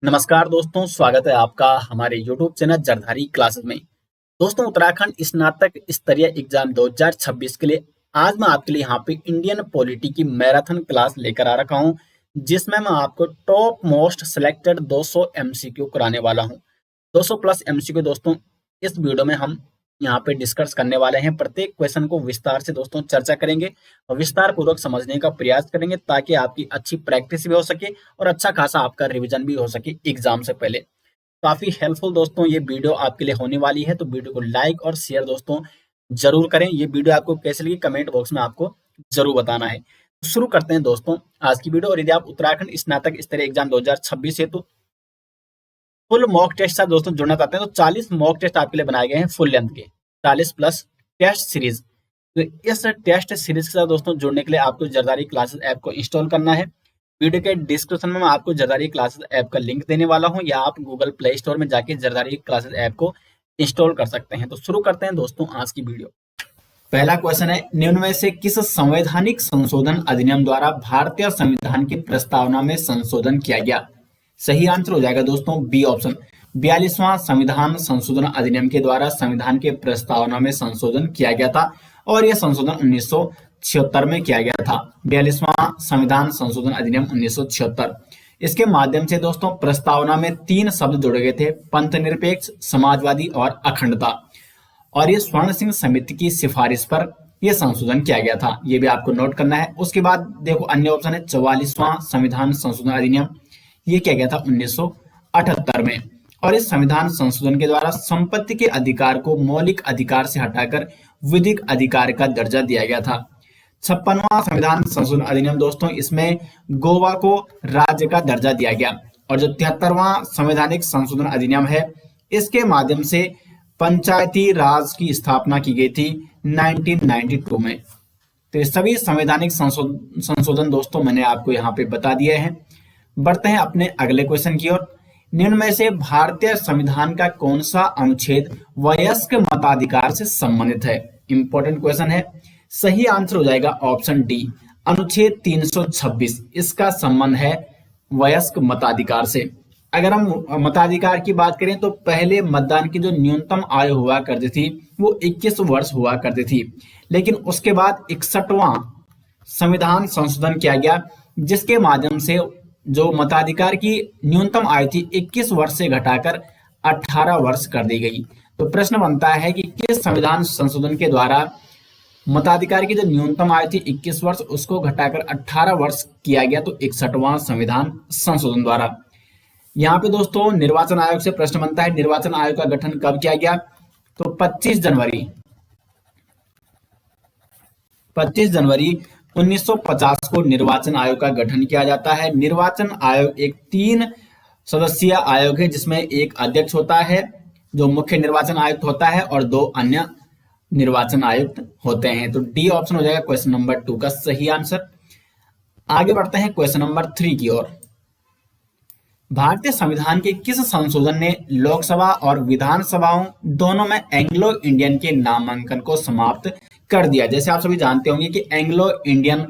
नमस्कार दोस्तों, स्वागत है आपका हमारे YouTube चैनल जरधारी क्लासेस में। दोस्तों, उत्तराखंड स्नातक स्तरीय एग्जाम 2026 के लिए आज मैं आपके लिए यहाँ पे इंडियन पॉलिटी की मैराथन क्लास लेकर आ रखा हूँ, जिसमें मैं आपको टॉप मोस्ट सिलेक्टेड 200 एमसीक्यू कराने वाला हूँ। 200 प्लस एमसीक्यू दोस्तों इस वीडियो में हम यहाँ पे डिस्कस करने वाले हैं। प्रत्येक क्वेश्चन को विस्तार से दोस्तों चर्चा करेंगे और विस्तार पूर्वक समझने का प्रयास करेंगे, ताकि आपकी अच्छी प्रैक्टिस भी हो सके और अच्छा खासा आपका रिवीजन भी हो सके एग्जाम से पहले। काफी हेल्पफुल दोस्तों ये वीडियो आपके लिए होने वाली है, तो वीडियो को लाइक और शेयर दोस्तों जरूर करें। ये वीडियो आपको कैसे लगी कमेंट बॉक्स में आपको जरूर बताना है। तो शुरू करते हैं दोस्तों आज की वीडियो। और यदि आप उत्तराखंड स्नातक स्तरीय एग्जाम 2026 हेतु फुल मॉक टेस्ट से दोस्तों जुड़ना चाहते हैं, तो 40 मॉक टेस्ट आपके लिए बनाए गए हैं फुल लेंथ के, 40 प्लस टेस्ट सीरीज। तो इस टेस्ट सीरीज के साथ दोस्तों जुड़ने के लिए आपको जरदारी क्लासेस ऐप को इंस्टॉल करना है। वीडियो के डिस्क्रिप्शन में मैं आपको जरदारी क्लासेस ऐप का लिंक देने वाला हूं, या आप गूगल प्ले स्टोर में जाके जरदारी क्लासेस ऐप को इंस्टॉल कर सकते हैं। तो शुरू करते हैं दोस्तों आज की वीडियो। पहला क्वेश्चन है, निम्न में से किस संवैधानिक संशोधन अधिनियम द्वारा भारतीय संविधान की प्रस्तावना में संशोधन किया गया? सही आंसर हो जाएगा दोस्तों बी ऑप्शन, 42वां संविधान संशोधन अधिनियम के द्वारा संविधान के प्रस्तावना में संशोधन किया गया था, और यह संशोधन 1976 में किया गया था। 42वां संविधान संशोधन अधिनियम 1976। इसके माध्यम से दोस्तों प्रस्तावना में 3 शब्द जोड़े गए थे, पंथ निरपेक्ष, समाजवादी और अखंडता, और ये स्वर्ण सिंह समिति की सिफारिश पर यह संशोधन किया गया था। ये भी आपको नोट करना है। उसके बाद देखो अन्य ऑप्शन है 44वां संविधान संशोधन अधिनियम, ये किया गया था 1978 में, और इस संविधान संशोधन के द्वारा संपत्ति के अधिकार को मौलिक अधिकार से हटाकर विधिक अधिकार का दर्जा दिया गया था। 56वां संविधान संशोधन अधिनियम दोस्तों, इसमें गोवा को राज्य का दर्जा दिया गया। और जो 73वां संवैधानिक संशोधन अधिनियम है, इसके माध्यम से पंचायती राज की स्थापना की गई थी 1992 में। तो ये सभी संवैधानिक संशोधन दोस्तों मैंने आपको यहाँ पे बता दिए हैं। बढ़ते हैं अपने अगले क्वेश्चन की ओर। निम्न में से भारतीय संविधान का कौन सा अनुच्छेद वयस्क मताधिकार से संबंधित है? इंपॉर्टेंट क्वेश्चन है। सही आंसर हो जाएगा ऑप्शन डी, अनुच्छेद 326। इसका संबंध है वयस्क मताधिकार से। अगर हम मताधिकार की बात करें तो पहले मतदान की जो न्यूनतम आयु हुआ करती थी वो 21 वर्ष हुआ करती थी, लेकिन उसके बाद 61वां संविधान संशोधन किया गया, जिसके माध्यम से जो मताधिकार की न्यूनतम आयु थी 21 वर्ष से घटाकर 18 वर्ष कर दी गई। तो प्रश्न बनता है कि किस संविधान संशोधन के द्वारा मताधिकार की जो न्यूनतम आयु थी 21 वर्ष उसको घटाकर 18 वर्ष किया गया? तो 61वां संविधान संशोधन द्वारा। यहाँ पे दोस्तों निर्वाचन आयोग से प्रश्न बनता है, निर्वाचन आयोग का गठन कब किया गया? तो 25 जनवरी 1950 को निर्वाचन आयोग का गठन किया जाता है। निर्वाचन आयोग एक 3 सदस्यीय आयोग है, जिसमें एक अध्यक्ष होता है जो मुख्य निर्वाचन आयुक्त होता है, और 2 अन्य निर्वाचन आयुक्त होते हैं। तो डी ऑप्शन हो जाएगा क्वेश्चन नंबर 2 का सही आंसर। आगे बढ़ते हैं क्वेश्चन नंबर 3 की ओर। भारतीय संविधान के किस संशोधन ने लोकसभा और विधानसभाओं दोनों में एंग्लो इंडियन के नामांकन को समाप्त कर दिया? जैसे आप सभी जानते होंगे कि एंग्लो इंडियन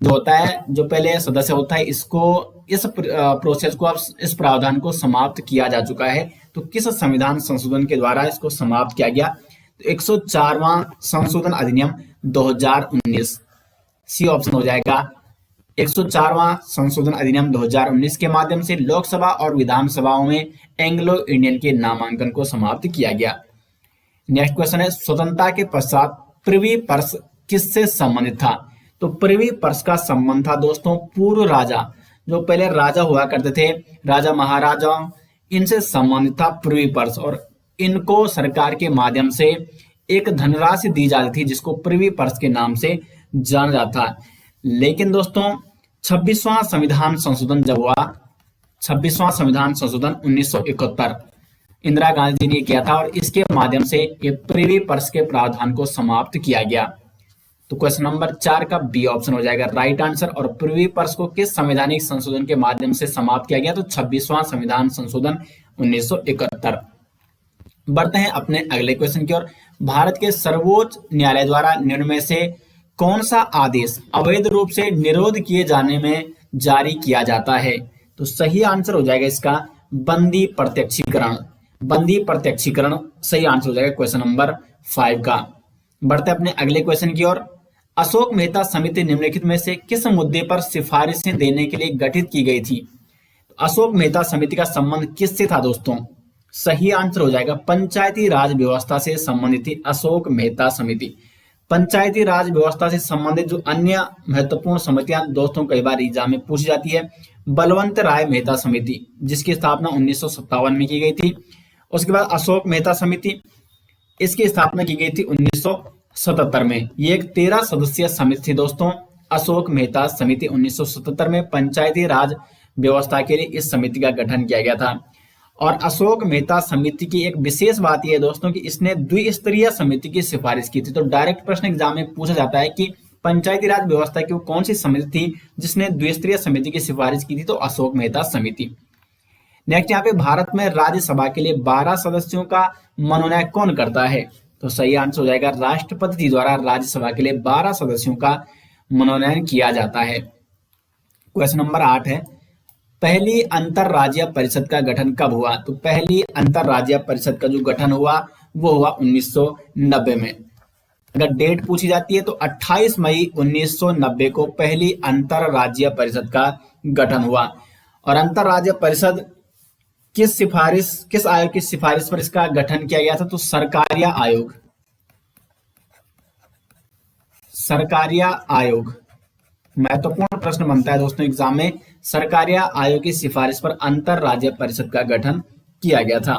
जो होता है, जो पहले सदस्य होता है, इसको इस प्रोसेस को अब इस प्रावधान को समाप्त किया जा चुका है। तो किस संविधान संशोधन के द्वारा इसको समाप्त किया गया? तो 104वां संशोधन अधिनियम 2019। सी ऑप्शन हो जाएगा। 104वां संशोधन अधिनियम 2019 के माध्यम से लोकसभा और विधानसभाओं में एंग्लो इंडियन के नामांकन को समाप्त किया गया। नेक्स्ट क्वेश्चन है, स्वतंत्रता के पश्चात प्रिवी पर्स किससे संबंधित था? तो प्रिवी पर्स का संबंध था दोस्तों पूर्व राजा, जो पहले राजा हुआ करते थे, राजा महाराजा, इनसे संबंधित था प्रिवी पर्स, और इनको सरकार के माध्यम से एक धनराशि दी जाती थी, जिसको प्रिवी पर्स के नाम से जाना जाता था। लेकिन दोस्तों 26वां संविधान संशोधन जब हुआ, 26वां संविधान संशोधन 1971 इंदिरा गांधी जी ने किया था, और इसके माध्यम से ये प्रिवी पर्स के प्रावधान को समाप्त किया गया। तो क्वेश्चन नंबर 4 का बी ऑप्शन हो जाएगा राइट आंसर। और प्रिवी पर्स को किस संवैधानिक संशोधन के माध्यम से समाप्त किया गया? तो 26वां संविधान संशोधन 1971। बढ़ते हैं अपने अगले क्वेश्चन की ओर। भारत के सर्वोच्च न्यायालय द्वारा निम्न में से कौन सा आदेश अवैध रूप से निरोध किए जाने में जारी किया जाता है? तो सही आंसर हो जाएगा इसका बंदी प्रत्यक्षीकरण। बंदी प्रत्यक्षीकरण सही आंसर हो जाएगा क्वेश्चन नंबर 5 का। बढ़ते अपने अगले क्वेश्चन की ओर। अशोक मेहता समिति निम्नलिखित में से किस मुद्दे पर सिफारिशें देने के लिए गठित की गई थी? अशोक मेहता समिति का संबंध किससे था दोस्तों? सही आंसर हो जाएगा पंचायती राज व्यवस्था से संबंधित थी अशोक मेहता समिति। पंचायती राज व्यवस्था से संबंधित जो अन्य महत्वपूर्ण समितियां दोस्तों कई बार एग्जाम में पूछी जाती है, बलवंत राय मेहता समिति जिसकी स्थापना 1957 में की गई थी। उसके बाद अशोक मेहता समिति, इसकी स्थापना की गई थी 1977 में। ये एक 13 सदस्यीय समिति थी दोस्तों। अशोक मेहता समिति 1977 में पंचायती राज व्यवस्था के लिए इस समिति का गठन किया गया था। और अशोक मेहता समिति की एक विशेष बात यह है दोस्तों कि इसने द्विस्तरीय समिति की सिफारिश की थी। तो डायरेक्ट प्रश्न एग्जाम में पूछा जाता है कि पंचायती राज व्यवस्था की वो कौन सी समिति थी जिसने द्विस्तरीय समिति की सिफारिश की थी? तो अशोक मेहता समिति। नेक्स्ट यहाँ पे भारत में राज्यसभा के लिए 12 सदस्यों का मनोनयन कौन करता है? तो सही आंसर हो जाएगा राष्ट्रपति जी द्वारा राज्यसभा के लिए 12 सदस्यों का मनोनयन किया जाता है। क्वेश्चन नंबर 8 है, पहली अंतरराज्यीय परिषद का गठन कब हुआ? तो पहली अंतरराज्यीय परिषद का जो गठन हुआ वो हुआ 1990 में। अगर डेट पूछी जाती है तो 28 मई 1990 को पहली अंतरराज्यीय परिषद का गठन हुआ। और अंतरराज्यीय परिषद किस आयोग की सिफारिश पर इसका गठन किया गया था? तो सरकारिया आयोग। सरकारिया आयोग महत्वपूर्ण प्रश्न बनता है दोस्तों एग्जाम में। सरकारिया आयोग की सिफारिश पर अंतरराज्यीय परिषद का गठन किया गया था।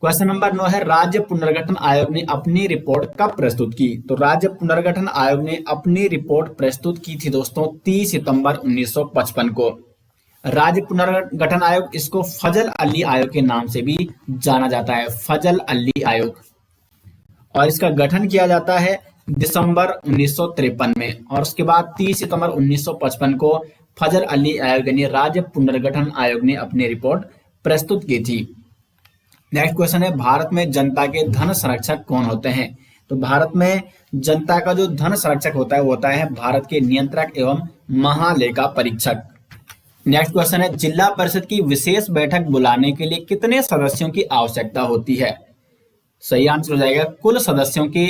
क्वेश्चन नंबर 9 है, राज्य पुनर्गठन आयोग ने अपनी रिपोर्ट कब प्रस्तुत की? तो राज्य पुनर्गठन आयोग ने अपनी रिपोर्ट प्रस्तुत की थी दोस्तों 30 सितंबर 1955 को। राज्य पुनर्गठन आयोग, इसको फजल अली आयोग के नाम से भी जाना जाता है, फजल अली आयोग। और इसका गठन किया जाता है दिसंबर 1953 में। और उसके बाद 30 सितंबर 1955 को फजल अली आयोग यानी राज्य पुनर्गठन आयोग ने अपनी रिपोर्ट प्रस्तुत की थी। नेक्स्ट क्वेश्चन है, भारत में जनता के धन संरक्षक कौन होते हैं? तो भारत में जनता का जो धन संरक्षक होता है वो होता है भारत के नियंत्रक एवं महालेखा परीक्षक। नेक्स्ट क्वेश्चन है, जिला परिषद की विशेष बैठक बुलाने के लिए कितने सदस्यों की आवश्यकता होती है? सही आंसर हो जाएगा कुल सदस्यों की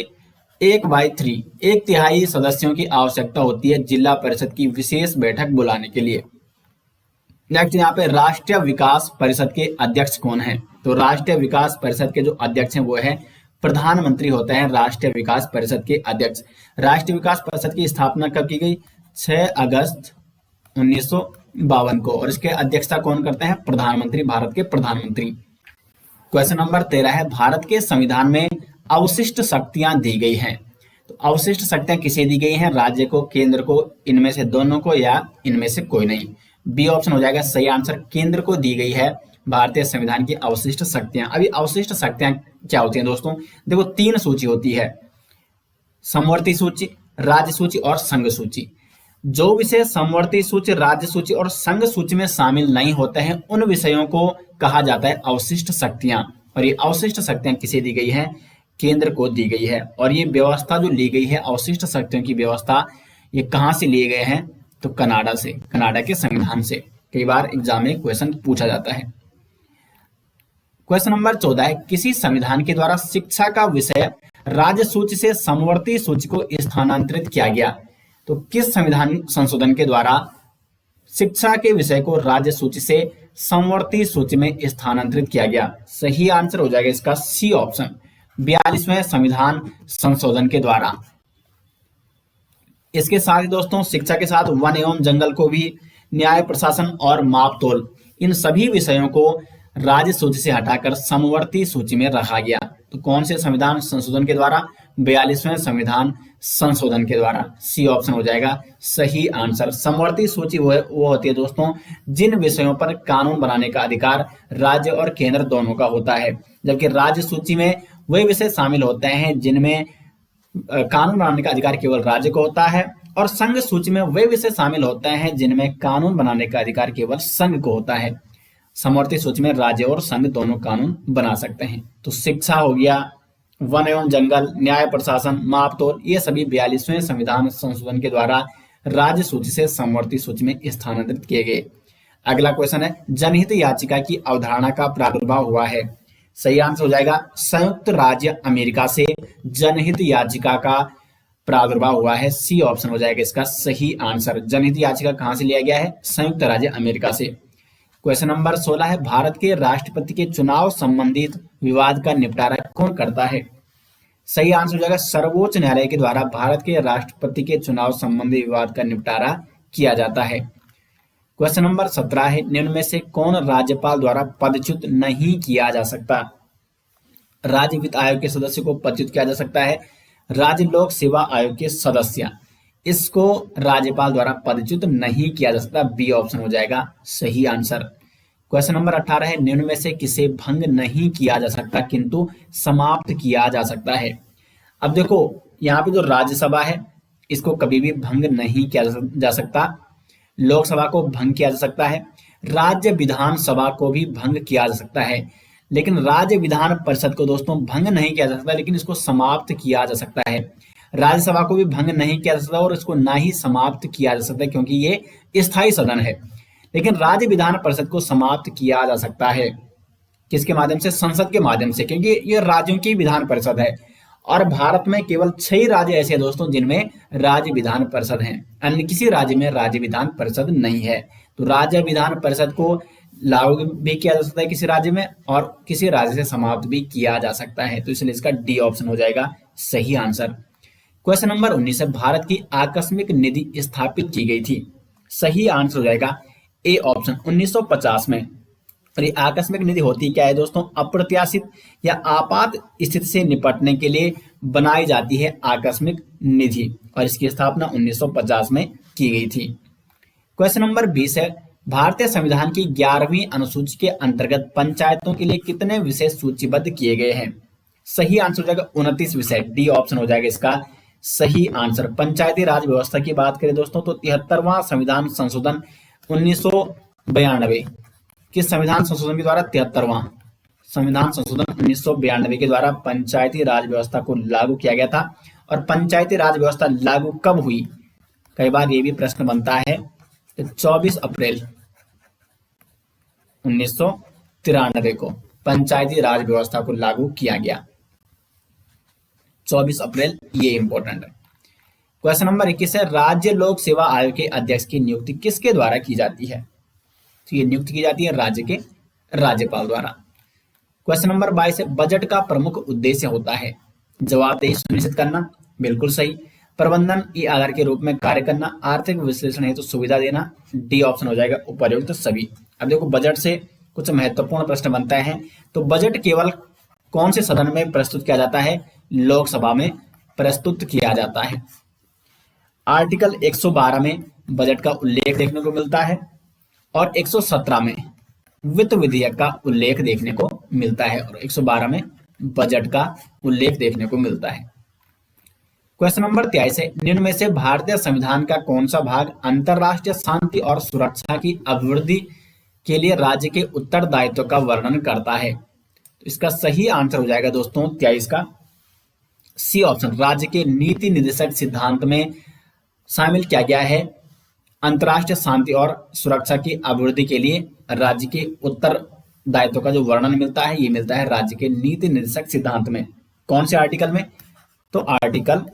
1/3, 1/3 सदस्यों की आवश्यकता होती है जिला परिषद की विशेष बैठक बुलाने के लिए। नेक्स्ट यहाँ पे राष्ट्रीय विकास परिषद के अध्यक्ष कौन है? तो राष्ट्रीय विकास परिषद के जो अध्यक्ष हैं वो है प्रधानमंत्री होते हैं राष्ट्रीय विकास परिषद के अध्यक्ष। राष्ट्रीय विकास परिषद की स्थापना कब की गई? 6 अगस्त 1952 को। और इसके अध्यक्षता कौन करते हैं? प्रधानमंत्री, भारत के प्रधानमंत्री। क्वेश्चन नंबर 13 है, भारत के संविधान में अवशिष्ट शक्तियां दी गई हैं। तो अवशिष्ट शक्तियां किसे दी गई हैं? राज्य को, केंद्र को, इनमें से दोनों को या इनमें से कोई नहीं। बी ऑप्शन हो जाएगा सही आंसर, केंद्र को दी गई है भारतीय संविधान की अवशिष्ट शक्तियां। अभी अवशिष्ट शक्तियां क्या होती हैं दोस्तों? देखो 3 सूची होती है, समवर्ती सूची, राज्य सूची और संघ सूची। जो विषय समवर्ती सूची, राज्य सूची और संघ सूची में शामिल नहीं होते हैं उन विषयों को कहा जाता है अवशिष्ट शक्तियां। और ये अवशिष्ट शक्तियां किसे दी गई है? केंद्र को दी गई है। और ये व्यवस्था जो ली गई है अवशिष्ट शक्तियों की व्यवस्था, ये कहां से लिए गए हैं? तो कनाडा से, कनाडा के संविधान से। कई बार एग्जाम में क्वेश्चन पूछा जाता है। क्वेश्चन नंबर 14 है, किसी संविधान के द्वारा शिक्षा का विषय राज्य सूची से समवर्ती सूची को स्थानांतरित किया गया? तो किस संविधान संशोधन के द्वारा शिक्षा के विषय को राज्य सूची से समवर्ती सूची में स्थानांतरित किया गया? सही आंसर हो जाएगा इसका सी ऑप्शन, 42वें संविधान संशोधन के द्वारा। इसके साथ ही दोस्तों शिक्षा के साथ वन एवं जंगल को भी, न्याय प्रशासन और मापतोल, इन सभी विषयों को राज्य सूची से हटाकर समवर्ती सूची में रखा गया। तो कौन से संविधान संशोधन के द्वारा? 42वें संविधान संशोधन के द्वारा। सी ऑप्शन हो जाएगा सही आंसर। समवर्ती सूची वो होती है दोस्तों जिन विषयों पर कानून बनाने का अधिकार राज्य और केंद्र दोनों का होता है, जबकि राज्य सूची में वही विषय शामिल होते हैं जिनमें कानून बनाने का अधिकार केवल राज्य को होता है, और संघ सूची में वे विषय शामिल होते हैं जिनमें कानून बनाने का अधिकार केवल संघ को होता है। समवर्ती सूची में राज्य और संघ दोनों कानून बना सकते हैं। तो शिक्षा हो गया, वन एवं जंगल, न्याय प्रशासन, मापतोल, ये सभी 42वें संविधान संशोधन के द्वारा राज्य सूची से समवर्ती सूची में स्थानांतरित किए गए। अगला क्वेश्चन है जनहित याचिका की अवधारणा का प्रादुर्भाव हुआ है। सही आंसर हो जाएगा संयुक्त राज्य अमेरिका से जनहित याचिका का प्रादुर्भाव हुआ है। सी ऑप्शन हो जाएगा इसका सही आंसर। जनहित याचिका कहां से लिया गया है? संयुक्त राज्य अमेरिका से। क्वेश्चन नंबर 16 है भारत के राष्ट्रपति के चुनाव संबंधित विवाद का निपटारा कौन करता है? सही आंसर हो जाएगा सर्वोच्च न्यायालय के द्वारा भारत के राष्ट्रपति के चुनाव संबंधी विवाद का निपटारा किया जाता है। क्वेश्चन नंबर 17 है निम्न में से कौन राज्यपाल द्वारा पदच्युत नहीं किया जा सकता? राज्य वित्त आयोग के सदस्य को पदच्युत किया जा सकता है। राज्य लोक सेवा आयोग के सदस्य, इसको राज्यपाल द्वारा पदच्युत नहीं किया जा सकता। बी ऑप्शन हो जाएगा सही आंसर। क्वेश्चन नंबर 18 है निम्न में से किसे भंग नहीं किया जा सकता किंतु समाप्त किया जा सकता है? अब देखो यहाँ पे जो राज्यसभा है इसको कभी भी भंग नहीं किया जा सकता। लोकसभा को भंग किया जा सकता है। राज्य विधानसभा को भी भंग किया जा सकता है, लेकिन राज्य विधान परिषद को दोस्तों भंग नहीं किया जा सकता, लेकिन इसको समाप्त किया जा सकता है। राज्यसभा को भी भंग नहीं किया जा सकता और इसको ना ही समाप्त किया जा सकता है क्योंकि ये स्थायी सदन है। लेकिन राज्य विधान परिषद को समाप्त किया जा सकता है किसके माध्यम से? संसद के माध्यम से, क्योंकि ये राज्यों की विधान परिषद है और भारत में केवल 6 राज्य ऐसे हैं दोस्तों जिनमें राज्य विधान परिषद हैं। अन्य किसी राज्य में राज्य विधान परिषद नहीं है। तो राज्य विधान परिषद को लागू भी किया जा सकता है किसी राज्य में और किसी राज्य से समाप्त भी किया जा सकता है। तो इसलिए इसका डी ऑप्शन हो जाएगा सही आंसर। क्वेश्चन नंबर 19 है भारत की आकस्मिक निधि स्थापित की गई थी। सही आंसर हो जाएगा ए ऑप्शन 1950 में। और ये आकस्मिक निधि होती क्या है दोस्तों? अप्रत्याशित या आपात स्थिति से निपटने के लिए बनाई जाती है आकस्मिक निधि और इसकी स्थापना 1950 में की गई थी। क्वेश्चन नंबर 20 है भारतीय संविधान की 11वीं अनुसूची के अंतर्गत पंचायतों के लिए कितने विषय सूचीबद्ध किए गए हैं? सही आंसर हो जाएगा 29 विषय। डी ऑप्शन हो जाएगा इसका सही आंसर। पंचायती राज व्यवस्था की बात करें दोस्तों तो 73वां संविधान संशोधन 1992 किस संविधान संशोधन के द्वारा? 73वां संविधान संशोधन 1992 के द्वारा पंचायती राज व्यवस्था को लागू किया गया था। और पंचायती राज व्यवस्था लागू कब हुई? कई बार ये भी प्रश्न बनता है। 24 अप्रैल 1993 को पंचायती राज व्यवस्था को लागू किया गया। 24 अप्रैल, ये इंपॉर्टेंट है। क्वेश्चन नंबर 21 है राज्य लोक सेवा आयोग के अध्यक्ष की नियुक्ति किसके द्वारा की जाती है? तो ये नियुक्ति की जाती है राज्य के राज्यपाल द्वारा। क्वेश्चन नंबर 22 है बजट का प्रमुख उद्देश्य होता है? जवाबदेही सुनिश्चित करना, बिल्कुल सही। प्रबंधन ई आधार के रूप में कार्य करना, आर्थिक विश्लेषण हेतु सुविधा देना। डी ऑप्शन हो जाएगा उपर्युक्त सभी। अब देखो बजट से कुछ महत्वपूर्ण प्रश्न बनता है। तो बजट केवल कौन से सदन में प्रस्तुत किया जाता है? लोकसभा में प्रस्तुत किया जाता है। आर्टिकल 112 में बजट का उल्लेख देखने को मिलता है और 117 में वित्त विधेयक का उल्लेख देखने को मिलता है और 112 में बजट का उल्लेख देखने को मिलता है। क्वेश्चन नंबर 23 है निम्न में से भारतीय संविधान का कौन सा भाग अंतरराष्ट्रीय शांति और सुरक्षा की अभिवृद्धि के लिए राज्य के उत्तरदायित्व का वर्णन करता है? तो इसका सही आंसर हो जाएगा दोस्तों 23 का सी ऑप्शन। राज्य के नीति निर्देशक सिद्धांत में शामिल किया गया है अंतरराष्ट्रीय शांति और सुरक्षा की अभिवृद्धि के लिए राज्य के उत्तरदायित्व का जो वर्णन मिलता है ये मिलता है राज्य के नीति निर्देशक सिद्धांत में। कौन से आर्टिकल में? तो आर्टिकल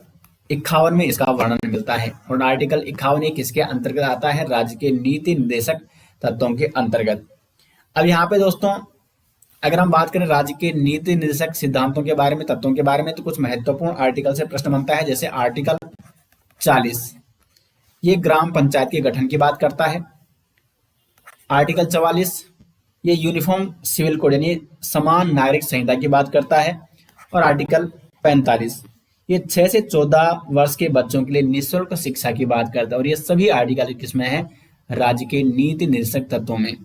51 में इसका वर्णन मिलता है। और आर्टिकल 51 किसके अंतर्गत आता है? राज्य के नीति निर्देशक तत्वों के अंतर्गत। अब यहाँ पे दोस्तों अगर हम बात करें राज्य के नीति निर्देशक सिद्धांतों के बारे में, तत्वों के बारे में, तो कुछ महत्वपूर्ण आर्टिकल से प्रश्न बनता है। जैसे आर्टिकल 40 ये ग्राम पंचायत के गठन की बात करता है। आर्टिकल 44 ये यूनिफॉर्म सिविल कोड यानी समान नागरिक संहिता की बात करता है। और आर्टिकल 45 ये 6 से 14 वर्ष के बच्चों के लिए निःशुल्क शिक्षा की बात करता है। और ये सभी आर्टिकल किसमें है? राज्य के नीति निर्देशक तत्वों में,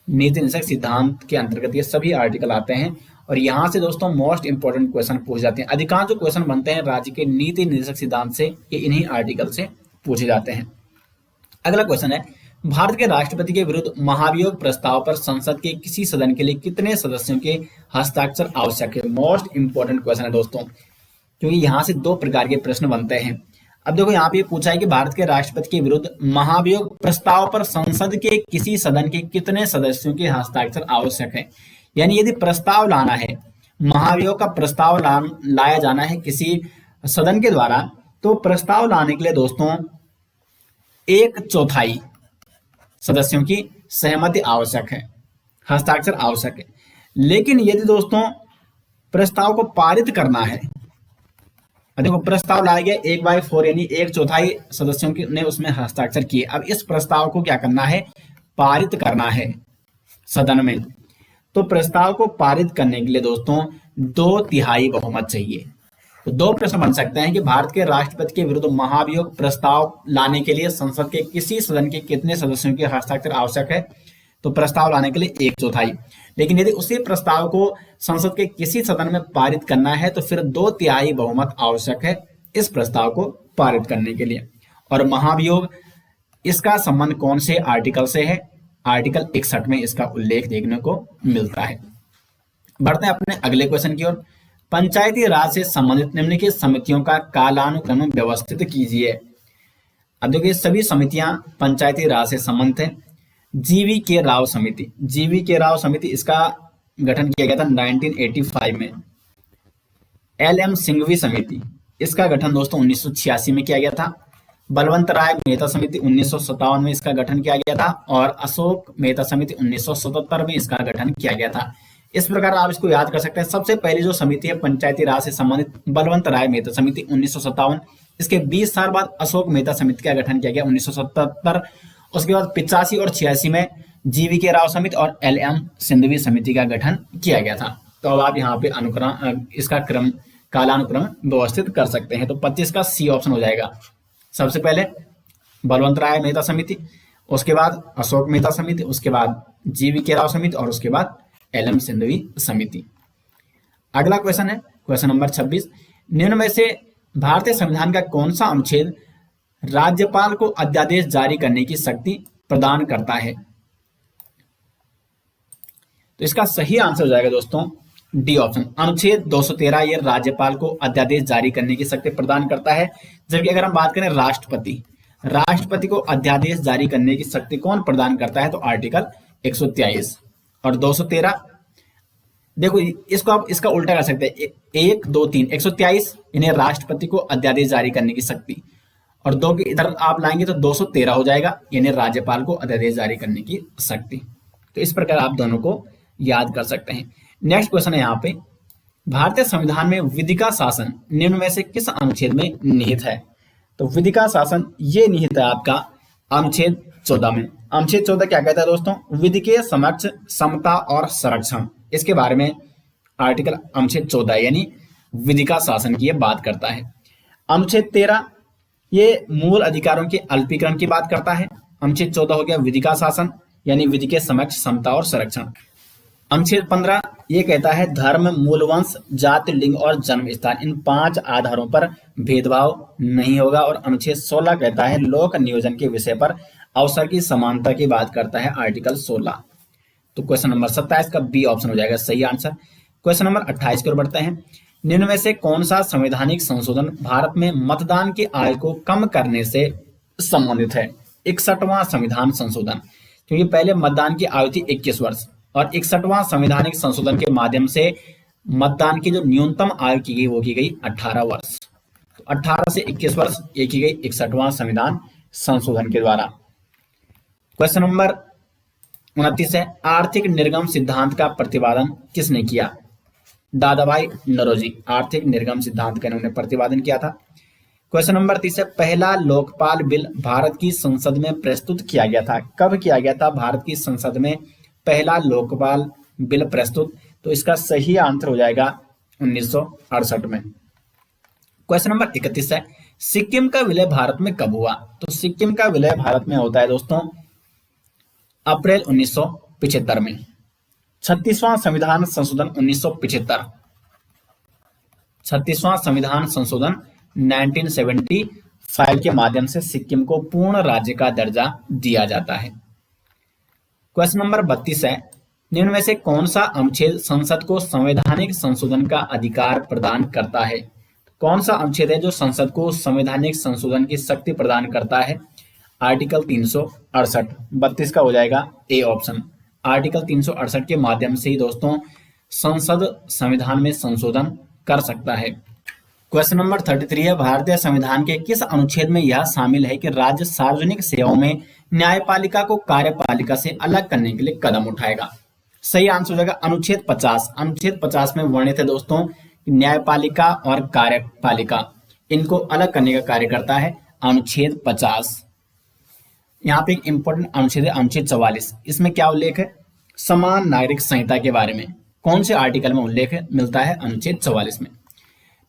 नीति निर्देशक सिद्धांत के अंतर्गत ये सभी आर्टिकल आते हैं। और यहाँ से दोस्तों मोस्ट इंपोर्टेंट क्वेश्चन पूछ जाते हैं। अधिकांश जो क्वेश्चन बनते हैं राज्य के नीति निर्देशक सिद्धांत से ये इन्हीं आर्टिकल से पूछे जाते हैं। अगला क्वेश्चन है भारत के राष्ट्रपति के विरुद्ध महाभियोग प्रस्ताव पर संसद के किसी सदन के लिए कितने सदस्यों के हस्ताक्षर आवश्यक है? मोस्ट इंपोर्टेंट क्वेश्चन है दोस्तों, क्योंकि यहाँ से 2 प्रकार के प्रश्न बनते हैं। अब देखो यहाँ पे पूछा है कि भारत के राष्ट्रपति के विरुद्ध महाभियोग प्रस्ताव पर संसद के किसी सदन के कितने सदस्यों के हस्ताक्षर आवश्यक है। यानी यदि प्रस्ताव लाना है, महाभियोग का प्रस्ताव लाया जाना है किसी सदन के द्वारा, तो प्रस्ताव लाने के लिए दोस्तों 1/4 सदस्यों की सहमति आवश्यक है, हस्ताक्षर आवश्यक है। लेकिन यदि दोस्तों प्रस्ताव को पारित करना है, देखो प्रस्ताव लाया गया 1/4 यानी 1/4 सदस्यों की ने उसमें हस्ताक्षर किए। अब इस प्रस्ताव को क्या करना है, पारित करना है सदन में। तो प्रस्ताव को पारित करने के लिए दोस्तों 2/3 बहुमत चाहिए। तो दो प्रश्न बन सकते हैं कि भारत के राष्ट्रपति के विरुद्ध महाभियोग प्रस्ताव लाने के लिए संसद के किसी सदन के कितने सदस्यों के हस्ताक्षर आवश्यक है। तो प्रस्ताव लाने के लिए 1/4। लेकिन यदि उसी प्रस्ताव को संसद के किसी सदन में पारित करना है तो फिर 2/3 बहुमत आवश्यक है इस प्रस्ताव को पारित करने के लिए। और महाभियोग, इसका संबंध कौन से आर्टिकल से है, आर्टिकल 61 में इसका उल्लेख देखने को मिलता है। बढ़ते हैं अपने अगले क्वेश्चन की ओर। पंचायती राज से संबंधित निम्नलिखित समितियों का कालानुक्रम व्यवस्थित कीजिए। अब देखिए सभी समितियां पंचायती राज से संबंधित है। जीवी के राव समिति, जीवी के राव समिति इसका गठन किया गया था 1985 में। LM सिंघवी समिति, इसका गठन दोस्तों 1986 में किया गया था। बलवंत राय मेहता समिति 1957 में इसका गठन किया गया था। और अशोक मेहता समिति 1977 में इसका गठन किया गया था। इस प्रकार आप इसको याद कर सकते हैं। सबसे पहली जो समिति है पंचायती राज से संबंधित बलवंत राय मेहता समिति 1957, इसके 20 साल बाद अशोक मेहता समिति का गठन किया गया 1977। उसके बाद 85 और 86 में जीवी के राव समिति और LM सिंघवी समिति का गठन किया गया था। तो अब आप यहाँ पे अनुक्रम, इसका क्रम कालानुक्रम व्यवस्थित कर सकते हैं। तो 25 का C ऑप्शन हो जाएगा। सबसे पहले बलवंत राय मेहता समिति, उसके बाद अशोक मेहता समिति, उसके बाद जीवी के राव समिति और उसके बाद LM सिंघवी समिति। अगला क्वेश्चन है क्वेश्चन नंबर 26। निम्न में से भारतीय संविधान का कौन सा अनुच्छेद राज्यपाल को अध्यादेश जारी करने की शक्ति प्रदान करता है। तो इसका सही आंसर हो जाएगा दोस्तों डी ऑप्शन, अनुच्छेद 213। ये राज्यपाल को अध्यादेश जारी करने की शक्ति प्रदान करता है। जबकि अगर हम बात करें राष्ट्रपति को अध्यादेश जारी करने की शक्ति कौन प्रदान करता है, तो आर्टिकल 123 और 213। देखो इसको आप इसका उल्टा कर सकते हैं, 1 2 3 123 यानी राष्ट्रपति को अध्यादेश जारी करने की शक्ति, और 2 के इधर आप लाएंगे तो 213 हो जाएगा यानी राज्यपाल को अध्यादेश जारी करने की शक्ति। तो इस प्रकार आप दोनों को याद कर सकते हैं। नेक्स्ट क्वेश्चन है यहाँ पे, भारतीय संविधान में विधि का शासन निम्न में से किस अनुच्छेद में निहित है। तो विधि का शासन ये निहित है आपका अनुच्छेद 14 में। अनुच्छेद 14 क्या कहता है दोस्तों, विधि के समक्ष समता और संरक्षण, इसके बारे में आर्टिकल अनुच्छेद 14 यानी विधि का शासन की बात करता है। अनुच्छेद 13 ये मूल अधिकारों के अल्पीकरण की बात करता है। अनुच्छेद 14 हो गया विधि का शासन यानी विधि के समक्ष समता और संरक्षण। अनुच्छेद 15 ये कहता है धर्म, मूल वंश, जाति, लिंग और जन्म स्थान, इन 5 आधारों पर भेदभाव नहीं होगा। और अनुच्छेद 16 कहता है लोक नियोजन के विषय पर अवसर की समानता की बात करता है, आर्टिकल 16। तो क्वेश्चन नंबर 27 का बी ऑप्शन हो जाएगा सही आंसर। क्वेश्चन नंबर 28 की ओर बढ़ते हैं। निम्न में से कौन सा संवैधानिक संशोधन भारत में मतदान की आयु को कम करने से संबंधित है। 61वां संविधान संशोधन, क्योंकि पहले मतदान की आयु थी 21 वर्ष और 61वां संवैधानिक संशोधन के माध्यम से मतदान की जो न्यूनतम आयु की गई वो की गई 18 वर्ष। तो 18 से 21 वर्ष ये की गई 61वां संविधान संशोधन के द्वारा। क्वेश्चन नंबर 29 है, आर्थिक निर्गम सिद्धांत का प्रतिपादन किसने किया। दादाभाई नौरोजी आर्थिक निर्गम सिद्धांत का इन्होंने प्रतिपादन किया था। क्वेश्चन नंबर 30 है, पहला लोकपाल बिल भारत की संसद में प्रस्तुत किया गया था। कब किया गया था भारत की संसद में पहला लोकपाल बिल प्रस्तुत। तो इसका सही आंसर हो जाएगा 1968 में। क्वेश्चन नंबर 31 है, सिक्किम का विलय भारत में कब हुआ। तो सिक्किम का विलय भारत में होता है दोस्तों अप्रैल 1975 में। 36वां संविधान संशोधन 1975, 36वां संविधान संशोधन 1975 के माध्यम से सिक्किम को पूर्ण राज्य का दर्जा दिया जाता है। क्वेश्चन नंबर 32 है, निम्न में से कौन सा अनुच्छेद संसद को संवैधानिक संशोधन का अधिकार प्रदान करता है। कौन सा अनुच्छेद है जो संसद को संवैधानिक संशोधन की शक्ति प्रदान करता है? आर्टिकल 368। 32 का हो जाएगा ए ऑप्शन। आर्टिकल 368 के माध्यम से ही दोस्तों संसद संविधान में संशोधन कर सकता है। क्वेश्चन नंबर 33 है, भारतीय संविधान के किस अनुच्छेद में यह शामिल है कि राज्य सार्वजनिक सेवाओं में न्यायपालिका को कार्यपालिका से अलग करने के लिए कदम उठाएगा? सही आंसर हो जाएगा अनुच्छेद 50। अनुच्छेद 50 में वर्णित है दोस्तों न्यायपालिका और कार्यपालिका इनको अलग करने का कार्य करता है अनुच्छेद 50। यहाँ पे एक इंपॉर्टेंट अनुच्छेद है अनुच्छेद 44। इसमें क्या उल्लेख है? समान नागरिक संहिता के बारे में कौन से आर्टिकल में उल्लेख मिलता है? अनुच्छेद 44 में।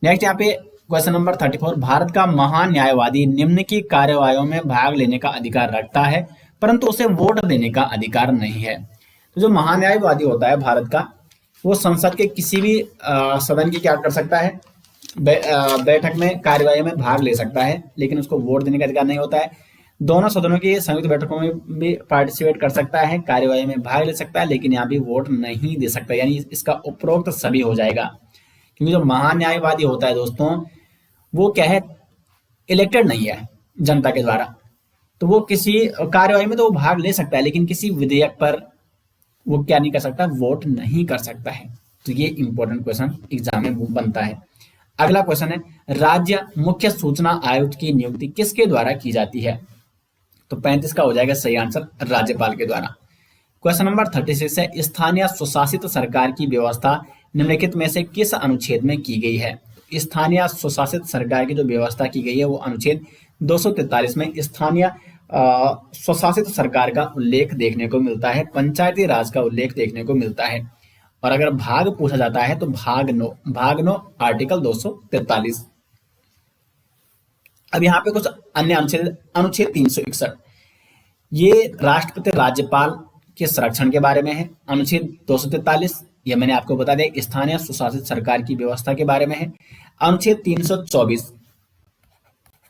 नेक्स्ट यहाँ पे क्वेश्चन नंबर 34, भारत का महान न्यायवादी निम्न की कार्यवाहियों में भाग लेने का अधिकार रखता है परंतु उसे वोट देने का अधिकार नहीं है। तो जो महान्यायवादी होता है भारत का, वो संसद के किसी भी सदन की क्या कर सकता है? बैठक में कार्यवाही में भाग ले सकता है, लेकिन उसको वोट देने का अधिकार नहीं होता है। दोनों सदनों की संयुक्त बैठकों में भी पार्टिसिपेट कर सकता है, कार्यवाही में भाग ले सकता है, लेकिन यहाँ भी वोट नहीं दे सकता। यानी इसका उपरोक्त सभी हो जाएगा, क्योंकि जो महान्यायवादी होता है दोस्तों वो क्या है? इलेक्टेड नहीं है जनता के द्वारा, तो वो किसी कार्यवाही में तो वो भाग ले सकता है, लेकिन किसी विधेयक पर वो क्या नहीं कर सकता? वोट नहीं कर सकता है। तो ये इंपॉर्टेंट क्वेश्चन एग्जाम में बनता है। अगला क्वेश्चन है, राज्य मुख्य सूचना आयुक्त की नियुक्ति किसके द्वारा की जाती है? तो 35 का हो जाएगा सही आंसर, राज्यपाल के द्वारा। क्वेश्चन नंबर 36 है, स्थानीय स्वशासित सरकार की व्यवस्था निम्नलिखित में से किस अनुच्छेद में की गई है? स्थानीय स्वशासित सरकार की जो व्यवस्था की गई है वो अनुच्छेद 243 में स्थानीय स्वशासित सरकार का उल्लेख देखने को मिलता है, पंचायती राज का उल्लेख देखने को मिलता है। और अगर भाग पूछा जाता है तो भाग 9 आर्टिकल 243। अब यहाँ पे कुछ अन्य अनुच्छेद, अनुच्छेद 361 ये राष्ट्रपति राज्यपाल के संरक्षण के बारे में है। अनुच्छेद 243 ये मैंने आपको बता दिया स्थानीय स्वशासित सरकार की व्यवस्था के बारे में है। अनुच्छेद 324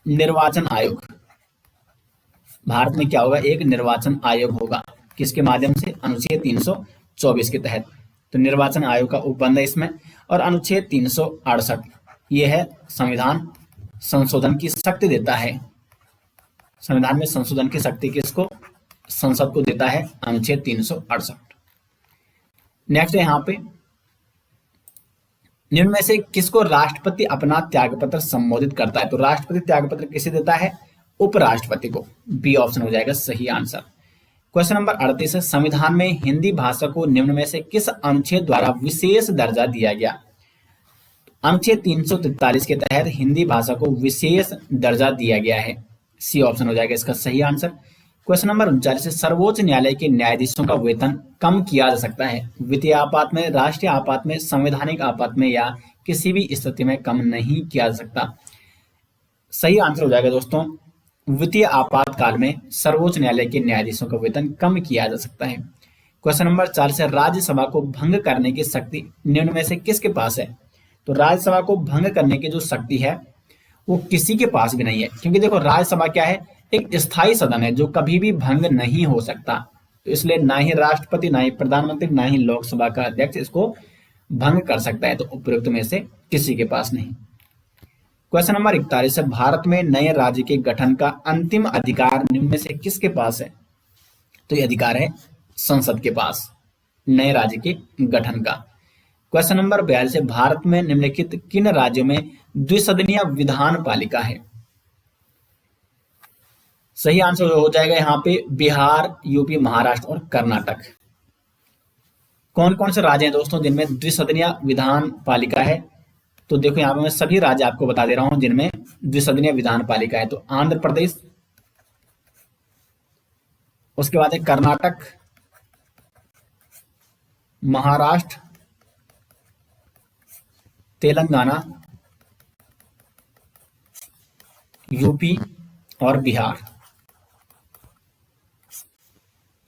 निर्वाचन आयोग, भारत में क्या होगा? एक निर्वाचन आयोग होगा, किसके माध्यम से? अनुच्छेद 324 के तहत। तो निर्वाचन आयोग का उपबंध है इसमें। और अनुच्छेद 368 ये है संविधान संशोधन की शक्ति देता है। संविधान में संशोधन की शक्ति किसको? संसद को देता है, अनुच्छेद 368। नेक्स्ट है यहाँ पे, निम्न में से किसको राष्ट्रपति अपना त्यागपत्र संबोधित करता है? तो राष्ट्रपति त्यागपत्र किसे देता है? उपराष्ट्रपति को। बी ऑप्शन हो जाएगा सही आंसर। क्वेश्चन नंबर 38 है, संविधान में हिंदी भाषा को निम्न में से किस अनुच्छेद द्वारा विशेष दर्जा दिया गया? अनुच्छेद 343 के तहत हिंदी भाषा को विशेष दर्जा दिया गया है। सी ऑप्शन हो जाएगा इसका सही आंसर। क्वेश्चन नंबर 39 है, सर्वोच्च न्यायालय के न्यायाधीशों का वेतन कम किया जा सकता है? वित्तीय आपात में, राष्ट्रीय आपात में, संवैधानिक आपात में या किसी भी स्थिति में कम नहीं किया जा सकता। सही आंसर हो जाएगा दोस्तों वित्तीय आपातकाल में सर्वोच्च न्यायालय के न्यायाधीशों का वेतन कम किया जा सकता है। क्वेश्चन नंबर 40 है, राज्यसभा को भंग करने की शक्ति निम्न में से किसके पास है? तो राज्यसभा को भंग करने की जो शक्ति है वो किसी के पास भी नहीं है, क्योंकि देखो राज्यसभा क्या है? एक स्थायी सदन है जो कभी भी भंग नहीं हो सकता। तो इसलिए ना ही राष्ट्रपति, ना ही प्रधानमंत्री, ना ही लोकसभा का अध्यक्ष इसको भंग कर सकता है। तो उपयुक्त में से किसी के पास नहीं। क्वेश्चन नंबर 41 है, भारत में नए राज्य के गठन का अंतिम अधिकार निम्न में से किसके पास है? तो ये अधिकार है संसद के पास, नए राज्य के गठन का। क्वेश्चन नंबर 42 है, भारत में निम्नलिखित किन राज्यों में द्विसदनीय विधान पालिका है? सही आंसर हो जाएगा यहाँ पे बिहार, यूपी, महाराष्ट्र और कर्नाटक। कौन कौन से राज्य हैं दोस्तों जिनमें द्विसदनीय विधान पालिका है? तो देखो यहाँ पे मैं सभी राज्य आपको बता दे रहा हूं जिनमें द्विसदनीय विधान पालिका है। तो आंध्र प्रदेश, उसके बाद है कर्नाटक, महाराष्ट्र, तेलंगाना, यूपी और बिहार।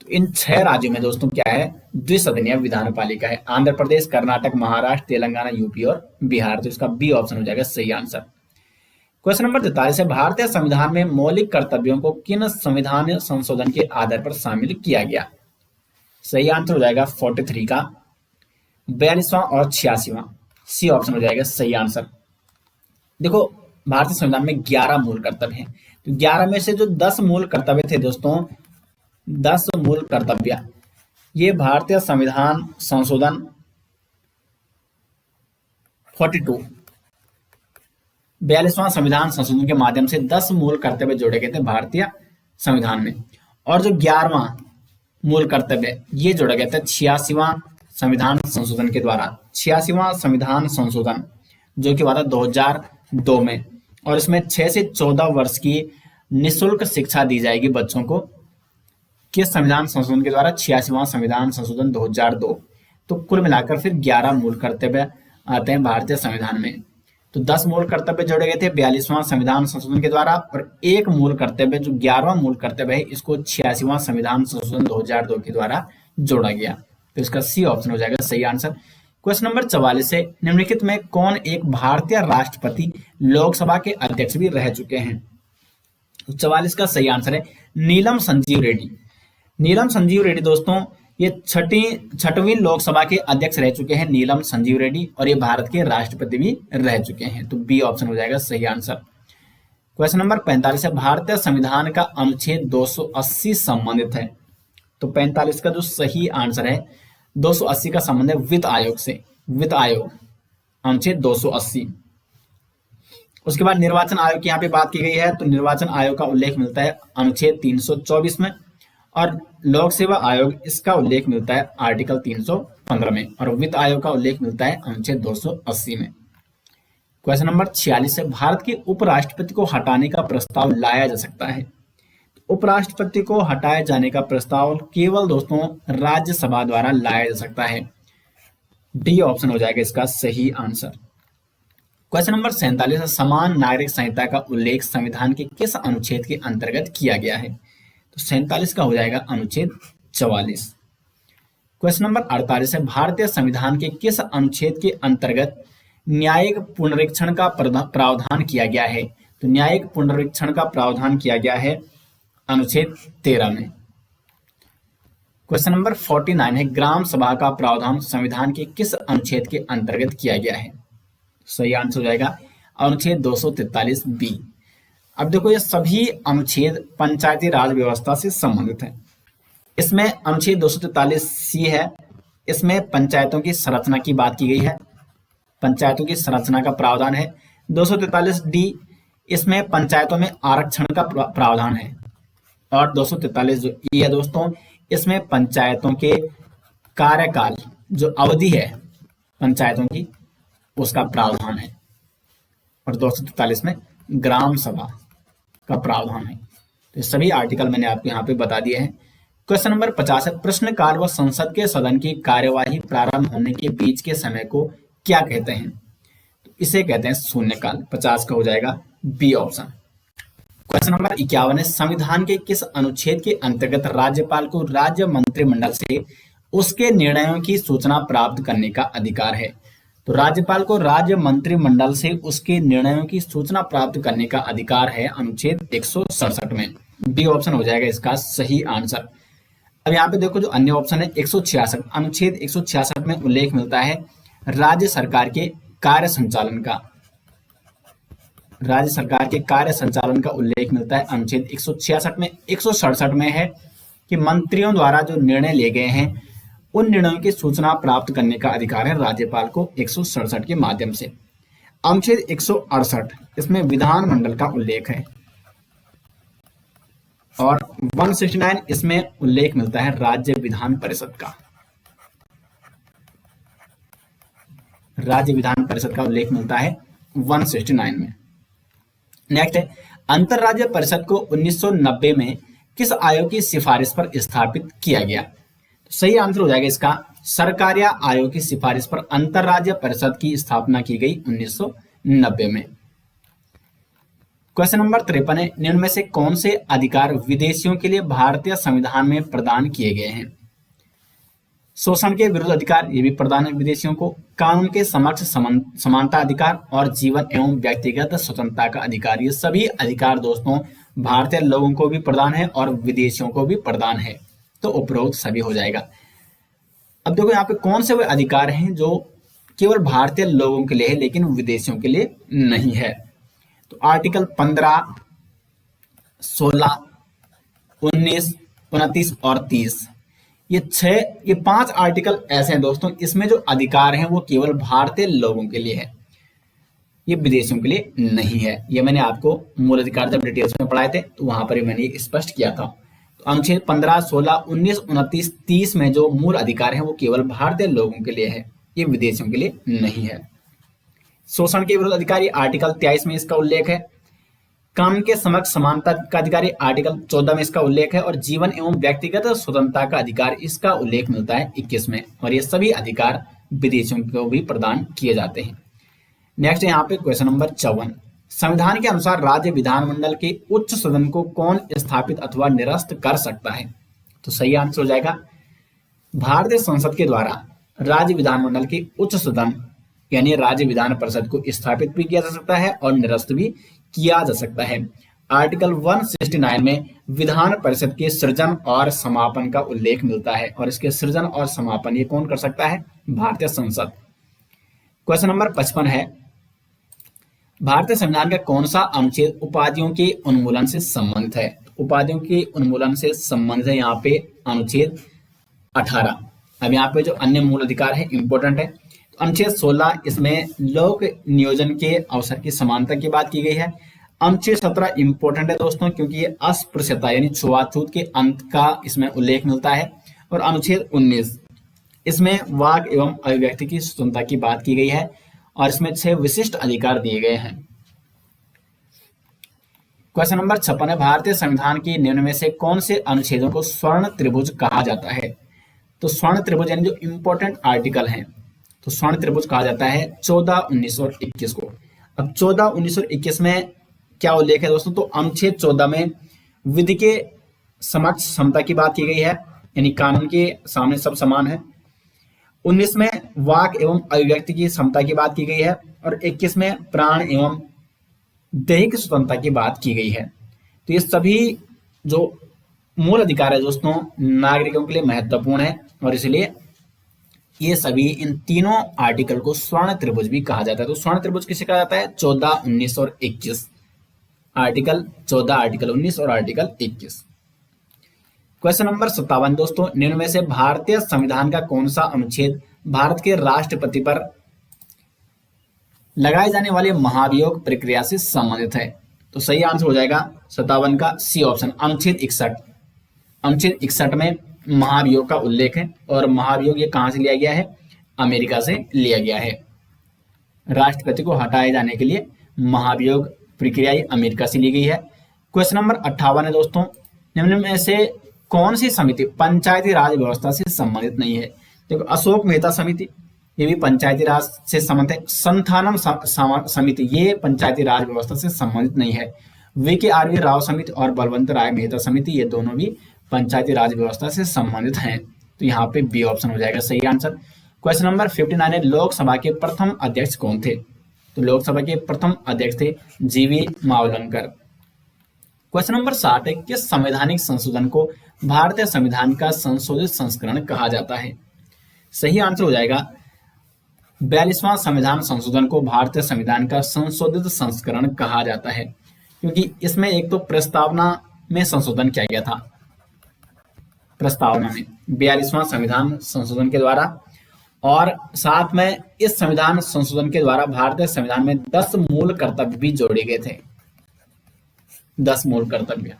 तो इन 6 राज्यों में दोस्तों क्या है? द्विसदनीय विधान पालिका है। आंध्र प्रदेश, कर्नाटक, महाराष्ट्र, तेलंगाना, यूपी और बिहार। तो इसका बी ऑप्शन हो जाएगा सही आंसर। क्वेश्चन नंबर 43 है, भारतीय संविधान में मौलिक कर्तव्यों को किन संविधान संशोधन के आधार पर शामिल किया गया? सही आंसर हो जाएगा 43 का 42वां और 86वां। सी ऑप्शन हो जाएगा सही आंसर। देखो, भारतीय संविधान में 11 मूल कर्तव्य हैं। तो 11 में से जो 10 मूल कर्तव्य थे दोस्तों, 10 मूल कर्तव्य, ये भारतीय संविधान संशोधन 42, 42वां संविधान संशोधन के माध्यम से 10 मूल कर्तव्य जोड़े गए थे भारतीय संविधान में। और जो 11वां मूल कर्तव्य, ये जोड़ा गया था 86वां संविधान संशोधन के द्वारा। 86वां संविधान संशोधन जो कि हुआ था 2002 में, और इसमें 6 से 14 वर्ष की निःशुल्क शिक्षा दी जाएगी बच्चों को। किस संविधान संशोधन के द्वारा? 86वां संविधान संशोधन 2002। तो कुल मिलाकर फिर 11 मूल कर्तव्य आते हैं भारतीय संविधान में। तो 10 मूल कर्तव्य जोड़े गए थे 42वां संविधान संशोधन के द्वारा, और एक मूल कर्तव्य जो 11वां मूल कर्तव्य है, इसको 86वां संविधान संशोधन 2002 के द्वारा जोड़ा गया। तो इसका सी ऑप्शन हो जाएगा सही आंसर। क्वेश्चन नंबर 44 है, निम्नलिखित में कौन एक भारतीय राष्ट्रपति लोकसभा के अध्यक्ष भी रह चुके हैं? 44 का सही आंसर है नीलम संजीव रेड्डी। नीलम संजीव रेड्डी दोस्तों, ये छठवीं लोकसभा के अध्यक्ष रह चुके हैं नीलम संजीव रेड्डी, और ये भारत के राष्ट्रपति भी रह चुके हैं। तो बी ऑप्शन हो जाएगा सही आंसर। क्वेश्चन नंबर 45 है, भारतीय संविधान का अनुच्छेद 280 संबंधित है। तो 45 का जो सही आंसर है 280 का संबंध है वित्त आयोग से। वित्त आयोग, अनुच्छेद 280। उसके बाद निर्वाचन आयोग की यहाँ पे बात की गई है, तो निर्वाचन आयोग का उल्लेख मिलता है अनुच्छेद 324 में, और लोक सेवा आयोग, इसका उल्लेख मिलता है आर्टिकल 315 में, और वित्त आयोग का उल्लेख मिलता है अनुच्छेद 280 में। क्वेश्चन नंबर 46 है, भारत के उपराष्ट्रपति को हटाने का प्रस्ताव लाया जा सकता है। उपराष्ट्रपति को हटाए जाने का प्रस्ताव केवल दोस्तों राज्यसभा द्वारा लाया जा सकता है। डी ऑप्शन हो जाएगा इसका सही आंसर। क्वेश्चन नंबर 47 है, समान नागरिक संहिता का उल्लेख संविधान के किस अनुच्छेद के अंतर्गत किया गया है? तो 47 का हो जाएगा अनुच्छेद 44। क्वेश्चन नंबर 48 है, भारतीय संविधान के किस अनुच्छेद के अंतर्गत न्यायिक पुनरीक्षण का प्रावधान किया गया है? तो न्यायिक पुनरीक्षण का प्रावधान किया गया है अनुच्छेद 13 में। क्वेश्चन नंबर 49 है, ग्राम सभा का प्रावधान संविधान के किस अनुच्छेद के अंतर्गत किया गया है? सही आंसर हो जाएगा अनुच्छेद 243 बी। अब देखो, ये सभी अनुच्छेद पंचायती राज व्यवस्था से संबंधित है। इसमें अनुच्छेद 243 सी है, इसमें पंचायतों की संरचना की बात की गई है, पंचायतों की संरचना का प्रावधान है। 243 डी, इसमें पंचायतों में आरक्षण का प्रावधान है, और 243 जो ई है दोस्तों, इसमें पंचायतों के कार्यकाल, जो अवधि है पंचायतों की, उसका प्रावधान है, और 243 में ग्राम सभा का प्रावधान है। तो सभी आर्टिकल मैंने आपको यहाँ पे बता दिए हैं। क्वेश्चन नंबर 50 है, प्रश्नकाल व संसद के सदन की कार्यवाही प्रारंभ होने के बीच के समय को क्या कहते हैं? तो इसे कहते हैं शून्यकाल। 50 का हो जाएगा बी ऑप्शन। क्वेश्चन नंबर 51 है, संविधान के किस अनुच्छेद के अंतर्गत राज्यपाल को राज्य मंत्रिमंडल से उसके निर्णयों की सूचना प्राप्त करने का अधिकार है? तो राज्यपाल को राज्य मंत्रिमंडल से उसके निर्णयों की सूचना प्राप्त करने का अधिकार है अनुच्छेद 167 में। बी ऑप्शन हो जाएगा इसका सही आंसर। अब यहाँ पे देखो, जो अन्य ऑप्शन है 166, अनुच्छेद 166 में उल्लेख मिलता है राज्य सरकार के कार्य संचालन का। राज्य सरकार के कार्य संचालन का उल्लेख मिलता है अनुच्छेद 166 में। 167 में है कि मंत्रियों द्वारा जो निर्णय लिए गए हैं उन निर्णयों की सूचना प्राप्त करने का अधिकार है राज्यपाल को 167 के माध्यम से। अनुच्छेद 168, इसमें विधानमंडल का उल्लेख है, और 169 इसमें उल्लेख मिलता है राज्य विधान परिषद का। राज्य विधान परिषद का उल्लेख मिलता है 169 में। नेक्स्ट है, अंतरराज्य परिषद को 1990 में किस आयोग की सिफारिश पर स्थापित किया गया? सही आंसर हो जाएगा इसका सरकारिया आयोग की सिफारिश पर अंतरराज्य परिषद की स्थापना की गई 1990 में। क्वेश्चन नंबर 53 है, निम्न में से कौन से अधिकार विदेशियों के लिए भारतीय संविधान में प्रदान किए गए हैं? शोषण के विरुद्ध अधिकार, ये भी प्रदान है विदेशियों को। कानून के समक्ष समानता अधिकार, और जीवन एवं व्यक्तिगत स्वतंत्रता का अधिकार। ये सभी अधिकार दोस्तों भारतीय लोगों को भी प्रदान है और विदेशियों को भी प्रदान है। तो उपरोक्त सभी हो जाएगा। अब देखो, यहाँ पे कौन से वे अधिकार हैं जो केवल भारतीय लोगों के लिए है लेकिन विदेशियों के लिए नहीं है? तो आर्टिकल 15, 16, 19, 29 और 30, ये 5 आर्टिकल ऐसे हैं दोस्तों, इसमें जो अधिकार हैं वो केवल भारतीय लोगों के लिए है, ये विदेशियों के लिए नहीं है। ये मैंने आपको मूल अधिकार जब डिटेल्स में पढ़ाए थे तो वहां पर मैंने ये स्पष्ट किया था। तो अनुच्छेद 15, 16, 19, 29, 30 में जो मूल अधिकार है वो केवल भारतीय लोगों के लिए है, ये विदेशियों के लिए नहीं है। शोषण के विरुद्ध अधिकारी आर्टिकल 23 में इसका उल्लेख है। काम के समक्ष समानता का अधिकारी आर्टिकल 14 में इसका उल्लेख है। और जीवन एवं व्यक्तिगत स्वतंत्रता का अधिकार इसका उल्लेख मिलता है 21 में। और ये सभी अधिकार विदेशियों को भी प्रदान किए जाते हैं। नेक्स्ट यहाँ पे क्वेश्चन नंबर 54, संविधान के अनुसार राज्य विधानमंडल के उच्च सदन को कौन स्थापित अथवा निरस्त कर सकता है? तो सही आंसर हो जाएगा भारतीय संसद के द्वारा राज्य विधानमंडल के उच्च सदन यानी राज्य विधान परिषद को स्थापित भी किया जा सकता है और निरस्त भी किया जा सकता है। आर्टिकल 169 में विधान परिषद के सृजन और समापन का उल्लेख मिलता है और इसके सृजन और समापन ये कौन कर सकता है? भारतीय संसद। क्वेश्चन नंबर 55 है, भारतीय संविधान का कौन सा अनुच्छेद उपाधियों के उन्मूलन से संबंधित है? उपाधियों के उन्मूलन से संबंधित है यहाँ पे अनुच्छेद 18। अब यहाँ पे जो अन्य मूल अधिकार है इंपॉर्टेंट है। तो अनुच्छेद 16 इसमें लोक नियोजन के अवसर की समानता की बात की गई है। अनुच्छेद 17 इंपॉर्टेंट है दोस्तों क्योंकि ये अस्पृश्यता यानी छुआछूत के अंत का इसमें उल्लेख मिलता है। और अनुच्छेद 19 इसमें वाक एवं अभिव्यक्ति की स्वतंत्रता की बात की गई है और इसमें 6 विशिष्ट अधिकार दिए गए हैं। क्वेश्चन नंबर 56 है, भारतीय संविधान के निम्न में से कौन से अनुच्छेदों को स्वर्ण त्रिभुज कहा जाता है? तो स्वर्ण त्रिभुज यानी जो इंपॉर्टेंट आर्टिकल हैं तो स्वर्ण त्रिभुज कहा जाता है 14, 19 और 21 को। अब 14, 19 और 21 में क्या उल्लेख है दोस्तों? तो अनुच्छेद 14 में विधि के समक्ष समता की बात की गई है यानी कानून के सामने सब समान है। 19 में वाक एवं अभिव्यक्ति की समता की बात की गई है और 21 में प्राण एवं दैहिक स्वतंत्रता की बात की गई है। तो ये सभी जो मूल अधिकार है दोस्तों नागरिकों के लिए महत्वपूर्ण है और इसलिए ये सभी इन तीनों आर्टिकल को स्वर्ण त्रिभुज भी कहा जाता है। तो स्वर्ण त्रिभुज किसे कहा जाता है? 14, 19 और 21। आर्टिकल 14, आर्टिकल 19 और आर्टिकल 21। क्वेश्चन नंबर 57 दोस्तों, निम्न में से भारतीय संविधान का कौन सा अनुच्छेद भारत के राष्ट्रपति पर लगाए जाने वाले महाभियोग प्रक्रिया से संबंधित है? तो सही आंसर हो जाएगा 57 का सी ऑप्शन, अनुच्छेद 61। अनुच्छेद 61 में महाभियोग का उल्लेख है और महाभियोग ये कहां से लिया गया है? अमेरिका से लिया गया है। राष्ट्रपति को हटाए जाने के लिए महाभियोग प्रक्रिया अमेरिका से ली गई है। क्वेश्चन नंबर 58 है दोस्तों, निम्न में से कौन सी समिति पंचायती राज व्यवस्था से संबंधित नहीं है? देखो अशोक मेहता समिति ये भी पंचायती राज से संबंधित है। संथानम समिति ये पंचायती राज व्यवस्था से संबंधित नहीं है। VKRV राव समिति और बलवंत राय मेहता समिति ये दोनों भी पंचायती राज व्यवस्था से संबंधित हैं। तो यहाँ पे बी ऑप्शन हो जाएगा सही आंसर। क्वेश्चन नंबर 59 है, लोकसभा के प्रथम अध्यक्ष कौन थे? तो लोकसभा के प्रथम अध्यक्ष थे GV मावलंकर। क्वेश्चन नंबर 60 है, किस संवैधानिक संशोधन को भारतीय संविधान का संशोधित संस्करण कहा जाता है? सही आंसर हो जाएगा 42वां संविधान संशोधन को भारतीय संविधान का संशोधित संस्करण कहा जाता है क्योंकि इसमें एक तो प्रस्तावना में संशोधन किया गया था, प्रस्तावना में 42वां संविधान संशोधन के द्वारा, और साथ में इस संविधान संशोधन के द्वारा भारतीय संविधान में 10 मूल कर्तव्य भी जोड़े गए थे। 10 मूल कर्तव्य।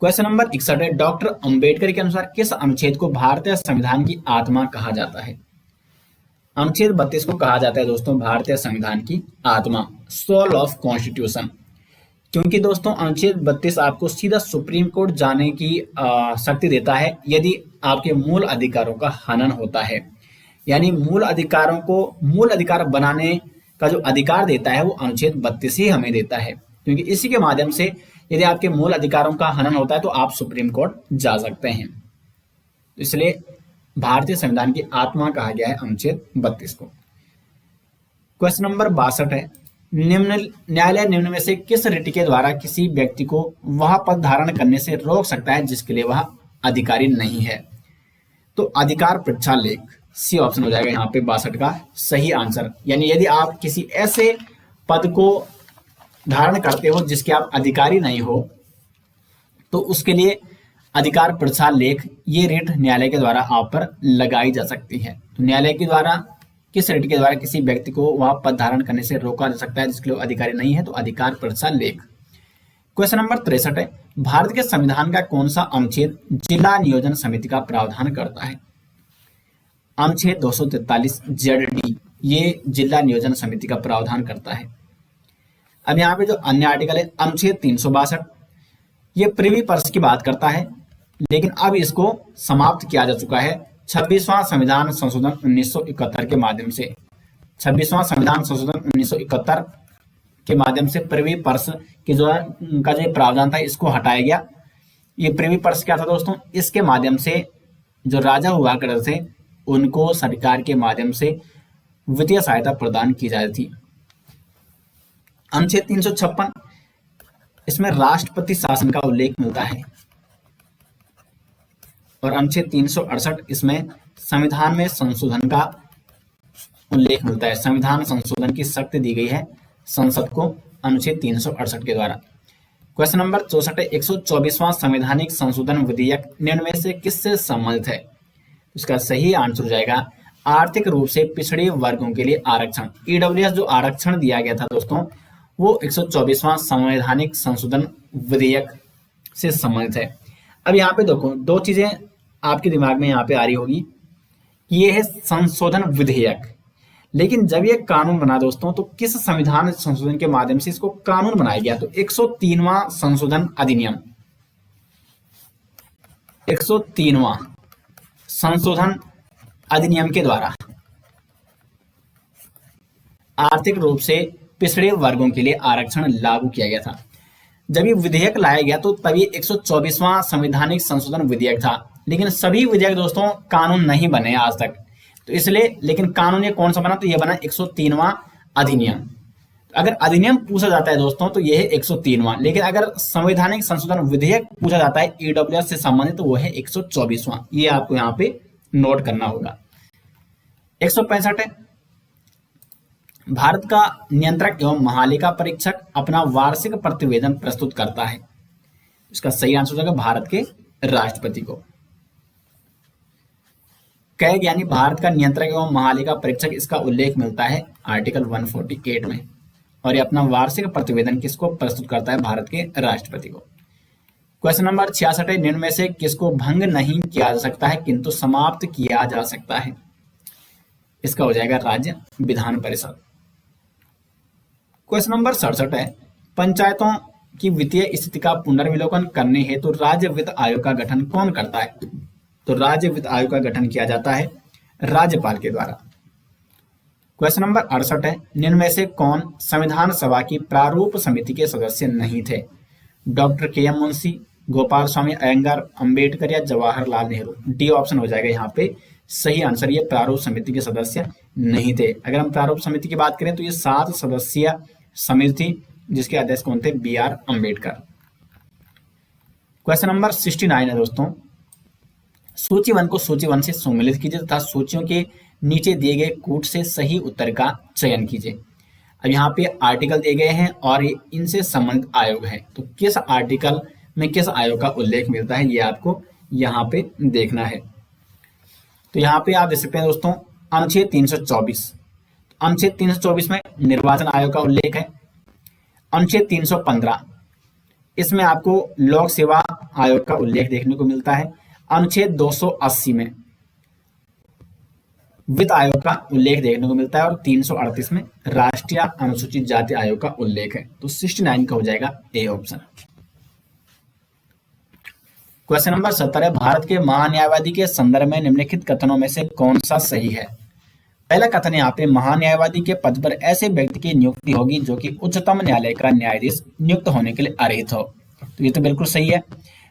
क्वेश्चन नंबर 61 है, डॉक्टर अंबेडकर के अनुसार किस अनुच्छेद को भारतीय संविधान की आत्मा कहा जाता है? अनुच्छेद 32 को कहा जाता है दोस्तों भारतीय संविधान की आत्मा, सोल ऑफ कॉन्स्टिट्यूशन। क्योंकि दोस्तों अनुच्छेद 32 आपको सीधा सुप्रीम कोर्ट जाने की शक्ति देता है यदि आपके मूल अधिकारों का हनन होता है। यानी मूल अधिकार बनाने का जो अधिकार देता है वो अनुच्छेद 32 ही हमें देता है, क्योंकि इसी के माध्यम से यदि आपके मूल अधिकारों का हनन होता है तो आप सुप्रीम कोर्ट जा सकते हैं। इसलिए भारतीय संविधान की आत्मा कहा गया है अनुच्छेद 32 को। क्वेश्चन नंबर 62 है, न्यायालय निम्न में से किस रीति के द्वारा किसी व्यक्ति को वह पद धारण करने से रोक सकता है जिसके लिए वह अधिकारी नहीं है? तो अधिकार प्रक्षालेख सी ऑप्शन हो जाएगा यहाँ पे 62 का सही आंसर। यानी यदि आप किसी ऐसे पद को धारण करते हो जिसके आप अधिकारी नहीं हो, तो उसके लिए अधिकार प्रसार लेख ये रिट न्यायालय के द्वारा आप पर लगाई जा सकती है। तो न्यायालय के द्वारा किस रिट के द्वारा किसी व्यक्ति को वह पद धारण करने से रोका जा सकता है जिसके लिए अधिकारी नहीं है, तो अधिकार प्रसार लेख। क्वेश्चन नंबर 63 है, भारत के संविधान का कौन सा अनुच्छेद जिला नियोजन समिति का प्रावधान करता है? अनुच्छेद 243 ZD ये जिला नियोजन समिति का प्रावधान करता है। अब यहाँ पे जो अन्य आर्टिकल है अनुच्छेद 362 ये प्रिवी पर्स की बात करता है, लेकिन अब इसको समाप्त किया जा चुका है 26वां संविधान संशोधन 1971 के माध्यम से। 26वां संविधान संशोधन 1971 के माध्यम से प्रिवी पर्स की जो प्रावधान था इसको हटाया गया। ये प्रिवी पर्स क्या था दोस्तों? इसके माध्यम से जो राजा हुआ करते थे उनको सरकार के माध्यम से वित्तीय सहायता प्रदान की जाती थी। अनुच्छेद 356 इसमें राष्ट्रपति शासन का उल्लेख मिलता है, और अनुच्छेद 368 इसमें संविधान में संशोधन का उल्लेख मिलता है। संविधान संशोधन की शक्ति दी गई है संसद को अनुच्छेद 368 के द्वारा। क्वेश्चन नंबर 64 है, 124वां संवैधानिक संशोधन विधेयक निम्न में से किससे संबंधित है? इसका सही आंसर हो जाएगा आर्थिक रूप से पिछड़े वर्गों के लिए आरक्षण। ईडब्ल्यूएस जो आरक्षण दिया गया था दोस्तों वो 124वां संवैधानिक संशोधन विधेयक से संबंधित है। अब यहाँ पे देखो दो चीजें आपके दिमाग में यहाँ पे आ रही होगी, ये है संशोधन विधेयक, लेकिन जब ये कानून बना दोस्तों तो किस संविधान संशोधन के माध्यम से इसको कानून बनाया गया? तो 103वां संशोधन अधिनियम, 103वां संशोधन अधिनियम के द्वारा आर्थिक रूप से पिछड़े वर्गों के लिए आरक्षण लागू किया गया था। जब ये विधेयक लाया गया तो तभी 124वां संवैधानिक संशोधन विधेयक था, लेकिन सभी विधेयक दोस्तों कानून नहीं बने आज तक, तो इसलिए लेकिन कानून ये कौन सा बना? तो ये बना 103वां अधिनियम। अगर अधिनियम पूछा जाता है दोस्तों तो ये है 103वां, लेकिन अगर संवैधानिक संशोधन विधेयक पूछा जाता है ईडब्ल्यूएस से संबंधित तो वो है 124वां। ये आपको यहाँ पे नोट करना होगा। 165 है, भारत का नियंत्रक एवं महालेखा परीक्षक अपना वार्षिक प्रतिवेदन प्रस्तुत करता है। इसका सही आंसर हो जाएगा भारत के राष्ट्रपति को। कैग यानी भारत का नियंत्रक एवं महालेखा परीक्षक, इसका उल्लेख मिलता है आर्टिकल 148 में, और ये अपना वार्षिक प्रतिवेदन किसको प्रस्तुत करता है? भारत के राष्ट्रपति को। क्वेश्चन नंबर 66 है, निम्न में से किसको भंग नहीं किया जा सकता है किंतु समाप्त किया जा सकता है? इसका हो जाएगा राज्य विधान परिषद। क्वेश्चन नंबर 67 है, पंचायतों की वित्तीय स्थिति का पुनर्विलोकन करने हेतु राज्य वित्त आयोग का गठन कौन करता है? तो राज्य वित्त आयोग का गठन किया जाता है राज्यपाल के द्वारा। क्वेश्चन नंबर 68 है, निम्न में से कौन संविधान सभा की प्रारूप समिति के सदस्य नहीं थे? Doctor K M. Munshi, Gopalaswami Ayyangar, Ambedkar या जवाहरलाल नेहरू? डी ऑप्शन हो जाएगा यहाँ पे सही आंसर। ये प्रारूप समिति के सदस्य नहीं थे। अगर हम प्रारूप समिति की बात करें तो ये 7 सदस्यीय समिति थी जिसके अध्यक्ष कौन थे? B.R. अम्बेडकर। क्वेश्चन नंबर 69 है दोस्तों, सूची 1 को सूची 1 से सम्मिलित कीजिए तथा सूचियों के नीचे दिए गए कूट से सही उत्तर का चयन कीजिए। अब यहाँ पे आर्टिकल दिए गए हैं और ये इनसे संबंधित आयोग है, तो किस आर्टिकल में किस आयोग का उल्लेख मिलता है ये आपको यहाँ पे देखना है। तो यहाँ पे आप देख सकते हैं दोस्तों अनुच्छेद 324, अनुच्छेद 324 में निर्वाचन आयोग का उल्लेख है। अनुच्छेद 315 इसमें आपको लोक सेवा आयोग का उल्लेख देखने को मिलता है। अनुच्छेद 280 में वित्त आयोग का उल्लेख देखने को मिलता है और 338 में राष्ट्रीय अनुसूचित जाति आयोग का उल्लेख है। तो 69 का हो जाएगा ए ऑप्शन। क्वेश्चन नंबर 70 है, भारत के महान्यायवादी के संदर्भ में निम्नलिखित कथनों में से कौन सा सही है? पहला कथन यहाँ पे, महान्यायवादी के पद पर ऐसे व्यक्ति की नियुक्ति होगी जो कि उच्चतम न्यायालय का न्यायाधीश नियुक्त होने के लिए अर्हित हो। तो ये तो बिल्कुल सही है।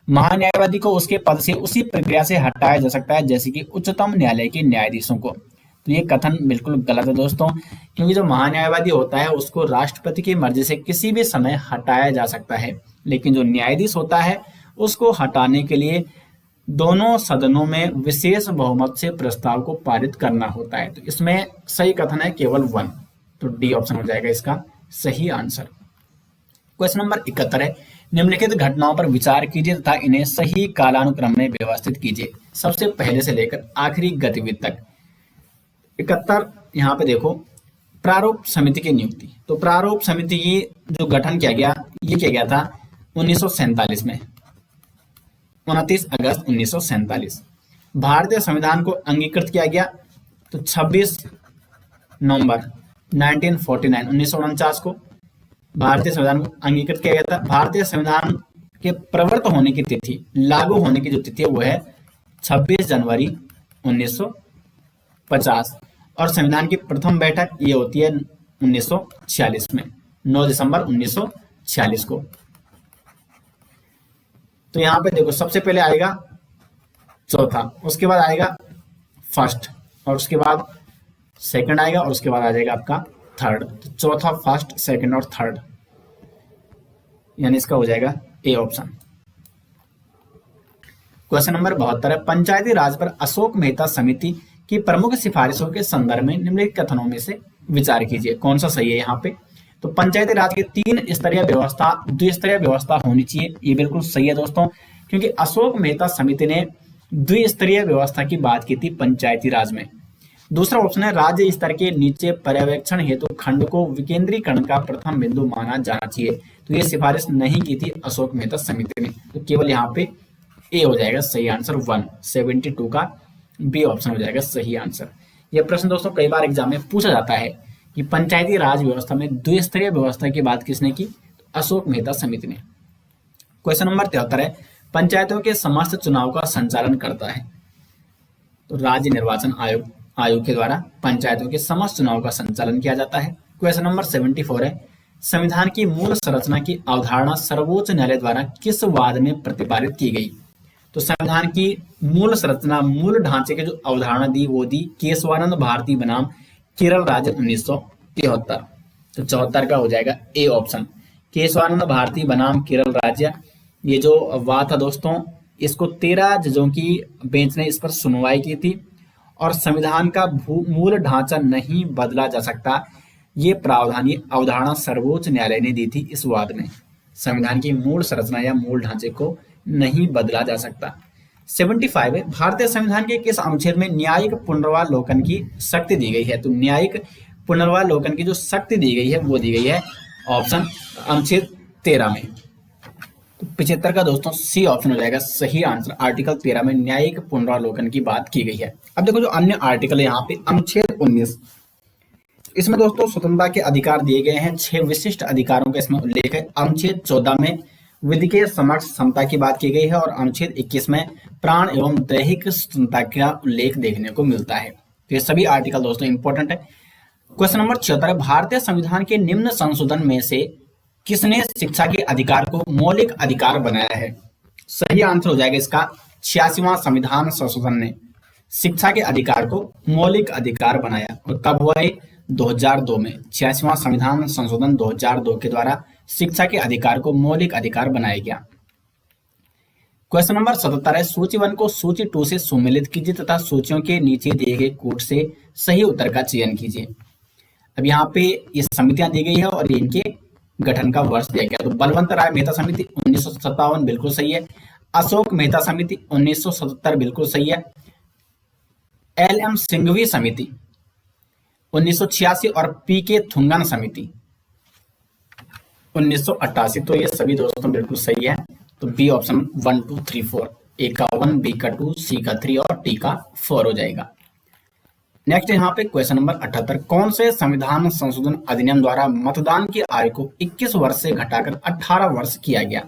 महान्यायवादी को उसके पद से उसी प्रक्रिया से हटाया जा सकता है जैसे कि उच्चतम न्यायालय के न्यायाधीशों को। तो ये कथन बिल्कुल गलत है दोस्तों, क्योंकि जो महान्यायवादी होता है उसको राष्ट्रपति की मर्जी से किसी भी समय हटाया जा सकता है, लेकिन जो न्यायाधीश होता है उसको हटाने के लिए दोनों सदनों में विशेष बहुमत से प्रस्ताव को पारित करना होता है। तो इसमें सही कथन है केवल 1, तो डी ऑप्शन हो जाएगा इसका सही आंसर। क्वेश्चन नंबर 71 है, निम्नलिखित घटनाओं पर विचार कीजिए तथा इन्हें सही कालानुक्रम में व्यवस्थित कीजिए, सबसे पहले से लेकर आखिरी गतिविधि तक। 71 यहाँ पे देखो, प्रारूप समिति की नियुक्ति। तो प्रारूप समिति ये जो गठन किया गया, ये किया गया था 1947 में, 29 अगस्त 1947। भारतीय संविधान को अंगीकृत किया गया तो 26 नवंबर 1949 1949 को भारतीय संविधान को अंगीकृत किया गया था। भारतीय संविधान के प्रवर्त होने की तिथि, लागू होने की जो तिथि है वो है 26 जनवरी 1950 और संविधान की प्रथम बैठक ये होती है 1946 में, 9 दिसंबर 1946 को। तो यहाँ पे देखो, सबसे पहले आएगा चौथा, उसके बाद आएगा फर्स्ट और उसके बाद सेकंड आएगा और उसके बाद आ जाएगा आपका थर्ड। तो चौथा, फर्स्ट, सेकंड और थर्ड, यानी इसका हो जाएगा ए ऑप्शन। क्वेश्चन नंबर 72 है, पंचायती राज पर अशोक मेहता समिति की प्रमुख सिफारिशों के संदर्भ में निम्नलिखित कथनों में से विचार कीजिए, कौन सा सही है यहाँ पे। तो पंचायती राज की 3 स्तरीय व्यवस्था, द्विस्तरीय व्यवस्था होनी चाहिए, ये बिल्कुल सही है दोस्तों, क्योंकि अशोक मेहता समिति ने द्विस्तरीय व्यवस्था की बात की थी पंचायती राज में। दूसरा ऑप्शन है, राज्य स्तर के नीचे पर्यवेक्षण हेतु खंड को विकेंद्रीकरण का प्रथम बिंदु माना जाना चाहिए। तो ये सिफारिश नहीं की थी अशोक मेहता समिति ने, तो केवल यहाँ पे ए हो जाएगा सही आंसर 172 का बी ऑप्शन हो जाएगा सही आंसर। यह प्रश्न दोस्तों कई बार एग्जाम में पूछा जाता है कि पंचायती राज व्यवस्था में द्विस्तरीय व्यवस्था की बात किसने की, तो अशोक मेहता समिति ने। क्वेश्चन नंबर 73 है, पंचायतों के समस्त चुनाव का संचालन करता है। तो राज्य निर्वाचन आयोग के द्वारा पंचायतों के समस्त चुनाव का संचालन किया जाता है। क्वेश्चन नंबर 74 है, संविधान की मूल संरचना की अवधारणा सर्वोच्च न्यायालय द्वारा किस वाद में प्रतिपादित की गई। तो संविधान की मूल संरचना, मूल ढांचे की जो अवधारणा दी वो दी केशवानंद भारती बनाम केरल राज्य 1973। तो 74 का हो जाएगा ए ऑप्शन, केशवानंद भारती बनाम केरल राज्य। ये जो वाद था दोस्तों, इसको 13 जजों की बेंच ने इस पर सुनवाई की थी और संविधान का मूल ढांचा नहीं बदला जा सकता, ये प्रावधान, ये अवधारणा सर्वोच्च न्यायालय ने दी थी इस वाद में। संविधान की मूल संरचना या मूल ढांचे को नहीं बदला जा सकता। 75 है, भारतीय संविधान के किस अनुच्छेद में न्यायिक पुनर्वालोकन की शक्ति दी गई है। तो न्यायिक पुनर्वालोकन की जो शक्ति दी गई है वो दी गई है ऑप्शन अनुच्छेद 13 में। तो 75 का दोस्तों सी ऑप्शन हो जाएगा सही आंसर, आर्टिकल 13 में न्यायिक पुनर्वालोकन की बात की गई है। अब देखो जो अन्य आर्टिकल है यहाँ पे अनुच्छेद 19, इसमें दोस्तों स्वतंत्रता के अधिकार दिए गए हैं, 6 विशिष्ट अधिकारों का इसमें उल्लेख है। अनुच्छेद 14 में विधिकीय समक्ष समता की बात की गई है और अनुच्छेद 21 में प्राण एवं दैहिक स्वतंत्रता का उल्लेख देखने को मिलता है। तो ये सभी आर्टिकल दोस्तों इंपॉर्टेंट है। क्वेश्चन नंबर 76, भारतीय संविधान के निम्न संशोधन में से किसने शिक्षा के अधिकार को मौलिक अधिकार बनाया है। सही आंसर हो जाएगा इसका 86वां संविधान संशोधन ने शिक्षा के अधिकार को मौलिक अधिकार बनाया। और कब हुआ है, 2002 में। 86वां संविधान संशोधन 2002 के द्वारा शिक्षा के अधिकार को मौलिक अधिकार बनाया गया। क्वेश्चन नंबर 77 है, सूची 1 को सूची 2 से सुमेलित कीजिए तथा सूचियों के नीचे दिए गए कोड से सही उत्तर का चयन कीजिए। अब यहाँ पे ये समितियां दी गई है और इनके गठन का वर्ष दिया गया। तो बलवंत राय मेहता समिति 1957 बिल्कुल सही है, अशोक मेहता समिति 1977 बिल्कुल सही है, LM सिंघवी समिति 1986 और PK थुंगन समिति 1988। तो ये सभी दोस्तों बिल्कुल सही है। तो बी ऑप्शन 1 2 3 4, ए का 1, बी का 2, सी का 3 और टी का 4 हो जाएगा। नेक्स्ट यहाँ पे क्वेश्चन नंबर 78, कौन से संविधान संशोधन अधिनियम द्वारा मतदान की आयु को 21 वर्ष से घटाकर 18 वर्ष किया गया।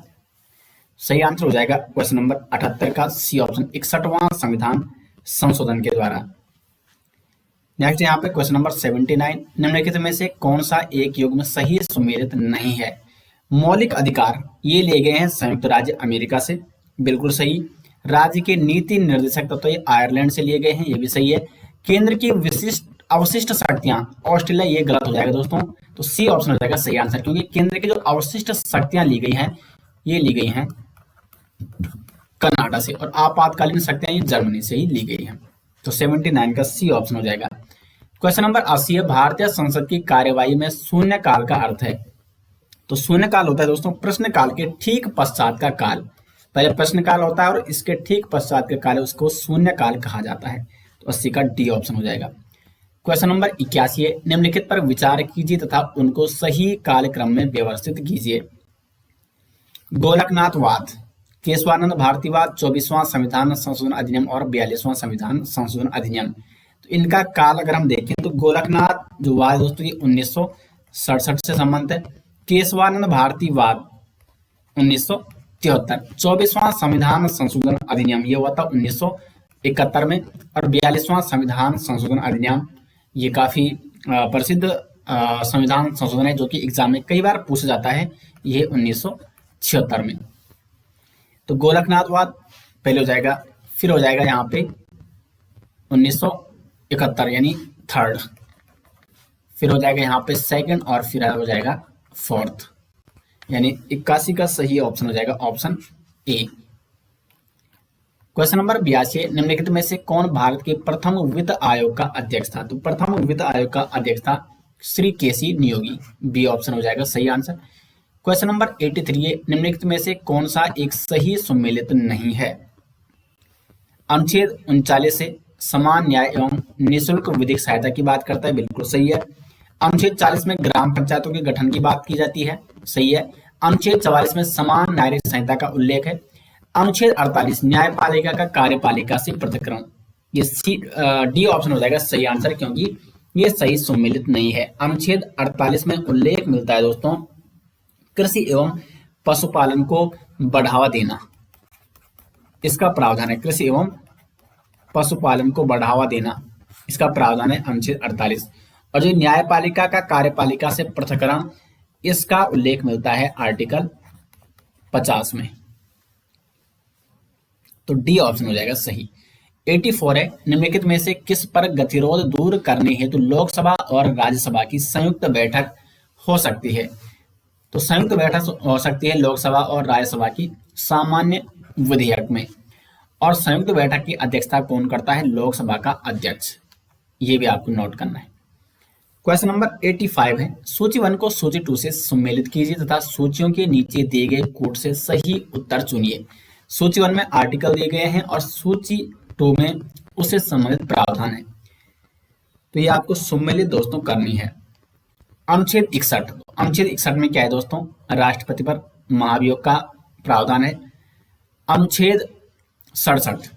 सही आंसर हो जाएगा क्वेश्चन नंबर 78 का सी ऑप्शन, 61वां संविधान संशोधन के द्वारा। नेक्स्ट यहाँ पे क्वेश्चन नंबर 79, निम्नलिखित में से कौन सा एक युग्म सही सुमेलित नहीं है। मौलिक अधिकार ये ले गए हैं संयुक्त राज्य अमेरिका से, बिल्कुल सही। राज्य के नीति निर्देशक तत्व तो ये आयरलैंड से लिए गए हैं, ये भी सही है। केंद्र की विशिष्ट अवशिष्ट शक्तियां ऑस्ट्रेलिया, ये गलत हो जाएगा दोस्तों। तो सी ऑप्शन हो जाएगा सही आंसर, क्योंकि केंद्र की जो अवशिष्ट शक्तियां ली गई हैं ये ली गई हैं कनाडा से और आपातकालीन शक्तियां ये जर्मनी से ही ली गई हैं। तो 79 का सी ऑप्शन हो जाएगा। क्वेश्चन नंबर 80 है, भारतीय संसद की कार्यवाही में शून्यकाल का अर्थ है। तो शून्यकाल होता है दोस्तों प्रश्नकाल के ठीक पश्चात का काल। पहले प्रश्नकाल होता है और इसके ठीक पश्चात का काल है, उसको शून्यकाल कहा जाता है। तो 80 का डी ऑप्शन हो जाएगा। क्वेश्चन नंबर 81 है, निम्नलिखित पर विचार कीजिए तथा उनको सही कालक्रम में व्यवस्थित कीजिए। गोलकनाथवाद, केशवानंद भारतीवाद, 24वां संविधान संशोधन अधिनियम और 42वां संविधान संशोधन अधिनियम। तो इनका काल अगर हम देखें तो गोलकनाथ जो वाद दोस्तों ये 1967 से संबंधित है। केशवानंद भारतीवाद 1973। 24वां संविधान संशोधन अधिनियम ये हुआ था 1971 में। और 42वां संविधान संशोधन अधिनियम ये काफी प्रसिद्ध संविधान संशोधन है जो कि एग्जाम में कई बार पूछा जाता है, ये 1976 में। तो गोलकनाथवाद पहले हो जाएगा, फिर हो जाएगा यहाँ पे 1971 यानी थर्ड, फिर हो जाएगा यहाँ पे सेकंड और फिर हो जाएगा फोर्थ, यानी 81 का सही ऑप्शन हो जाएगा ऑप्शन ए। क्वेश्चन नंबर 82, निम्नलिखित में से कौन भारत के प्रथम वित्त आयोग का अध्यक्ष था? तो प्रथम वित्त आयोग का अध्यक्ष था श्री केसी नियोगी, बी ऑप्शन हो जाएगा सही आंसर। क्वेश्चन नंबर 83 है, निम्नलिखित में से कौन सा एक सही सुमेलित नहीं है? अनुच्छेद 39 से समान न्याय एवं निःशुल्क विधिक सहायता की बात करता है, बिल्कुल सही है। अनुच्छेद 40 में ग्राम पंचायतों के गठन की बात की जाती है, सही है। अनुच्छेद 44 में समान न्यायिक संहिता का उल्लेख है। अनुच्छेद 48 न्यायपालिका का कार्यपालिका से पृथक्करण, ये डी ऑप्शन हो जाएगा सही आंसर, क्योंकि ये सही सुमेलित नहीं है। अनुच्छेद 48 में उल्लेख मिलता है दोस्तों कृषि एवं पशुपालन को बढ़ावा देना, इसका प्रावधान है। कृषि एवं पशुपालन को बढ़ावा देना, इसका प्रावधान है अनुच्छेद 48। और जो न्यायपालिका का कार्यपालिका से पृथक्करण, इसका उल्लेख मिलता है आर्टिकल 50 में। तो डी ऑप्शन हो जाएगा सही। 84 है, निम्नलिखित में से किस पर गतिरोध दूर करने हेतु लोकसभा और राज्यसभा की संयुक्त बैठक हो सकती है? तो संयुक्त बैठक हो सकती है लोकसभा और राज्यसभा की सामान्य विधेयक में। और संयुक्त बैठक की अध्यक्षता कौन करता है? लोकसभा का अध्यक्ष, ये भी आपको नोट करना है। क्वेश्चन नंबर 85 है, सूची 1 को सूची 2 से सम्मिलित कीजिए तथा सूचियों के नीचे दिए गए कोड से सही उत्तर चुनिए। सूची 1 में आर्टिकल दिए गए हैं और सूची 2 में उससे संबंधित प्रावधान है, तो ये आपको सम्मिलित दोस्तों करनी है। अनुच्छेद 61, अनुच्छेद 61 में क्या है दोस्तों? राष्ट्रपति पर महाभियोग का प्रावधान है। अनुच्छेद 67,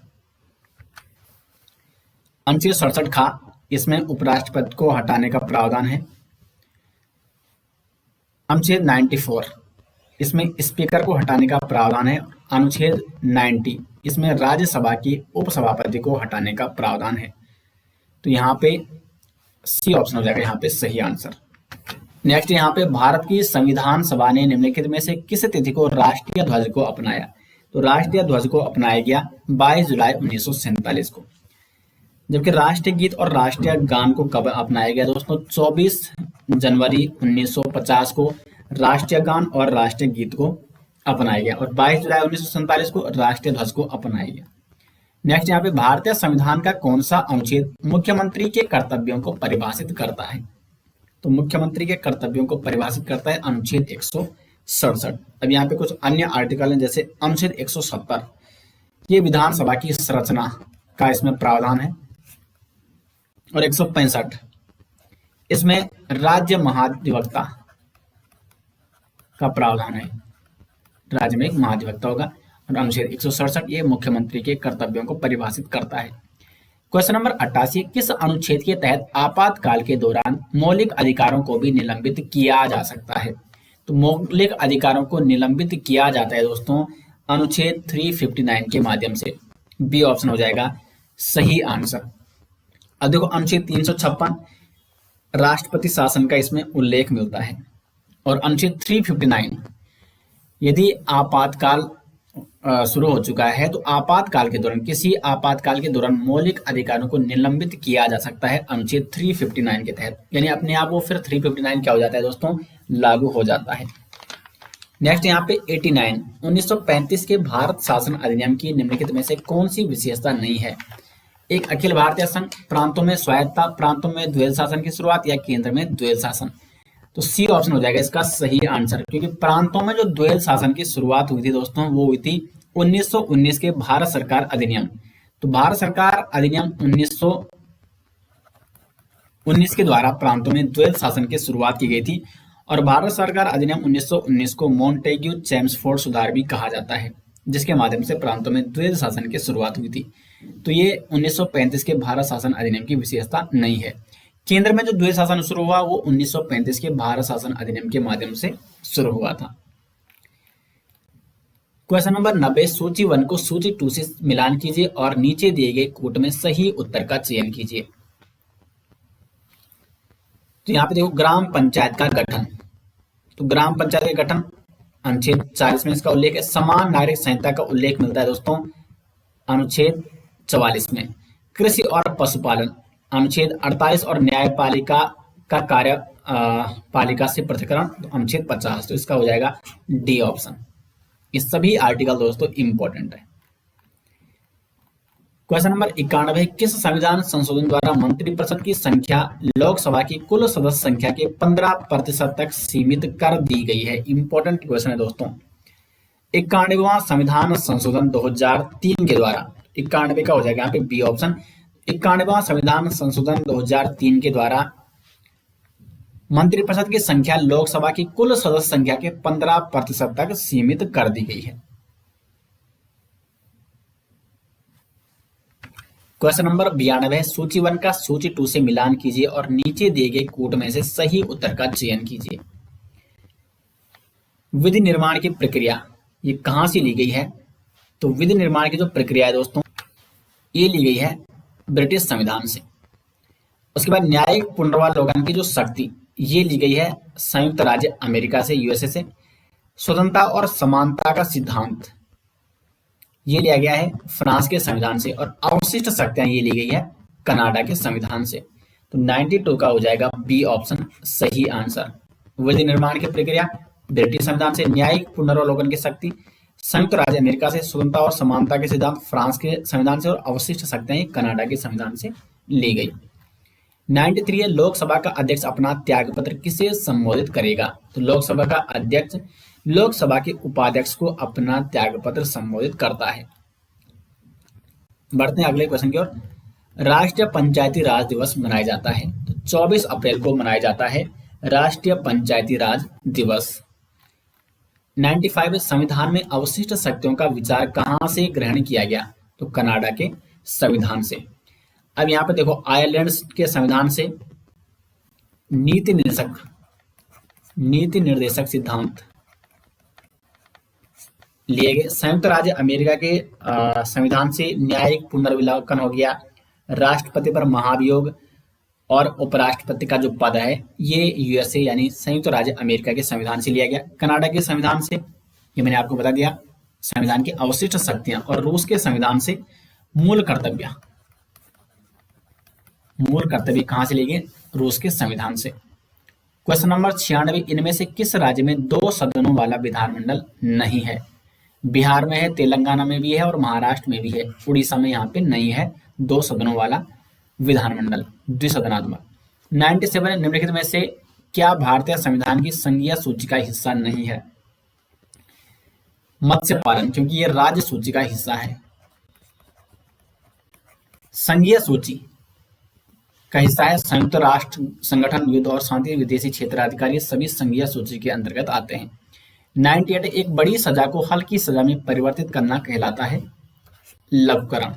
अनुच्छेद 67 खा, इसमें उपराष्ट्रपति को हटाने का प्रावधान है। अनुच्छेद 94, इसमें स्पीकर को हटाने का प्रावधान है। अनुच्छेद 90, इसमें राज्यसभा की उपसभापति को हटाने का प्रावधान है। तो यहाँ पे सी ऑप्शन हो जाएगा यहाँ पे सही आंसर। नेक्स्ट यहाँ पे भारत की संविधान सभा ने निम्नलिखित में से किस तिथि को राष्ट्रीय ध्वज को अपनाया? तो राष्ट्रीय ध्वज को अपनाया गया 22 जुलाई 1947 को। जबकि राष्ट्रीय गीत और राष्ट्रीय गान को कब अपनाया गया दोस्तों? 24 जनवरी 1950 को राष्ट्रीय गान और राष्ट्रीय गीत को अपनाया गया और 22 जुलाई 1947 को राष्ट्रीय ध्वज को अपनाया गया। नेक्स्ट यहाँ पे भारतीय संविधान का कौन सा अनुच्छेद मुख्यमंत्री के कर्तव्यों को परिभाषित करता है? तो मुख्यमंत्री के कर्तव्यों को परिभाषित करता है अनुच्छेद 167। अब यहाँ पे कुछ अन्य आर्टिकल हैं, जैसे अनुच्छेद 170, ये विधानसभा की संरचना का इसमें प्रावधान है। और 165, इसमें राज्य महाधिवक्ता का प्रावधान है, राज्य में एक महाधिवक्ता होगा। और अनुच्छेद 167 ये मुख्यमंत्री के कर्तव्यों को परिभाषित करता है। क्वेश्चन नंबर 88, किस अनुच्छेद के तहत आपातकाल के दौरान मौलिक अधिकारों को भी निलंबित किया जा सकता है? तो मौलिक अधिकारों को निलंबित किया जाता है दोस्तों अनुच्छेद 359 के माध्यम से, बी ऑप्शन हो जाएगा सही आंसर। अब देखो अनुच्छेद 356 राष्ट्रपति शासन का इसमें उल्लेख मिलता है। और अनुच्छेद 359, यदि आपातकाल शुरू हो चुका है तो आपातकाल के दौरान, किसी आपातकाल के दौरान मौलिक अधिकारों को निलंबित किया जा सकता है अनुच्छेद 359 के तहत, यानी अपने आप वो फिर 359 क्या हो जाता है दोस्तों? लागू हो जाता है। नेक्स्ट यहाँ पे 89, 1935 के भारत शासन अधिनियम की निम्नलिखित में से कौन सी विशेषता नहीं है? एक अखिल भारतीय संघ, प्रांतों में स्वायत्ता, प्रांतों में द्वैध शासन की शुरुआत, या केंद्र में द्वैध शासन। तो सी ऑप्शन हो जाएगा इसका सही आंसर, क्योंकि प्रांतों में जो द्वैध शासन की शुरुआत हुई थी दोस्तों, वो हुई थी 1919 के भारत सरकार अधिनियम। तो भारत सरकार अधिनियम 1919 के द्वारा प्रांतों में द्वैध शासन की शुरुआत की गई थी, और भारत सरकार अधिनियम 1919 को मॉन्टेग्यू चेम्सफोर्ड सुधार भी कहा जाता है, जिसके माध्यम से प्रांतों में द्वैध शासन की शुरुआत हुई थी। तो ये 1935 के भारत शासन अधिनियम की विशेषता नहीं है। केंद्र में जो द्वैध शासन शुरू हुआ वो 1935 के भारत शासन अधिनियम के माध्यम से शुरू हुआ था। क्वेश्चन नंबर 90, सूची 1 को सूची 2 से मिलान कीजिए और नीचे दिए गए कूट में सही उत्तर का चयन कीजिए। तो यहाँ पे देखो, ग्राम पंचायत का गठन। तो ग्राम पंचायत का गठन अनुच्छेद 40 में इसका उल्लेख है। समान नागरिक संहिता का उल्लेख मिलता है दोस्तों अनुच्छेद 44 में। कृषि और पशुपालन अनुच्छेद 48, और न्यायपालिका का कार्य पालिका से पृथक्करण अनुच्छेद 50। तो इसका हो जाएगा डी ऑप्शन। ये सभी आर्टिकल दोस्तों इंपॉर्टेंट है। क्वेश्चन नंबर 91, किस संविधान संशोधन द्वारा मंत्रिपरिषद की संख्या लोकसभा की कुल सदस्य संख्या के 15% तक सीमित कर दी गई है? इंपॉर्टेंट क्वेश्चन है दोस्तों। 91वां संविधान संशोधन 2003 के द्वारा, 91 का हो जाएगा यहाँ पे बी ऑप्शन। 91वां संविधान संशोधन 2003 के द्वारा मंत्रिपरिषद की संख्या लोकसभा की कुल सदस्य संख्या के 15% तक सीमित कर दी गई है। क्वेश्चन नंबर 92, सूची 1 का सूची 2 से मिलान कीजिए और नीचे दिए गए कूट में से सही उत्तर का चयन कीजिए। विधि निर्माण की प्रक्रिया ये कहां से ली गई है? तो विधि निर्माण की जो प्रक्रिया है दोस्तों, ये ली गई है ब्रिटिश संविधान से। उसके बाद न्यायिक पुनर्वालोकन की जो शक्ति, ये ली गई है संयुक्त राज्य अमेरिका से, यूएसए से। स्वतंत्रता और समानता का सिद्धांत ये लिया गया है फ्रांस के संविधान से, और अवशिष्ट शक्तियां ये ली गई है कनाडा के संविधान से। तो 92 का हो जाएगा बी ऑप्शन सही आंसर। विधि निर्माण की प्रक्रिया ब्रिटिश संविधान से, न्यायिक पुनर्वालोकन की शक्ति संयुक्त राज्य अमेरिका से, स्वतंत्रता और समानता के सिद्धांत फ्रांस के संविधान से, और अवशिष्ट शक्तियां कनाडा के संविधान से ली गई। 93 है, लोकसभा का अध्यक्ष अपना त्यागपत्र किसे संबोधित करेगा? तो लोकसभा का अध्यक्ष लोकसभा के उपाध्यक्ष को अपना त्यागपत्र संबोधित करता है। बढ़ते हैं अगले क्वेश्चन की ओर। राष्ट्रीय पंचायती राज दिवस मनाया जाता है, तो 24 अप्रैल को मनाया जाता है राष्ट्रीय पंचायती राज दिवस। 95 संविधान में अवशिष्ट शक्तियों का विचार कहां से ग्रहण किया गया? तो कनाडा के संविधान से। अब यहाँ पे देखो, आयरलैंड के संविधान से नीति निर्देशक सिद्धांत लिए गए। संयुक्त राज्य अमेरिका के संविधान से न्यायिक पुनर्विलोकन हो गया। राष्ट्रपति पर महाभियोग और उपराष्ट्रपति का जो पद है ये यूएसए यानी संयुक्त राज्य अमेरिका के संविधान से लिया गया। कनाडा के संविधान से, ये मैंने आपको बता दिया, संविधान की अवशिष्ट शक्तियां। और रूस के संविधान से मूल कर्तव्य कहां से लिए गए? रूस के संविधान से। क्वेश्चन नंबर 96, इनमें से किस राज्य में 2 सदनों वाला विधानमंडल नहीं है? बिहार में है, तेलंगाना में भी है, और महाराष्ट्र में भी है। उड़ीसा में यहाँ पे नहीं है 2 सदनों वाला विधानमंडल, द्विसदनात्मक। 97, निम्नलिखित में से क्या भारतीय संविधान की संघीय सूची का हिस्सा नहीं है? मत्स्य पालन, क्योंकि ये राज्य सूची का हिस्सा है। संघीय सूची का हिस्सा है संयुक्त राष्ट्र संगठन, युद्ध और शांति, विदेशी क्षेत्राधिकार, ये सभी संघीय सूची के अंतर्गत आते हैं। 98, एक बड़ी सजा को हल्की सजा में परिवर्तित करना कहलाता है लघुकरण।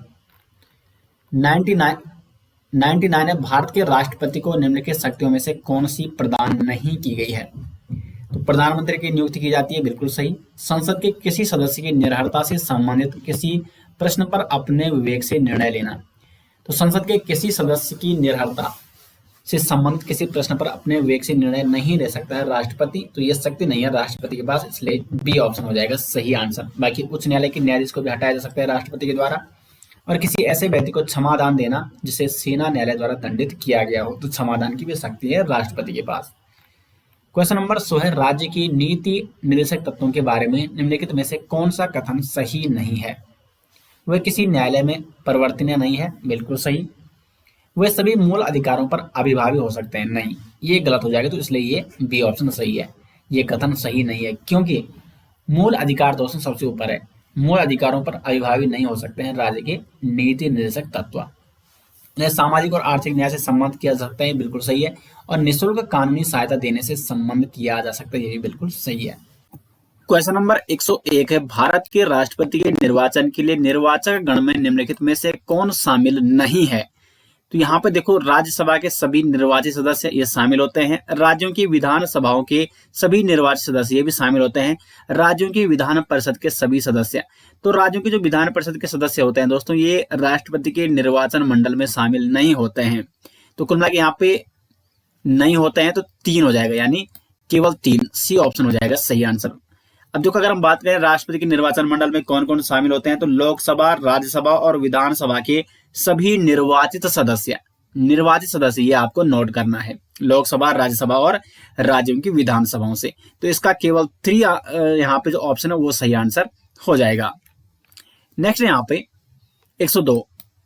99 है, भारत के राष्ट्रपति को निम्नलिखित शक्तियों में से कौन सी प्रदान नहीं की गई है? तो प्रधानमंत्री की नियुक्ति की जाती है, बिल्कुल सही। संसद के किसी सदस्य की निर्भरता से संबंधित किसी प्रश्न पर अपने विवेक से निर्णय लेना। तो संसद के किसी सदस्य की निर्भरता से संबंधित किसी प्रश्न पर अपने विवेक से निर्णय नहीं ले सकता है राष्ट्रपति, तो ये शक्ति नहीं है राष्ट्रपति के पास, इसलिए बी ऑप्शन हो जाएगा सही आंसर। बाकी उच्च न्यायालय के न्यायाधीश को भी हटाया जा सकता है राष्ट्रपति के द्वारा, और किसी ऐसे व्यक्ति को क्षमादान देना जिसे सेना न्यायालय द्वारा दंडित किया गया हो, तो क्षमादान की भी शक्ति है राष्ट्रपति के पास। क्वेश्चन नंबर 100 है, राज्य की नीति निर्देशक तत्वों के बारे में निम्नलिखित में से कौन सा कथन सही नहीं है? वह किसी न्यायालय में परिवर्तनीय नहीं है, बिल्कुल सही। वे सभी मूल अधिकारों पर अभिभावी हो सकते हैं, नहीं, ये गलत हो जाएगा, तो इसलिए ये बी ऑप्शन सही है। ये कथन सही नहीं है, क्योंकि मूल अधिकार दोस्तों सबसे ऊपर है। मूल अधिकारों पर अभिभावी नहीं हो सकते हैं राज्य के नीति निर्देशक तत्व। इन्हें सामाजिक और आर्थिक न्याय से संबंध किया जा सकता है, बिल्कुल सही है। और निःशुल्क कानूनी सहायता देने से संबंध किया जा सकता है, ये भी बिल्कुल सही है। क्वेश्चन नंबर 101 है, भारत के राष्ट्रपति के निर्वाचन के लिए निर्वाचक गण में निम्नलिखित में से कौन शामिल नहीं है? तो यहाँ पे देखो, राज्यसभा के सभी निर्वाचित सदस्य ये शामिल होते हैं, राज्यों की विधानसभाओं के सभी निर्वाचित सदस्य ये भी शामिल होते हैं, राज्यों की विधान परिषद के सभी सदस्य। तो राज्यों के जो विधान परिषद के सदस्य होते हैं दोस्तों, ये राष्ट्रपति के निर्वाचन मंडल में शामिल नहीं होते हैं। तो कुल मिला के यहाँ पे नहीं होते हैं, तो 3 हो जाएगा, यानी केवल 3, सी ऑप्शन हो जाएगा सही आंसर। अब देखो, अगर हम बात करें राष्ट्रपति के निर्वाचन मंडल में कौन कौन शामिल होते हैं, तो लोकसभा, राज्यसभा और विधानसभा के सभी निर्वाचित सदस्य। निर्वाचित सदस्य ये आपको नोट करना है, लोकसभा, राज्यसभा और राज्यों की विधानसभाओं से। तो इसका केवल 3 यहाँ पे जो ऑप्शन है वो सही आंसर हो जाएगा। नेक्स्ट यहाँ पे 102,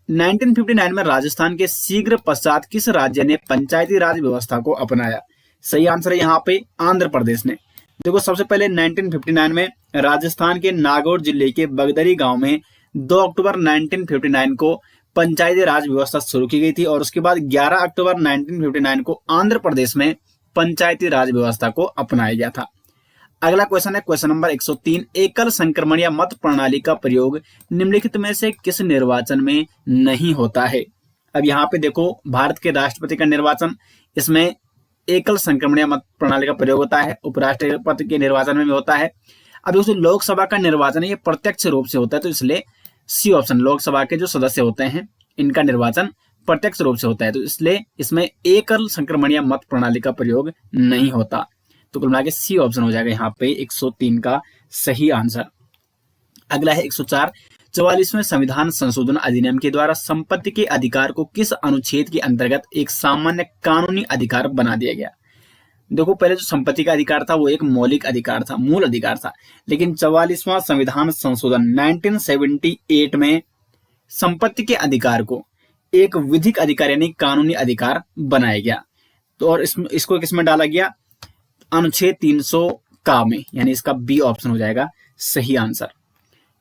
1959 में राजस्थान के शीघ्र पश्चात किस राज्य ने पंचायती राज व्यवस्था को अपनाया? सही आंसर है यहाँ पे आंध्र प्रदेश ने। देखो, सबसे पहले 1959 में राजस्थान के नागौर जिले के बगदरी गांव में 2 अक्टूबर 1959 को पंचायती राज व्यवस्था शुरू की गई थी, और उसके बाद 11 अक्टूबर 1959 को आंध्र प्रदेश में पंचायती राज व्यवस्था को अपनाया गया था। अगला क्वेश्चन है क्वेश्चन नंबर 103, एकल संक्रमण या मत प्रणाली का प्रयोग निम्नलिखित में से किस निर्वाचन में नहीं होता है? अब यहाँ पे देखो, भारत के राष्ट्रपति का निर्वाचन, इसमें एकल संक्रमण या मत प्रणाली का प्रयोग होता है। उपराष्ट्रपति के निर्वाचन में भी होता है। अब दोस्तों, लोकसभा का निर्वाचन है ये प्रत्यक्ष रूप से होता है, तो इसलिए सी ऑप्शन, लोकसभा के जो सदस्य होते हैं इनका निर्वाचन प्रत्यक्ष रूप से होता है, तो इसलिए इसमें एकल संक्रमण या मत प्रणाली का प्रयोग नहीं होता। तो कुल मिला के सी ऑप्शन हो जाएगा यहाँ पे 103 का सही आंसर। अगला है 104, 44वें संविधान संशोधन अधिनियम के द्वारा संपत्ति के अधिकार को किस अनुच्छेद के अंतर्गत एक सामान्य कानूनी अधिकार बना दिया गया? देखो, पहले जो संपत्ति का अधिकार था वो एक मौलिक अधिकार था, मूल अधिकार था, लेकिन 44वां संविधान संशोधन 1978 में संपत्ति के अधिकार को एक विधिक अधिकार यानी कानूनी अधिकार बनाया गया। तो और इसको किसमें डाला गया? अनुच्छेद 300 का में, यानी इसका बी ऑप्शन हो जाएगा सही आंसर।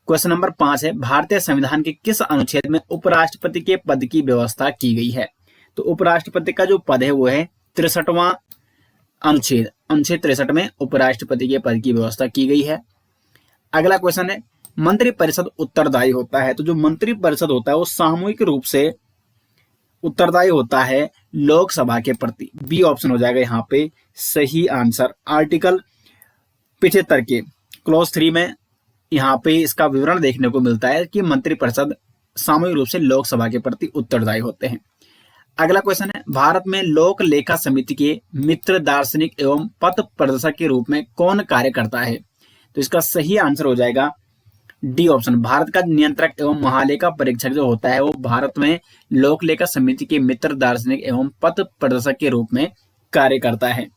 क्वेश्चन नंबर 5 है, भारतीय संविधान के किस अनुच्छेद में उपराष्ट्रपति के पद की व्यवस्था की गई है? तो उपराष्ट्रपति का जो पद है वो है 63वां अनुच्छेद, अनुच्छेद 63 में उपराष्ट्रपति के पद की व्यवस्था की गई है। अगला क्वेश्चन है, मंत्रिपरिषद उत्तरदायी होता है, तो जो मंत्रिपरिषद होता है वो सामूहिक रूप से उत्तरदायी होता है लोकसभा के प्रति। बी ऑप्शन हो जाएगा यहाँ पे सही आंसर। आर्टिकल 75 के क्लॉज 3 में यहाँ पे इसका विवरण देखने को मिलता है कि मंत्रिपरिषद सामूहिक रूप से लोकसभा के प्रति उत्तरदायी होते हैं। अगला क्वेश्चन है, भारत में लोक लेखा समिति के मित्र दार्शनिक एवं पथ प्रदर्शक के रूप में कौन कार्य करता है? तो इसका सही आंसर हो जाएगा डी ऑप्शन। भारत का नियंत्रक एवं महालेखा परीक्षक जो होता है वो भारत में लोक लेखा समिति के मित्र दार्शनिक एवं पथ प्रदर्शक के रूप में कार्य करता है।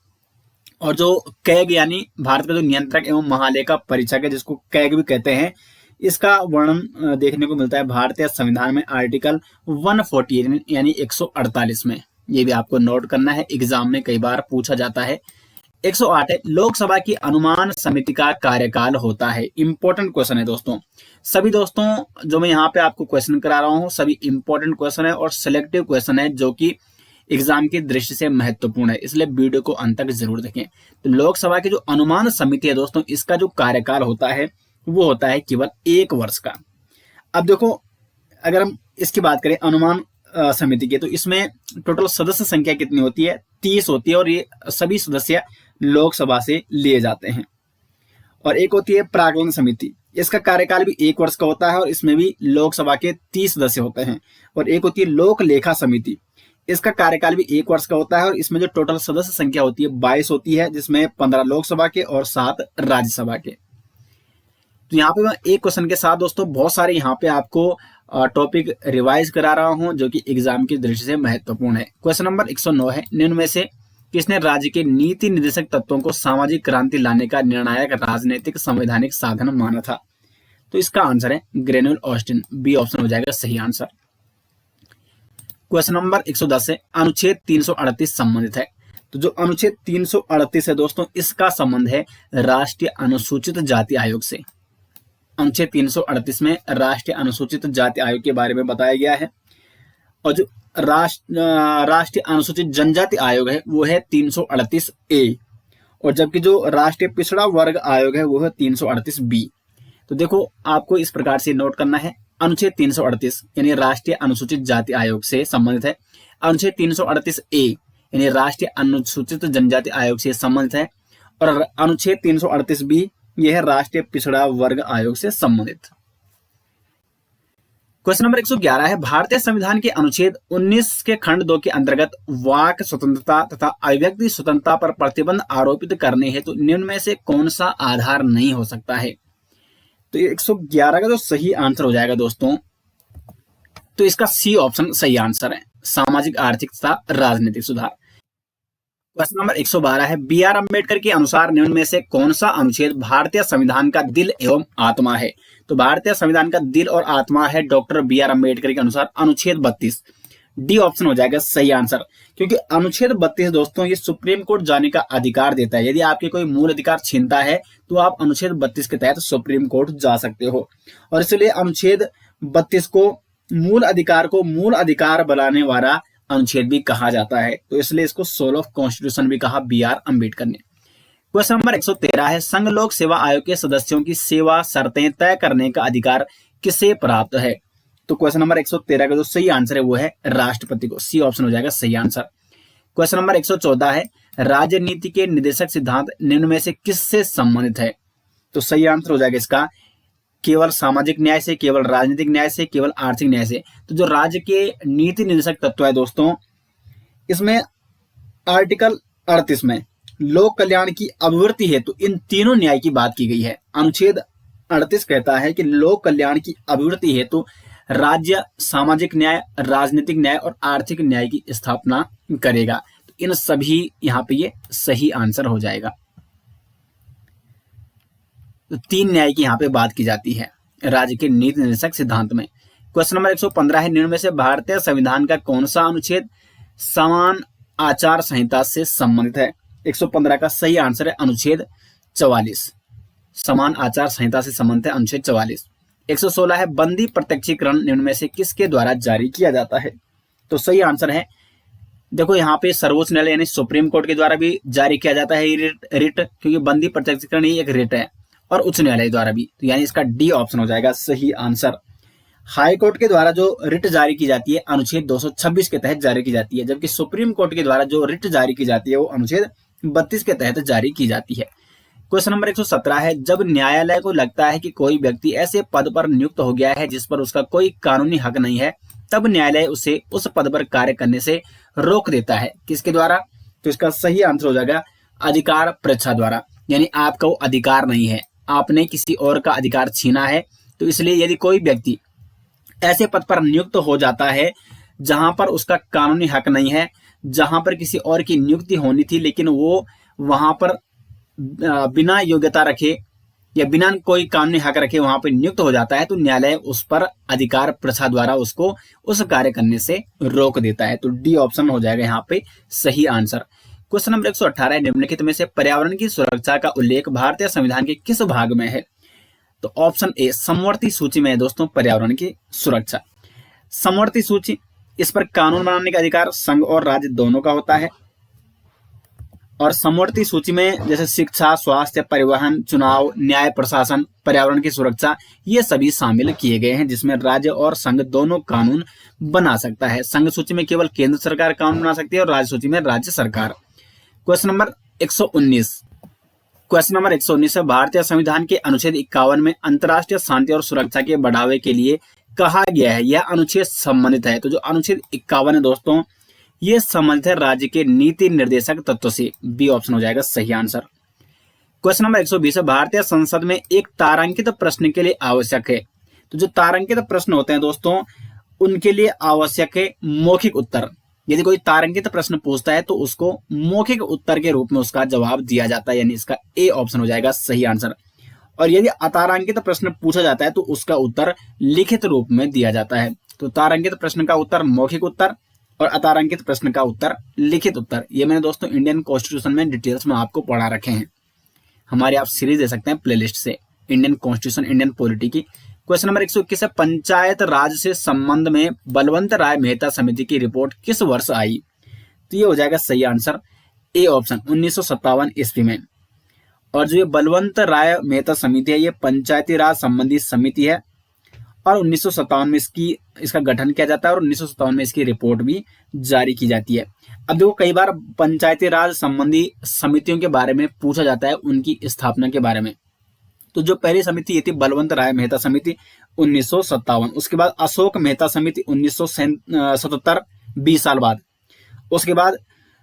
और जो कैग यानी भारत का जो नियंत्रक एवं महालेखा परीक्षक है, जिसको कैग भी कहते हैं, इसका वर्णन देखने को मिलता है भारतीय संविधान में आर्टिकल 148 यानी 148 में। ये भी आपको नोट करना है, एग्जाम में कई बार पूछा जाता है। 108 है, लोकसभा की अनुमान समिति का कार्यकाल होता है। इंपॉर्टेंट क्वेश्चन है दोस्तों। सभी दोस्तों जो मैं यहाँ पे आपको क्वेश्चन करा रहा हूँ सभी इंपॉर्टेंट क्वेश्चन है और सिलेक्टिव क्वेश्चन है, जो कि एग्जाम की दृष्टि से महत्वपूर्ण है, इसलिए वीडियो को अंत तक जरूर देखें। तो लोकसभा की जो अनुमान समिति है दोस्तों, इसका जो कार्यकाल होता है वो होता है केवल 1 वर्ष का। अब देखो, अगर हम इसकी बात करें अनुमान समिति की, तो इसमें टोटल सदस्य संख्या कितनी होती है? 30 होती है, और ये सभी सदस्य लोकसभा से लिए जाते हैं। और एक होती है प्रागलन समिति, इसका कार्यकाल भी 1 वर्ष का होता है और इसमें भी लोकसभा के 30 सदस्य होते हैं। और एक होती है लोक लेखा समिति, इसका कार्यकाल भी 1 वर्ष का होता है और इसमें जो टोटल सदस्य संख्या होती है 22 होती है, जिसमें 15 लोकसभा के और 7 राज्यसभा के। तो यहाँ पे मैं एक क्वेश्चन के साथ दोस्तों बहुत सारे यहाँ पे आपको टॉपिक रिवाइज करा रहा हूँ, जो कि एग्जाम की दृष्टि से महत्वपूर्ण है। क्वेश्चन नंबर 109 है, निम्न में से किसने राज्य के नीति निर्देशक तत्वों को सामाजिक क्रांति लाने का निर्णायक राजनीतिक संवैधानिक साधन माना था? तो इसका आंसर है ग्रेनुल ऑस्टिन, बी ऑप्शन हो जाएगा सही आंसर। क्वेश्चन नंबर 110 है, अनुच्छेद 338 संबंधित है। तो जो अनुच्छेद 338 है दोस्तों, इसका संबंध है राष्ट्रीय अनुसूचित जाति आयोग से। अनुच्छेद 338 में राष्ट्रीय अनुसूचित जाति आयोग के बारे में बताया गया है, और जो राष्ट्रीय अनुसूचित जनजाति आयोग है वो है 338A, और जबकि जो राष्ट्रीय पिछड़ा वर्ग आयोग है वो है 338B। तो देखो आपको इस प्रकार से नोट करना है, अनुच्छेद 338 यानी राष्ट्रीय अनुसूचित जाति आयोग से संबंधित है, अनुच्छेद 338A यानी राष्ट्रीय अनुसूचित जनजाति आयोग से संबंधित है, और अनुच्छेद 338B यह है राष्ट्रीय पिछड़ा वर्ग आयोग से संबंधित। क्वेश्चन नंबर 111 है, भारतीय संविधान के अनुच्छेद 19 के खंड 2 के अंतर्गत वाक स्वतंत्रता तथा अभिव्यक्ति स्वतंत्रता पर प्रतिबंध आरोपित करने हेतु निम्न में से कौन सा आधार नहीं हो सकता है। तो ये 111 का जो सही आंसर हो जाएगा दोस्तों, तो इसका सी ऑप्शन सही आंसर है, सामाजिक आर्थिक तथा राजनीतिक सुधार। क्वेश्चन नंबर 112 है, बी आर अम्बेडकर के अनुसार निम्न में से कौन सा अनुच्छेद भारतीय संविधान का दिल एवं आत्मा है। तो भारतीय संविधान का दिल और आत्मा है डॉक्टर बी आर अम्बेडकर के अनुसार अनुच्छेद 32, डी ऑप्शन हो जाएगा सही आंसर। क्योंकि अनुच्छेद 32 दोस्तों ये सुप्रीम कोर्ट जाने का अधिकार देता है। यदि आपके कोई मूल अधिकार छीनता है तो आप अनुच्छेद 32 के तहत सुप्रीम कोर्ट जा सकते हो, और इसलिए अनुच्छेद 32 को मूल अधिकार बनाने वाला अनुच्छेद भी कहा जाता है, तो इसलिए इसको सोल ऑफ कॉन्स्टिट्यूशन भी कहा बी आर अम्बेडकर ने। क्वेश्चन नंबर 113 है, संघ लोक सेवा आयोग के सदस्यों की सेवा शर्तें तय करने का अधिकार किसे प्राप्त है। तो क्वेश्चन नंबर 113 का जो सही आंसर है वो है राष्ट्रपति को, सी ऑप्शन हो जाएगा सही आंसर। क्वेश्चन नंबर 114 है, राजनीति के निर्देशक सिद्धांत निम्न में से किससे संबंधित है। तो सही आंसर हो जाएगा इसका केवल सामाजिक न्याय से, केवल राजनीतिक न्याय से, केवल आर्थिक न्याय से। तो जो राज्य के नीति निर्देशक तत्व है दोस्तों, इसमें आर्टिकल 38 में लोक कल्याण की अभिवृद्धि हेतु इन तीनों न्याय की बात की गई है। अनुच्छेद 38 कहता है कि लोक कल्याण की अभिवृद्धि हेतु राज्य सामाजिक न्याय, राजनीतिक न्याय और आर्थिक न्याय की स्थापना करेगा। तो इन सभी यहाँ पे ये सही आंसर हो जाएगा। तो तीन न्याय की यहाँ पे बात की जाती है राज्य के नीति निर्देशक सिद्धांत में। क्वेश्चन नंबर 115 है, निम्न में से भारतीय संविधान का कौन सा अनुच्छेद समान आचार संहिता से संबंधित है। 115 का सही आंसर है अनुच्छेद 44, समान आचार संहिता से संबंधित है अनुच्छेद 44। 116 है, बंदी प्रत्यक्षीकरण निम्न में से किसके द्वारा जारी किया जाता है। तो सही आंसर है, देखो यहाँ पे सर्वोच्च न्यायालय यानी सुप्रीम कोर्ट के द्वारा भी जारी किया जाता है रिट, क्योंकि बंदी प्रत्यक्षीकरण ही एक रिट है, और उच्च न्यायालय द्वारा भी, तो यानी इसका डी ऑप्शन हो जाएगा सही आंसर। हाई कोर्ट के द्वारा जो रिट जारी की जाती है अनुच्छेद 226 के तहत जारी की जाती है, जबकि सुप्रीम कोर्ट के द्वारा जो रिट जारी की जाती है वो अनुच्छेद 32 के तहत जारी की जाती है। क्वेश्चन नंबर 117 है, जब न्यायालय को लगता है कि कोई व्यक्ति ऐसे पद पर नियुक्त हो गया है जिस पर उसका कोई कानूनी हक नहीं है, तब न्यायालय उसे उस पद पर कार्य करने से रोक देता है। किसके द्वारा। तो इसका सही आंसर हो जाएगा अधिकार परीक्षा द्वारा, यानी आपका वो अधिकार नहीं है, आपने किसी और का अधिकार छीना है। तो इसलिए यदि कोई व्यक्ति ऐसे पद पर नियुक्त हो जाता है जहां पर उसका कानूनी हक नहीं है, जहां पर किसी और की नियुक्ति होनी थी लेकिन वो वहां पर बिना योग्यता रखे या बिना कोई कानूनी हक रखे वहां पर नियुक्त हो जाता है, तो न्यायालय उस पर अधिकार प्रथा द्वारा उसको उस कार्य करने से रोक देता है। तो डी ऑप्शन हो जाएगा यहाँ पे सही आंसर। क्वेश्चन नंबर 118 है, निम्नलिखित में से पर्यावरण की सुरक्षा का उल्लेख भारतीय संविधान के किस भाग में है। तो ऑप्शन ए समवर्ती सूची में है दोस्तों पर्यावरण की सुरक्षा। समवर्ती सूची, इस पर कानून बनाने का अधिकार संघ और राज्य दोनों का होता है, और समवर्ती सूची में जैसे शिक्षा, स्वास्थ्य, परिवहन, चुनाव, न्याय प्रशासन, पर्यावरण की सुरक्षा, ये सभी शामिल किए गए हैं, जिसमें राज्य और संघ दोनों कानून बना सकता है। संघ सूची में केवल केंद्र सरकार कानून बना सकती है और राज्य सूची में राज्य सरकार। क्वेश्चन नंबर 119 है, भारतीय संविधान के अनुच्छेद 51 में अंतर्राष्ट्रीय शांति और सुरक्षा के बढ़ावे के लिए कहा गया है, यह अनुच्छेद संबंधित है। तो जो अनुच्छेद 51 है दोस्तों, ये संबंधित है राज्य के नीति निर्देशक तत्व से, बी ऑप्शन हो जाएगा सही आंसर। क्वेश्चन नंबर 120 है, भारतीय संसद में एक तारांकित प्रश्न के लिए आवश्यक है। तो जो तारांकित प्रश्न होते हैं दोस्तों, उनके लिए आवश्यक है मौखिक उत्तर। यदि कोई तारांकित प्रश्न पूछता है तो उसको मौखिक उत्तर के रूप में उसका जवाब दिया जाता है, यानी इसका ए ऑप्शन हो जाएगा सही आंसर। और यदि अतारांकित प्रश्न पूछा जाता है तो उसका उत्तर लिखित रूप में दिया जाता है। तो तारांकित प्रश्न का उत्तर मौखिक उत्तर और अतारांकित प्रश्न का उत्तर लिखित उत्तर। ये मैंने दोस्तों इंडियन कॉन्स्टिट्यूशन में डिटेल्स में आपको पढ़ा रखे हैं। हमारे आप सीरीज दे सकते हैं प्लेलिस्ट से, इंडियन कॉन्स्टिट्यूशन, इंडियन पॉलिटी की। क्वेश्चन नंबर 121 है, पंचायत राज से संबंध में बलवंत राय मेहता समिति की रिपोर्ट किस वर्ष आई? तो ये हो जाएगा सही आंसर ए ऑप्शन 1957 ईस्वी में। और जो ये बलवंत राय मेहता समिति है ये पंचायती राज संबंधी समिति है और 1957 में इसका गठन किया जाता है और 1957 में इसकी रिपोर्ट भी जारी की जाती है। अब देखो कई बार पंचायती राज संबंधी समितियों के बारे में पूछा जाता है, उनकी स्थापना के बारे में। तो जो पहली समिति ये थी बलवंत राय मेहता समिति 1957, उसके बाद अशोक मेहता समिति 1977 20 साल बाद, उसके बाद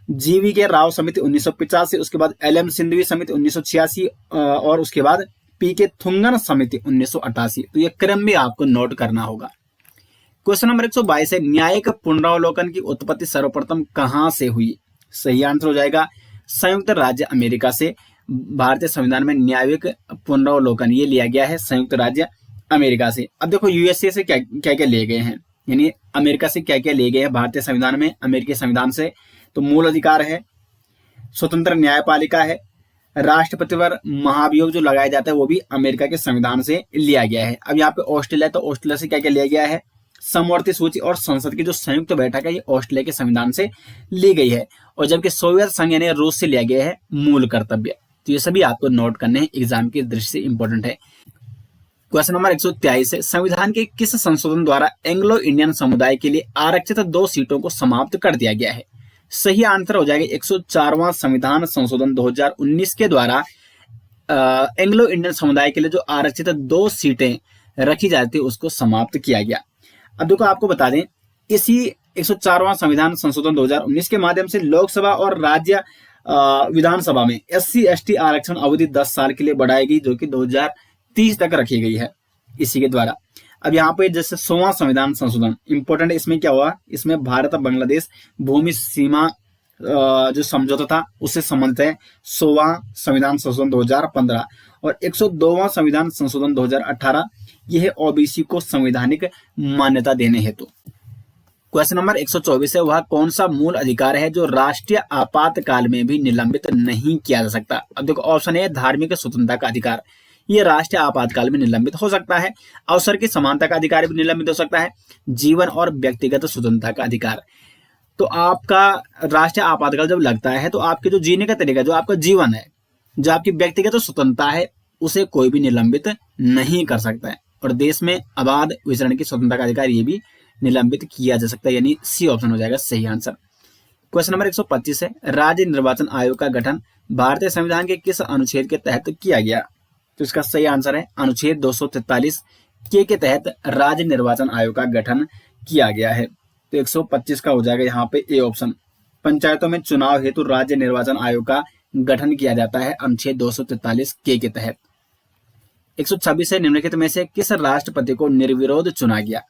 जीवी के राव समिति 1985, उसके बाद LM सिंधवी समिति 1986 और उसके बाद PK थुंगन समिति 1988। तो ये क्रम भी आपको नोट करना होगा। क्वेश्चन नंबर 122 है, न्यायिक पुनरावलोकन की उत्पत्ति सर्वप्रथम कहां से हुई? सही आंसर हो जाएगा संयुक्त राज्य अमेरिका से। भारतीय संविधान में न्यायिक पुनरावलोकन ये लिया गया है संयुक्त राज्य अमेरिका से। अब देखो यूएसए से क्या क्या लिए गए हैं, यानी अमेरिका से क्या क्या लिए गए हैं भारतीय संविधान में, अमेरिकी संविधान से। तो मूल अधिकार है, स्वतंत्र न्यायपालिका है, राष्ट्रपति पर महाभियोग जो लगाया जाता है वो भी अमेरिका के संविधान से लिया गया है। अब यहाँ पे ऑस्ट्रेलिया, तो ऑस्ट्रेलिया से क्या क्या लिया गया है, समवर्ती सूची और संसद की जो संयुक्त बैठक है ये ऑस्ट्रेलिया के संविधान से ली गई है। और जबकि सोवियत संघ यानी रूस से लिया गया है मूल कर्तव्य। तो ये सभी आपको नोट करने हैं, एग्जाम की दृष्टि से इंपॉर्टेंट है। क्वेश्चन नंबर 123 है, संविधान के किस संशोधन द्वारा एंग्लो इंडियन समुदाय के लिए आरक्षित 2 सीटों को समाप्त कर दिया गया है? सही आंसर हो जाएगा 104वां संविधान संशोधन 2019 के द्वारा एंग्लो इंडियन समुदाय के लिए जो आरक्षित 2 सीटें रखी जाती है उसको समाप्त किया गया। अब देखो आपको बता दें, इसी 104वां संविधान संशोधन 2019 के माध्यम से लोकसभा और राज्य विधानसभा में SC ST आरक्षण अवधि 10 साल के लिए बढ़ाई गई, जो कि 2030 तक रखी गई है इसी के द्वारा। अब यहाँ पे जैसे 100वां संविधान संशोधन इंपॉर्टेंट, इसमें क्या हुआ, इसमें भारत और बांग्लादेश भूमि सीमा जो समझौता था उससे संबंधित है 100वां संविधान संशोधन 2015 और 102वां संविधान संशोधन 2018, यह OBC को संवैधानिक मान्यता देने हेतु। क्वेश्चन नंबर 124 है, वह कौन सा मूल अधिकार है जो राष्ट्रीय आपातकाल में भी निलंबित नहीं किया जा सकता? अब देखो ऑप्शन है धार्मिक स्वतंत्रता का अधिकार, ये राष्ट्रीय आपातकाल में निलंबित हो सकता है। अवसर की समानता का अधिकार भी निलंबित हो सकता है। जीवन और व्यक्तिगत स्वतंत्रता का अधिकार। तो आपका राष्ट्रीय आपातकाल जब लगता है तो आपके जो जीने का तरीका, जो आपका जीवन है, जो आपकी व्यक्तिगत स्वतंत्रता है, उसे कोई भी निलंबित नहीं कर सकता है। और देश में अबाध विचरण की स्वतंत्रता का अधिकार ये भी निलंबित किया जा सकता है, यानी सी ऑप्शन हो जाएगा सही आंसर। क्वेश्चन नंबर 125 है, राज्य निर्वाचन आयोग का गठन भारतीय संविधान के किस अनुच्छेद के तहत किया गया? तो इसका सही आंसर है अनुच्छेद 243 के तहत राज्य निर्वाचन आयोग का गठन किया गया है। तो 125 का हो जाएगा यहाँ पे ए ऑप्शन। पंचायतों में चुनाव हेतु राज्य निर्वाचन आयोग का गठन किया जाता है अनुच्छेद 243 के तहत। 126 है, निम्नलिखित में से किस राष्ट्रपति को निर्विरोध चुना गया?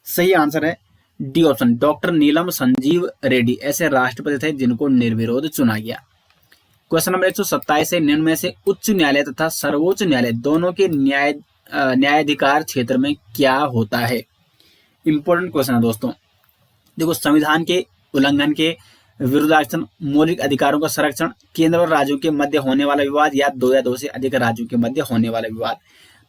सही आंसर है डी ऑप्शन, डॉक्टर नीलम संजीव रेड्डी ऐसे राष्ट्रपति थे जिनको निर्विरोध चुना गया। क्वेश्चन नंबर 127 है, निम्न में से उच्च न्यायालय तथा सर्वोच्च न्यायालय दोनों के न्यायाधिकार क्षेत्र में क्या होता है? इंपॉर्टेंट क्वेश्चन है दोस्तों। देखो संविधान के उल्लंघन के विरुद्धाचरण, मौलिक अधिकारों का संरक्षण, केंद्र और राज्यों के मध्य होने वाला विवाद या दो से अधिक राज्यों के मध्य होने वाला विवाद।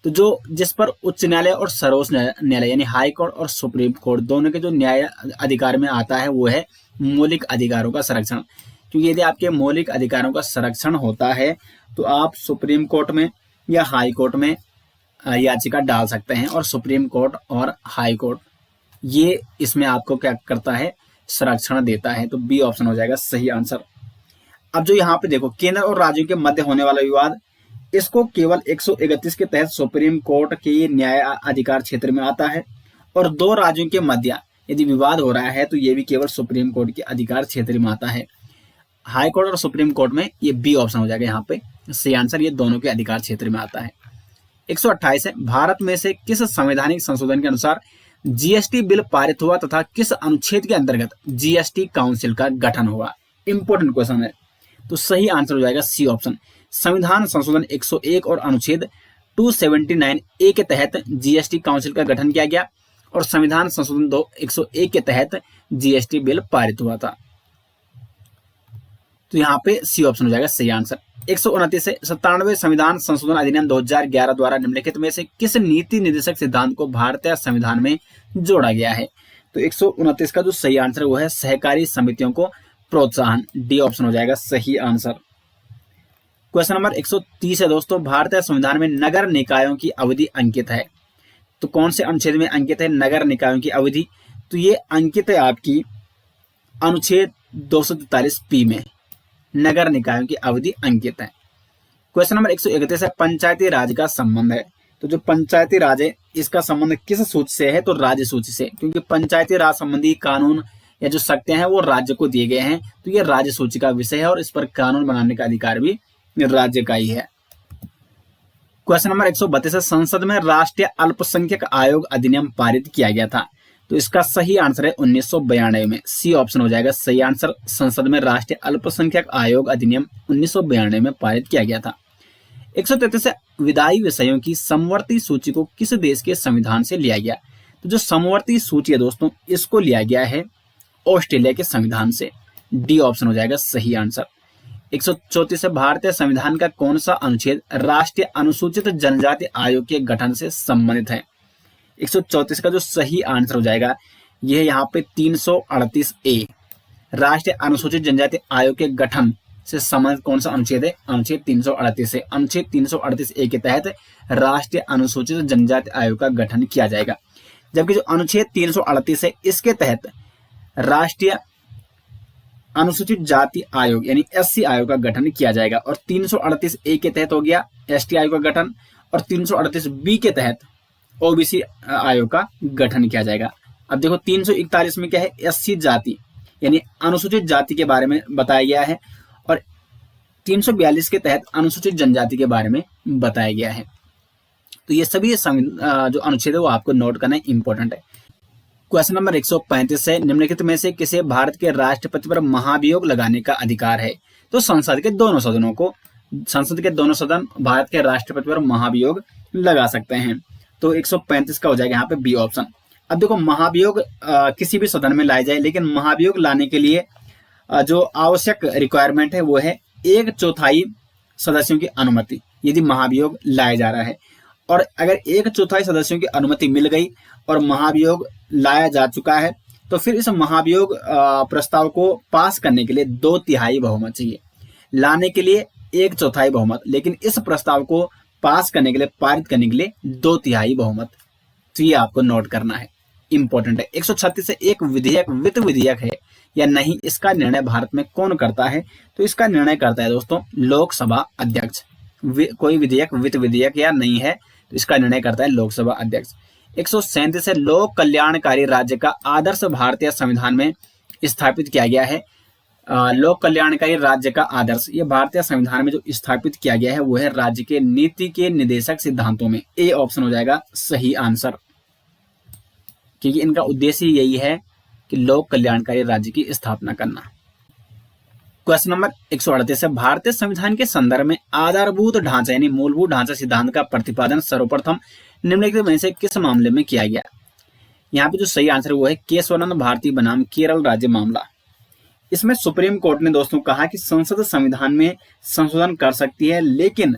तो जो जिस पर उच्च न्यायालय और सर्वोच्च न्यायालय यानी हाई कोर्ट और सुप्रीम कोर्ट दोनों के जो न्याय अधिकार में आता है वो है मौलिक अधिकारों का संरक्षण। क्योंकि यदि आपके मौलिक अधिकारों का संरक्षण होता है तो आप सुप्रीम कोर्ट में या हाई कोर्ट में याचिका डाल सकते हैं, और सुप्रीम कोर्ट और हाई कोर्ट ये इसमें आपको क्या करता है, संरक्षण देता है। तो बी ऑप्शन हो जाएगा सही आंसर। अब जो यहाँ पे देखो केंद्र और राज्यों के मध्य होने वाला विवाद, इसको केवल 131 के तहत सुप्रीम कोर्ट के न्याय अधिकार क्षेत्र में आता है, और 2 राज्यों के मध्य यदि विवाद हो रहा है तो ये भी केवल सुप्रीम कोर्ट के अधिकार क्षेत्र में आता है। हाई कोर्ट और सुप्रीम कोर्ट में ये बी ऑप्शन हो जाएगा यहाँ पे सही आंसर, ये दोनों के अधिकार क्षेत्र में आता है। 128 है, भारत में से किस संवैधानिक संशोधन के अनुसार जीएसटी बिल पारित हुआ तथा किस अनुच्छेद के अंतर्गत जीएसटी काउंसिल का गठन हुआ? इंपोर्टेंट क्वेश्चन है। तो सही आंसर हो जाएगा सी ऑप्शन, संविधान संशोधन 101 और अनुच्छेद 279 ए के तहत जीएसटी काउंसिल का गठन किया गया और संविधान संशोधन 101 के तहत जीएसटी बिल पारित हुआ था। तो यहाँ पे सी ऑप्शन हो जाएगा सही आंसर। 129 से 97 संविधान संशोधन अधिनियम 2011 द्वारा निम्नलिखित में से किस नीति निर्देशक सिद्धांत को भारतीय संविधान में जोड़ा गया है? तो 129 का जो सही आंसर वो है सहकारी समितियों को प्रोत्साहन, डी ऑप्शन हो जाएगा सही आंसर। क्वेश्चन नंबर 130 है दोस्तों, भारतीय संविधान में नगर निकायों की अवधि अंकित है। तो कौन से अनुच्छेद में अंकित है नगर निकायों की अवधि? तो ये अंकित है आपकी अनुच्छेद 243 पी में नगर निकायों की अवधि अंकित है। क्वेश्चन नंबर 131 है, पंचायती राज का संबंध है। तो जो पंचायती राज है इसका संबंध किस सूची से है? तो राज्य सूची से, क्योंकि पंचायती राज संबंधी कानून या जो शक्तियां हैं वो राज्य को दिए गए हैं, तो ये राज्य सूची का विषय है और इस पर कानून बनाने का अधिकार भी राज्य का ही है। क्वेश्चन नंबर 132 है, संसद में राष्ट्रीय अल्पसंख्यक आयोग अधिनियम पारित किया गया था। तो इसका सही आंसर है 1992 में, सी ऑप्शन हो जाएगा सही आंसर। संसद में राष्ट्रीय अल्पसंख्यक आयोग अधिनियम 1992 में पारित किया गया था। 133 है, विधायी विषयों की समवर्ती सूची को किस देश के संविधान से लिया गया? तो जो समवर्ती सूची है दोस्तों इसको लिया गया है ऑस्ट्रेलिया के संविधान से, डी ऑप्शन हो जाएगा सही आंसर। 134 है, भारतीय संविधान का कौन सा अनुच्छेद राष्ट्रीय अनुसूचित जनजाति आयोग के गठन से संबंधित है? 134 का जो सही आंसर हो जाएगा यह यहाँ पे 338 ए, राष्ट्रीय अनुसूचित जनजाति आयोग के गठन से संबंधित कौन सा अनुच्छेद है? अनुच्छेद 338 है। अनुच्छेद 338 ए के तहत राष्ट्रीय अनुसूचित जनजाति आयोग का गठन किया जाएगा, जबकि जो अनुच्छेद 338 है इसके तहत राष्ट्रीय अनुसूचित जाति आयोग यानी एससी आयोग का गठन किया जाएगा, और 338 ए के तहत हो गया एसटी आयोग का गठन, और 338 बी के तहत ओबीसी आयोग का गठन किया जाएगा। अब देखो 341 में क्या है? एससी जाति यानी अनुसूचित जाति के बारे में बताया गया है, और 342 के तहत अनुसूचित जनजाति के बारे में बताया गया है। तो ये सभी जो अनुच्छेद है वो आपको नोट करना इंपॉर्टेंट है। क्वेश्चन नंबर 135 है, निम्नलिखित में से किसे भारत के राष्ट्रपति पर महाभियोग लगाने का अधिकार है? तो संसद के दोनों सदन भारत के राष्ट्रपति पर महाभियोग लगा सकते हैं। तो 135 का हो जाएगा यहाँ पे बी ऑप्शन। अब देखो महाभियोग किसी भी सदन में लाया जाए, लेकिन महाभियोग लाने के लिए जो आवश्यक रिक्वायरमेंट है वो है 1/4 सदस्यों की अनुमति, यदि महाभियोग लाया जा रहा है। और अगर 1/4 सदस्यों की अनुमति मिल गई और महाभियोग लाया जा चुका है, तो फिर इस महाभियोग प्रस्ताव को पास करने के लिए 2/3 बहुमत चाहिए, लाने के लिए 1/4 बहुमत, लेकिन इस प्रस्ताव को पास करने के लिए, पारित करने के लिए 2/3 बहुमत। तो ये आपको नोट करना है, इंपॉर्टेंट है। 136 से एक विधेयक वित्त विधेयक है या नहीं, इसका निर्णय भारत में कौन करता है? तो इसका निर्णय करता है दोस्तों लोकसभा अध्यक्ष। कोई विधेयक वित्त विधेयक या नहीं है तो इसका निर्णय करता है लोकसभा अध्यक्ष। 137 से लोक कल्याणकारी राज्य का आदर्श भारतीय संविधान में स्थापित किया गया है। लोक कल्याणकारी राज्य का आदर्श ये भारतीय संविधान में जो स्थापित किया गया है वो है राज्य के नीति के निर्देशक सिद्धांतों में, ए ऑप्शन हो जाएगा सही आंसर, क्योंकि इनका उद्देश्य यही है कि लोक कल्याणकारी राज्य की स्थापना करना। क्वेश्चन नंबर 138 है, भारतीय संविधान के संदर्भ में आधारभूत ढांचा यानी मूलभूत ढांचा सिद्धांत का प्रतिपादन सर्वप्रथम निम्नलिखित में से किस मामले में किया गया? यहाँ पे जो सही आंसर वो है केशवानंद भारती बनाम केरल राज्य मामला। इसमें सुप्रीम कोर्ट ने दोस्तों कहा कि संसद संविधान में संशोधन कर सकती है, लेकिन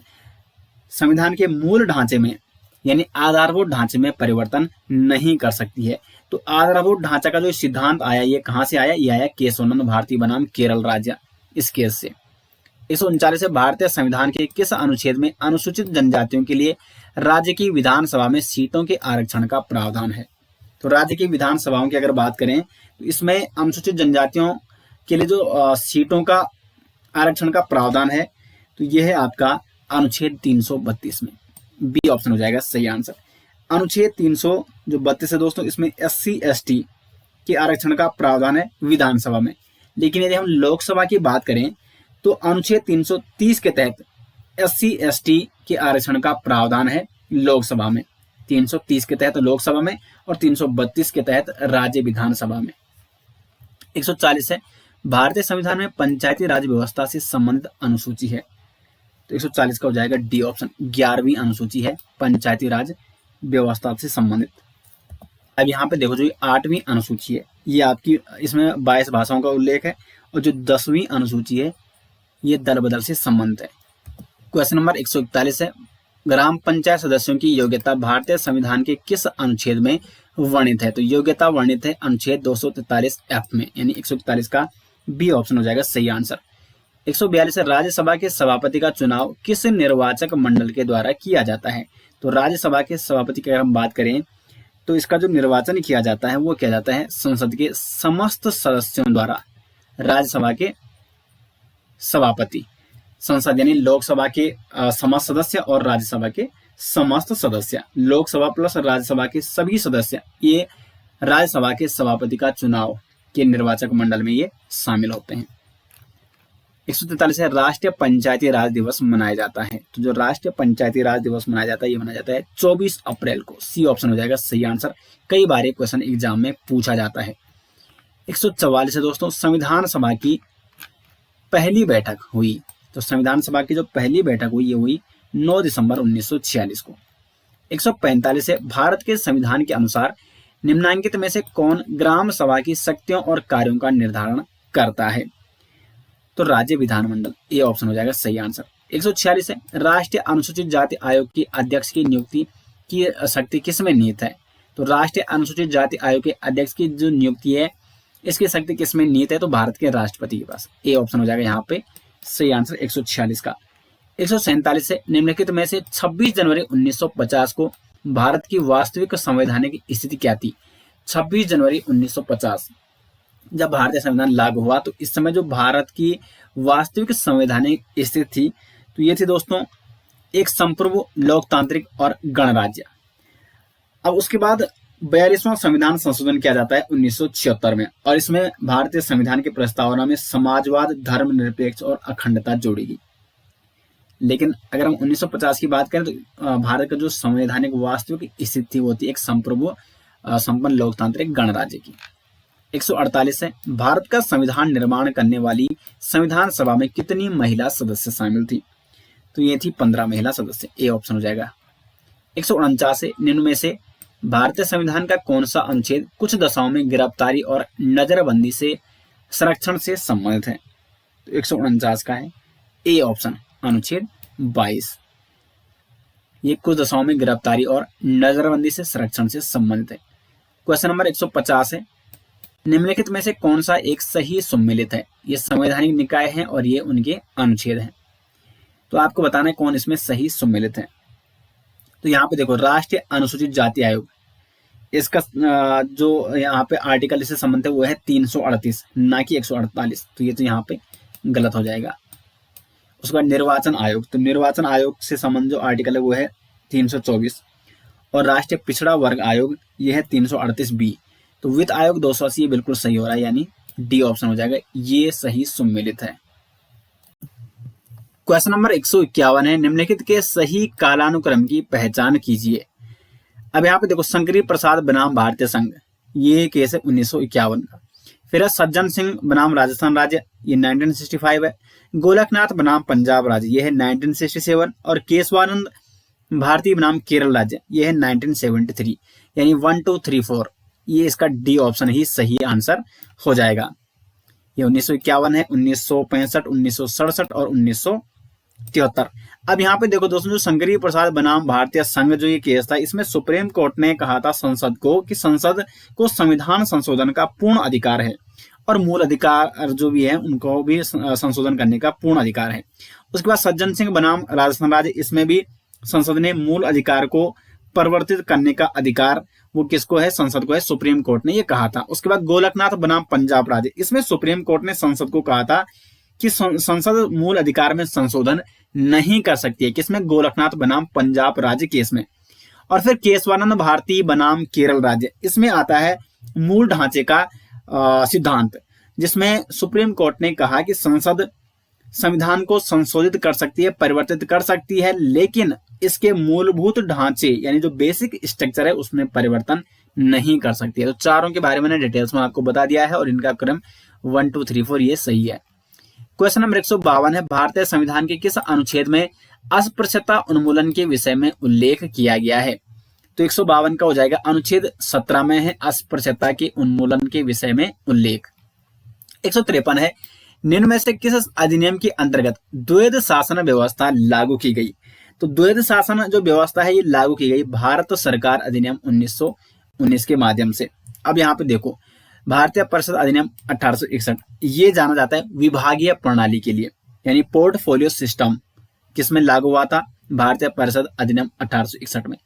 संविधान के मूल ढांचे में यानी आधारभूत ढांचे में परिवर्तन नहीं कर सकती है। तो आधारभूत ढांचा का जो सिद्धांत आया ये कहां से आया? ये आया केशवानंद भारती बनाम केरल राज्य इस केस से। 139 भारतीय संविधान के किस अनुच्छेद में अनुसूचित जनजातियों के लिए राज्य की विधानसभा में सीटों के आरक्षण का प्रावधान है? तो राज्य की विधानसभाओं की अगर बात करें तो इसमें अनुसूचित जनजातियों के लिए जो सीटों का आरक्षण का प्रावधान है तो यह है आपका अनुच्छेद 332 में, बी ऑप्शन हो जाएगा सही आंसर। अनुच्छेद 332 है दोस्तों, इसमें SC ST के आरक्षण का प्रावधान है विधानसभा में, लेकिन यदि हम लोकसभा की बात करें तो अनुच्छेद 330 के तहत SC ST के आरक्षण का प्रावधान है लोकसभा में, 330 के तहत लोकसभा में और 332 के तहत राज्य विधानसभा में। 140 है भारतीय संविधान में पंचायती राज व्यवस्था से संबंधित अनुसूची है। तो 140 का हो जाएगा डी ऑप्शन। 11वीं अनुसूची है पंचायती राज व्यवस्था से संबंधित। अब यहाँ पे देखो जो 8वीं अनुसूची है ये आपकी, इसमें 22 भाषाओं का उल्लेख है, और जो 10वीं अनुसूची है ये दल बदल से संबंधित है। क्वेश्चन नंबर 141 है, ग्राम पंचायत सदस्यों की योग्यता भारतीय संविधान के किस अनुच्छेद में वर्णित है? तो योग्यता वर्णित है अनुच्छेद 243F में, यानी 141 का बी ऑप्शन हो जाएगा सही आंसर। 142 है, राज्यसभा के सभापति का चुनाव किस निर्वाचक मंडल के द्वारा किया जाता है? तो राज्यसभा के सभापति की अगर हम बात करें तो इसका जो निर्वाचन किया जाता है वो किया जाता है संसद के समस्त सदस्यों द्वारा। राज्यसभा के सभापति, संसद यानी लोकसभा के समस्त सदस्य और राज्यसभा के समस्त सदस्य, लोकसभा प्लस राज्यसभा के सभी सदस्य, ये राज्यसभा के सभापति का चुनाव के निर्वाचक मंडल में ये शामिल होते हैं। 143 है, राष्ट्रीय पंचायती राज दिवस मनाया जाता है। तो जो राष्ट्रीय पंचायती राज दिवस मनाया जाता है ये मनाया जाता है 24 अप्रैल को। सी ऑप्शन हो जाएगा सही आंसर। कई बार ये क्वेश्चन एग्जाम में पूछा जाता है। 144 है दोस्तों, संविधान सभा की पहली बैठक हुई। तो संविधान सभा की जो पहली बैठक हुई ये हुई 9 दिसंबर 1946 को। 145 है, भारत के संविधान के अनुसार निम्नलिखित में से कौन ग्राम सभा की शक्तियों और कार्यों का निर्धारण करता है? तो राज्य विधानमंडल, ये ऑप्शन हो जाएगा सही आंसर। 146 है, राष्ट्रीय अनुसूचित जाति आयोग की अध्यक्ष की नियुक्ति की शक्ति किसमें निहित है? तो राष्ट्रीय अनुसूचित जाति आयोग के अध्यक्ष की जो नियुक्ति है इसकी शक्ति किसमें निहित है? तो भारत के राष्ट्रपति के पास। ए ऑप्शन हो जाएगा यहाँ पे सही आंसर 146 का। 147 से, निम्नलिखित में से 26 जनवरी 1950 को भारत की वास्तविक संवैधानिक स्थिति क्या थी? 26 जनवरी 1950 जब भारतीय संविधान लागू हुआ तो इस समय जो भारत की वास्तविक संवैधानिक स्थिति थी तो ये थी दोस्तों एक संप्रभु, लोकतांत्रिक और गणराज्य। अब उसके बाद 42वां संविधान संशोधन किया जाता है 1976 में, और इसमें भारतीय संविधान की प्रस्तावना में समाजवाद, धर्मनिरपेक्ष और अखंडता जोड़ी गई। लेकिन अगर हम 1950 की बात करें तो भारत का जो संवैधानिक वास्तविक स्थिति थी वो थी एक संप्रभु, संपन्न, लोकतांत्रिक गणराज्य की। 148 है, भारत का संविधान निर्माण करने वाली संविधान सभा में कितनी महिला सदस्य शामिल थी? तो ये थी 15 महिला सदस्य। ए ऑप्शन हो जाएगा। 149 है, निम्न में से भारतीय संविधान का कौन सा अनुच्छेद कुछ दशाओं में गिरफ्तारी और नजरबंदी से संरक्षण से संबंधित है? तो 149 का है ए ऑप्शन, अनुच्छेद 22। ये कुछ दशाओं में गिरफ्तारी और नजरबंदी से संरक्षण से संबंधित है। क्वेश्चन नंबर 150 है, निम्नलिखित में से कौन सा एक सही सम्मिलित है? ये संवैधानिक निकाय हैं और ये उनके अनुच्छेद हैं, तो आपको बताना है कौन इसमें सही सम्मिलित है। तो यहाँ पे देखो, राष्ट्रीय अनुसूचित जाति आयोग, इसका जो यहाँ पे आर्टिकल इससे संबंधित है वो है 338, ना कि 148, तो ये तो यहाँ पे गलत हो जाएगा। उसके बाद निर्वाचन आयोग, तो निर्वाचन आयोग से संबंधित जो आर्टिकल है वो है 324, और राष्ट्रीय पिछड़ा वर्ग आयोग ये है 338B। तो वित्त आयोग 280 बिल्कुल सही हो रहा है, यानी डी ऑप्शन हो जाएगा, ये सही सम्मिलित है। क्वेश्चन नंबर 151 है, निम्नलिखित के सही कालानुक्रम की पहचान कीजिए। अब यहाँ पे देखो, शंकरी प्रसाद बनाम भारतीय संघ, ये केस है 1951 का। फिर है सज्जन सिंह बनाम राजस्थान राज्य, ये 1965 है। गोलकनाथ बनाम पंजाब राज्य, ये है 1967, और केशवानंद भारती बनाम केरल राज्य, ये है 1973, यानी 1 2 3 4, ये इसका डी ऑप्शन ही सही आंसर हो जाएगा। ये 1951 है, 1965, 1967 और 1973। अब यहाँ पे देखो दोस्तों, जो शंकरी प्रसाद बनाम भारतीय संघ जो ये केस था, इसमें सुप्रीम कोर्ट ने कहा था संसद को कि संसद को संविधान संशोधन का पूर्ण अधिकार है, और मूल अधिकार जो भी है उनको भी संशोधन करने का पूर्ण अधिकार है। उसके बाद सज्जन सिंह बनाम राजस्थान राज्य, इसमें भी संसद ने मूल अधिकार को परिवर्तित करने का अधिकार वो किसको है? संसद को है, सुप्रीम कोर्ट ने ये कहा था। उसके बाद गोलकनाथ बनाम पंजाब राज्य, इसमें सुप्रीम कोर्ट ने संसद को कहा था कि संसद मूल अधिकार में संशोधन नहीं कर सकती है, किसमें? गोलकनाथ बनाम पंजाब राज्य केस में। और फिर केशवानंद भारती बनाम केरल राज्य, इसमें आता है मूल ढांचे का सिद्धांत, जिसमें सुप्रीम कोर्ट ने कहा कि संसद संविधान को संशोधित कर सकती है, परिवर्तित कर सकती है, लेकिन इसके मूलभूत ढांचे यानी जो बेसिक स्ट्रक्चर है उसमें परिवर्तन नहीं कर सकती है। तो चारों के बारे में डिटेल्स में आपको बता दिया है, और इनका क्रम 1 2 3 4 ये सही है। क्वेश्चन नंबर 152 है, भारतीय संविधान के किस अनुच्छेद में अस्पृश्यता उन्मूलन के विषय में उल्लेख किया गया है? तो 152 का हो जाएगा अनुच्छेद 17 में है अस्पृश्यता के उन्मूलन के विषय में उल्लेख। 153 है, निम्न में से किस अधिनियम के अंतर्गत द्वैध शासन व्यवस्था लागू की गई? तो द्वैध शासन जो व्यवस्था है ये लागू की गई भारत सरकार अधिनियम 1919 के माध्यम से। अब यहाँ पे देखो, भारतीय परिषद अधिनियम 1861 ये जाना जाता है विभागीय प्रणाली के लिए, यानी पोर्टफोलियो सिस्टम किसमें लागू हुआ था? भारतीय परिषद अधिनियम 1861 में।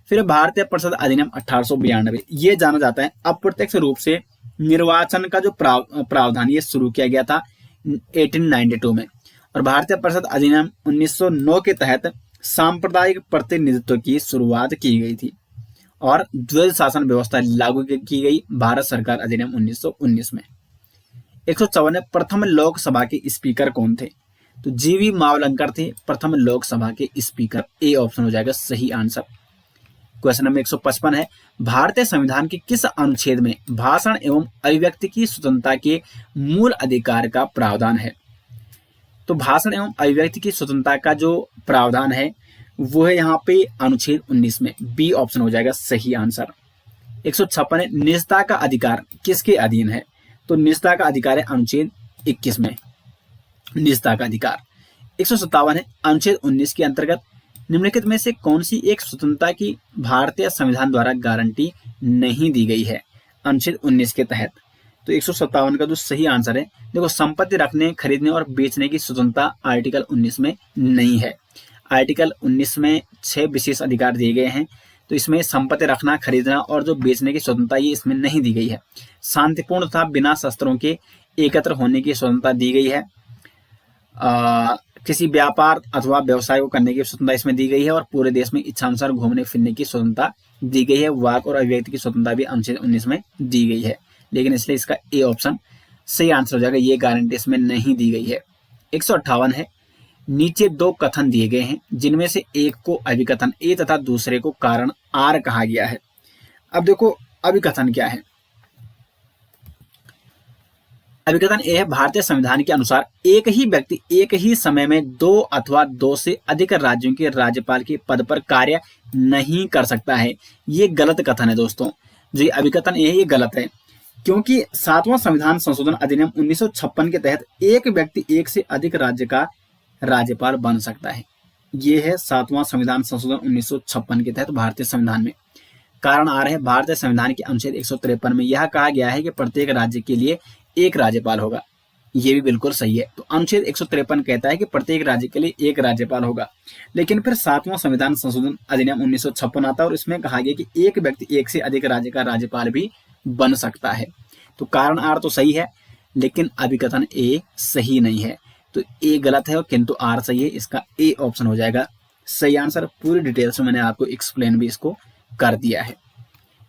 फिर भारतीय परिषद अधिनियम 1892 ये जाना जाता है अप्रत्यक्ष रूप से निर्वाचन का जो प्रावधान ये शुरू किया गया था 1892 में। और भारतीय परिषद अधिनियम 1909 के तहत सांप्रदायिक प्रतिनिधित्व की शुरुआत की गई थी और द्वैध शासन व्यवस्था लागू की गई भारत सरकार अधिनियम 1919 में। 154 प्रथम लोकसभा के स्पीकर कौन थे? तो जीवी मावलंकर थे प्रथम लोकसभा के स्पीकर। ए ऑप्शन हो जाएगा सही आंसर। क्वेश्चन नंबर 155 है, भारतीय संविधान के किस अनुच्छेद में भाषण एवं अभिव्यक्ति की स्वतंत्रता के मूल अधिकार का प्रावधान है? तो भाषण एवं अभिव्यक्ति की स्वतंत्रता का जो प्रावधान है वो है यहाँ पे अनुच्छेद 19 में। बी ऑप्शन हो जाएगा सही आंसर। 156 है, निजता का अधिकार किसके अधीन है? तो निजता का अधिकार है अनुच्छेद 21 में, निजता का अधिकार। 157 है, अनुच्छेद 19 के अंतर्गत निम्नलिखित में से कौन सी एक स्वतंत्रता की भारतीय संविधान द्वारा गारंटी नहीं दी गई है अनुच्छेद 19 के तहत? तो 157 का जो सही आंसर है, देखो संपत्ति रखने, खरीदने और बेचने की स्वतंत्रता आर्टिकल 19 में नहीं है। आर्टिकल 19 में 6 विशेष अधिकार दिए गए हैं, तो इसमें संपत्ति रखना, खरीदना और जो बेचने की स्वतंत्रता ये इसमें नहीं दी गई है। शांतिपूर्ण तथा बिना शस्त्रों के एकत्र होने की स्वतंत्रता दी गई है। किसी व्यापार अथवा व्यवसाय को करने की स्वतंत्रता इसमें दी गई है और पूरे देश में इच्छानुसार घूमने फिरने की स्वतंत्रता दी गई है। वाक और अभिव्यक्ति की स्वतंत्रता भी अनुच्छेद 19 में दी गई है, लेकिन इसलिए इसका ए ऑप्शन सही आंसर हो जाएगा, ये गारंटी इसमें नहीं दी गई है। 158 है, नीचे 2 कथन दिए गए हैं जिनमें से एक को अभिकथन ए तथा दूसरे को कारण आर कहा गया है। अब देखो अभिकथन क्या है। अभिकथन ए है, भारतीय संविधान के अनुसार एक ही व्यक्ति एक ही समय में 2 अथवा 2 से अधिक राज्यों के राज्यपाल के पद पर कार्य नहीं कर सकता है। ये गलत कथन है दोस्तों, जो ये अभिकथन ए है ये गलत है, क्योंकि 7वां संविधान संशोधन अधिनियम 1956 के तहत एक व्यक्ति एक से अधिक राज्य का राज्यपाल बन सकता है। ये है 7वां संविधान संशोधन 1956 के तहत भारतीय संविधान में। कारण आ रहे हैं भारतीय संविधान के अनुच्छेद 153 में यह कहा गया है कि प्रत्येक राज्य के लिए एक राज्यपाल होगा। ये भी बिल्कुल सही है। तो अनुच्छेद 153 कहता है कि प्रत्येक राज्य के लिए एक राज्यपाल होगा, लेकिन फिर 7वां संविधान संशोधन अधिनियम 1956 आता है और इसमें कहा गया कि एक व्यक्ति एक से अधिक राज्य का राज्यपाल भी बन सकता है। तो कारण आर तो सही है, लेकिन अभिकथन ए सही नहीं है। तो ए गलत है और किंतु आर सही है। इसका ए ऑप्शन हो जाएगा सही आंसर। पूरी डिटेल से मैंने आपको एक्सप्लेन भी इसको कर दिया है।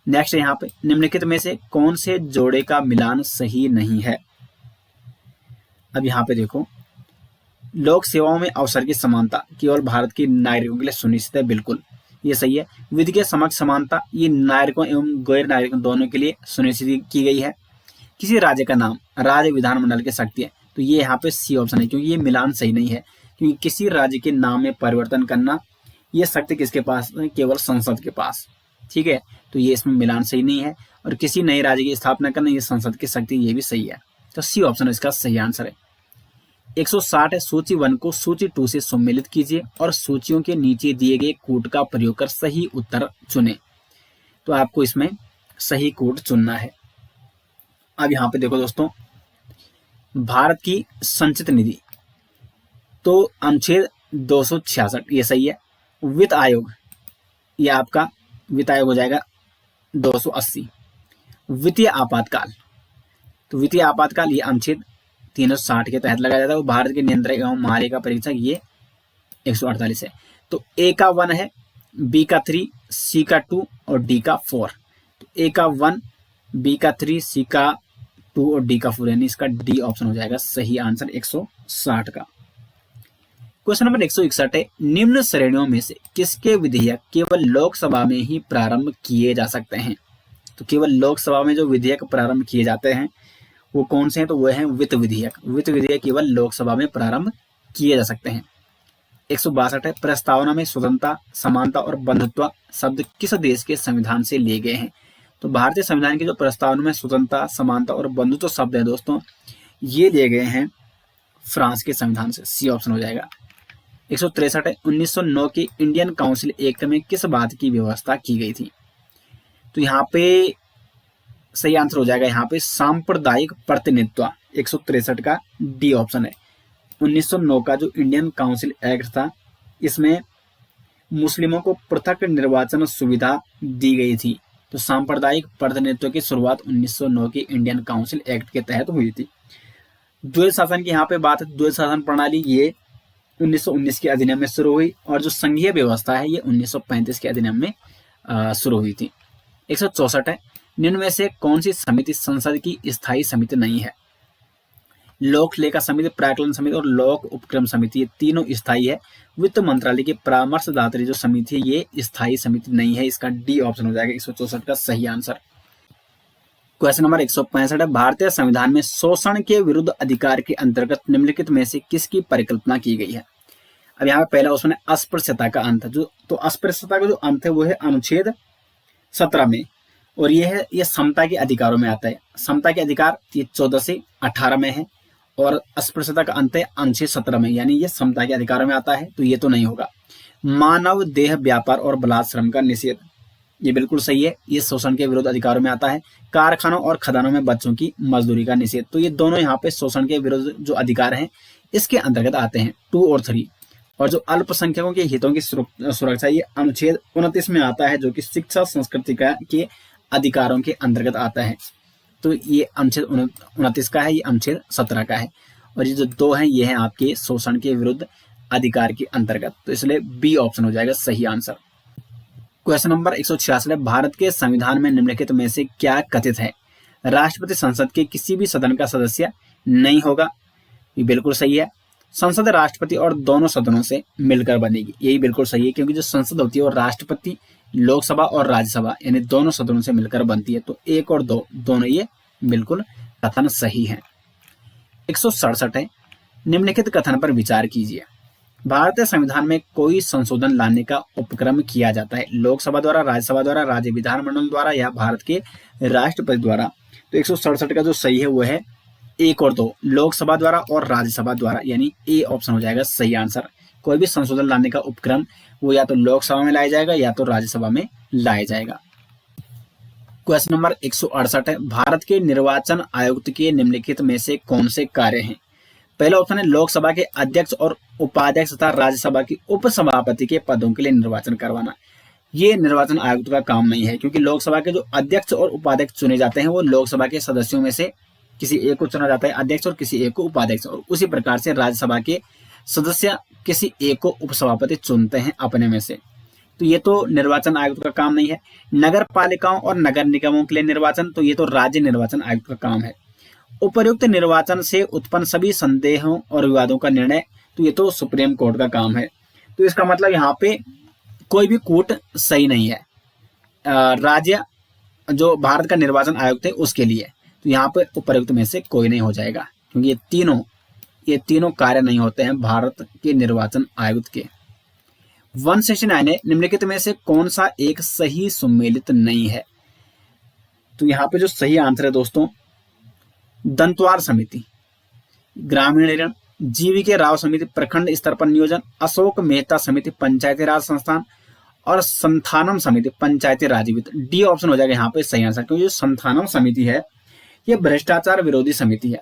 नेक्स्ट यहाँ पे, निम्नलिखित में से कौन से जोड़े का मिलान सही नहीं है? अब यहाँ पे देखो, लोक सेवाओं में अवसर की समानता केवल भारत के नागरिकों के लिए सुनिश्चित है, बिल्कुल ये सही है। विधि के समक्ष समानता ये नागरिकों एवं गैर नागरिकों दोनों के लिए सुनिश्चित की गई है। किसी राज्य का नाम राज्य विधानमंडल के शक्ति है, तो ये यहाँ पे सी ऑप्शन है, क्योंकि ये मिलान सही नहीं है। क्योंकि किसी राज्य के नाम में परिवर्तन करना ये शक्ति किसके पास है? केवल संसद के पास, ठीक है। तो ये इसमें मिलान सही नहीं है। और किसी नए राज्य की स्थापना करना ये संसद की शक्ति, ये भी सही है। तो सी ऑप्शन इसका सही आंसर है। 160 है, सूची 1 को सूची 2 से सम्मिलित कीजिए और सूचियों के नीचे दिए गए कोड का प्रयोग कर सही उत्तर चुने। तो आपको इसमें सही कोड चुनना है। अब यहाँ पे देखो दोस्तों, भारत की संचित निधि, तो अनुच्छेद 266 ये सही है। वित्त आयोग, ये आपका वित्त आयोग हो जाएगा 280। वित्तीय आपातकाल, तो वित्तीय आपातकाल ये अनुच्छेद 360 के तहत लगाया जाता है। वो भारत के नियंत्रक एवं महालेखा परीक्षक ये 148 है। तो ए का 1 है, बी का 3, सी का 2 और डी का 4। तो ए का 1, बी का 3, सी का 2 और डी का 4, यानी इसका डी ऑप्शन हो जाएगा सही आंसर 160 का। क्वेश्चन नंबर 161 है, निम्न श्रेणियों में से किसके विधेयक केवल लोकसभा में ही प्रारंभ किए जा सकते हैं? तो केवल लोकसभा में जो विधेयक प्रारंभ किए जाते हैं वो कौन से हैं, तो वो हैं वित्त विधेयक। वित्त विधेयक केवल लोकसभा में प्रारंभ किए जा सकते हैं। 162 है, प्रस्तावना में स्वतंत्रता, समानता और बंधुत्व शब्द किस देश के संविधान से लिए गए हैं? तो भारतीय संविधान की जो प्रस्तावना में स्वतंत्रता, समानता और बंधुत्व शब्द है दोस्तों, ये लिए गए हैं फ्रांस के संविधान से। सी ऑप्शन हो जाएगा। 163 है, 1909 के इंडियन काउंसिल एक्ट में किस बात की व्यवस्था की गई थी? तो यहाँ पे सही आंसर हो जाएगा यहाँ पे सांप्रदायिक प्रतिनिधित्व। 163 का डी ऑप्शन है। 1909 का जो इंडियन काउंसिल एक्ट था, इसमें मुस्लिमों को पृथक निर्वाचन सुविधा दी गई थी। तो सांप्रदायिक प्रतिनिधित्व की शुरुआत 1909 के इंडियन काउंसिल एक्ट के तहत हुई थी। द्वैध शासन की यहाँ पे बात है। द्वैध शासन प्रणाली ये 1919 के अधिनियम में शुरू हुई और जो संघीय व्यवस्था है ये 1935 के अधिनियम में शुरू हुई थी। 164 है, निम्न में से कौन सी समिति संसद की स्थायी समिति नहीं है? लोक लेखा समिति, प्राक्कलन समिति और लोक उपक्रम समिति, ये तीनों स्थायी है। वित्त मंत्रालय की परामर्शदात्री जो समिति है ये स्थायी समिति नहीं है। इसका डी ऑप्शन हो जाएगा 164 का सही आंसर। क्वेश्चन नंबर 165 है, भारतीय संविधान में शोषण के विरुद्ध अधिकार के अंतर्गत निम्नलिखित में से किसकी परिकल्पना की गई है? अब यहाँ पे पहला उसमें अस्पृश्यता का अंत, जो तो अस्पृश्यता का जो अंत है वो है अनुच्छेद 17 में, और ये समता के अधिकारों में आता है। समता के अधिकार ये 14 से 18 में है और अस्पृश्यता का अंत है अनुच्छेद 17 में, यानी ये समता के अधिकारों में आता है, तो ये तो नहीं होगा। मानव देह व्यापार और बलात्श्रम का निषेध, ये बिल्कुल सही है, ये शोषण के विरुद्ध अधिकारों में आता है। कारखानों और खदानों में बच्चों की मजदूरी का निषेध, तो ये दोनों यहाँ पे शोषण के विरुद्ध जो अधिकार हैं इसके अंतर्गत आते हैं 2 और 3। और जो अल्पसंख्यकों के हितों की सुरक्षा ये अनुच्छेद 29 में आता है, जो कि शिक्षा संस्कृति के अधिकारों के अंतर्गत आता है। तो ये अनुच्छेद 29 का है, ये अनुच्छेद 17 का है, और ये जो 2 हैं ये हैं आपके शोषण के विरुद्ध अधिकार के अंतर्गत, तो इसलिए बी ऑप्शन हो जाएगा सही आंसर। क्वेश्चन नंबर 166 है, भारत के संविधान में निम्नलिखित में से क्या कथित है? राष्ट्रपति संसद के किसी भी सदन का सदस्य नहीं होगा, ये बिल्कुल सही है। संसद राष्ट्रपति और दोनों सदनों से मिलकर बनेगी, यही बिल्कुल सही है, क्योंकि जो संसद होती है वो राष्ट्रपति, लोकसभा और राज्यसभा यानी दोनों सदनों से मिलकर बनती है, तो 1 और 2 दोनों ये बिल्कुल कथन सही है। 167 है, निम्नलिखित कथन पर विचार कीजिए। भारतीय संविधान में कोई संशोधन लाने का उपक्रम किया जाता है लोकसभा द्वारा, राज्यसभा द्वारा, राज्य विधानमंडल द्वारा या भारत के राष्ट्रपति द्वारा। तो 167 का जो सही है वो है 1 और 2, लोकसभा द्वारा और राज्यसभा द्वारा, यानी ए ऑप्शन हो जाएगा सही आंसर। कोई भी संशोधन लाने का उपक्रम वो या तो लोकसभा में लाया जाएगा या तो राज्यसभा में लाया जाएगा। क्वेश्चन नंबर 168 है, भारत के निर्वाचन आयुक्त के निम्नलिखित में से कौन से कार्य हैं? पहला ऑप्शन है लोकसभा के अध्यक्ष और उपाध्यक्ष तथा राज्यसभा की उपसभापति के पदों के लिए निर्वाचन करवाना। ये निर्वाचन आयुक्त का काम नहीं है, क्योंकि लोकसभा के जो अध्यक्ष और उपाध्यक्ष चुने जाते हैं वो लोकसभा के सदस्यों में से किसी एक को चुना जाता है अध्यक्ष और किसी एक को उपाध्यक्ष, और उसी प्रकार से राज्यसभा के सदस्य किसी एक को उपसभापति चुनते हैं अपने में से। तो ये तो निर्वाचन आयुक्त का काम नहीं है। नगर पालिकाओं और नगर निगमों के लिए निर्वाचन, तो ये तो राज्य निर्वाचन आयुक्त का काम है। उपर्युक्त निर्वाचन से उत्पन्न सभी संदेहों और विवादों का निर्णय, तो ये तो सुप्रीम कोर्ट का काम है। तो इसका मतलब यहाँ पे कोई भी कोर्ट सही नहीं है। राज्य जो भारत का निर्वाचन आयुक्त है उसके लिए, तो यहाँ पे उपर्युक्त में से कोई नहीं हो जाएगा, क्योंकि ये तीनों कार्य नहीं होते हैं भारत के निर्वाचन आयुक्त के। 169 है, निम्नलिखित में से कौन सा एक सही सुमेलित नहीं है? तो यहाँ पे जो सही आंसर है दोस्तों, दंतवार समिति, ग्रामीण ऋण, जीवीके राव समिति, प्रखंड स्तर पर नियोजन, अशोक मेहता समिति, पंचायती राज संस्थान और संथानम समिति, पंचायती राज वित्त। डी ऑप्शन हो जाएगा यहाँ पे सही आंसर, क्योंकि जो संथानम समिति है ये भ्रष्टाचार विरोधी समिति है।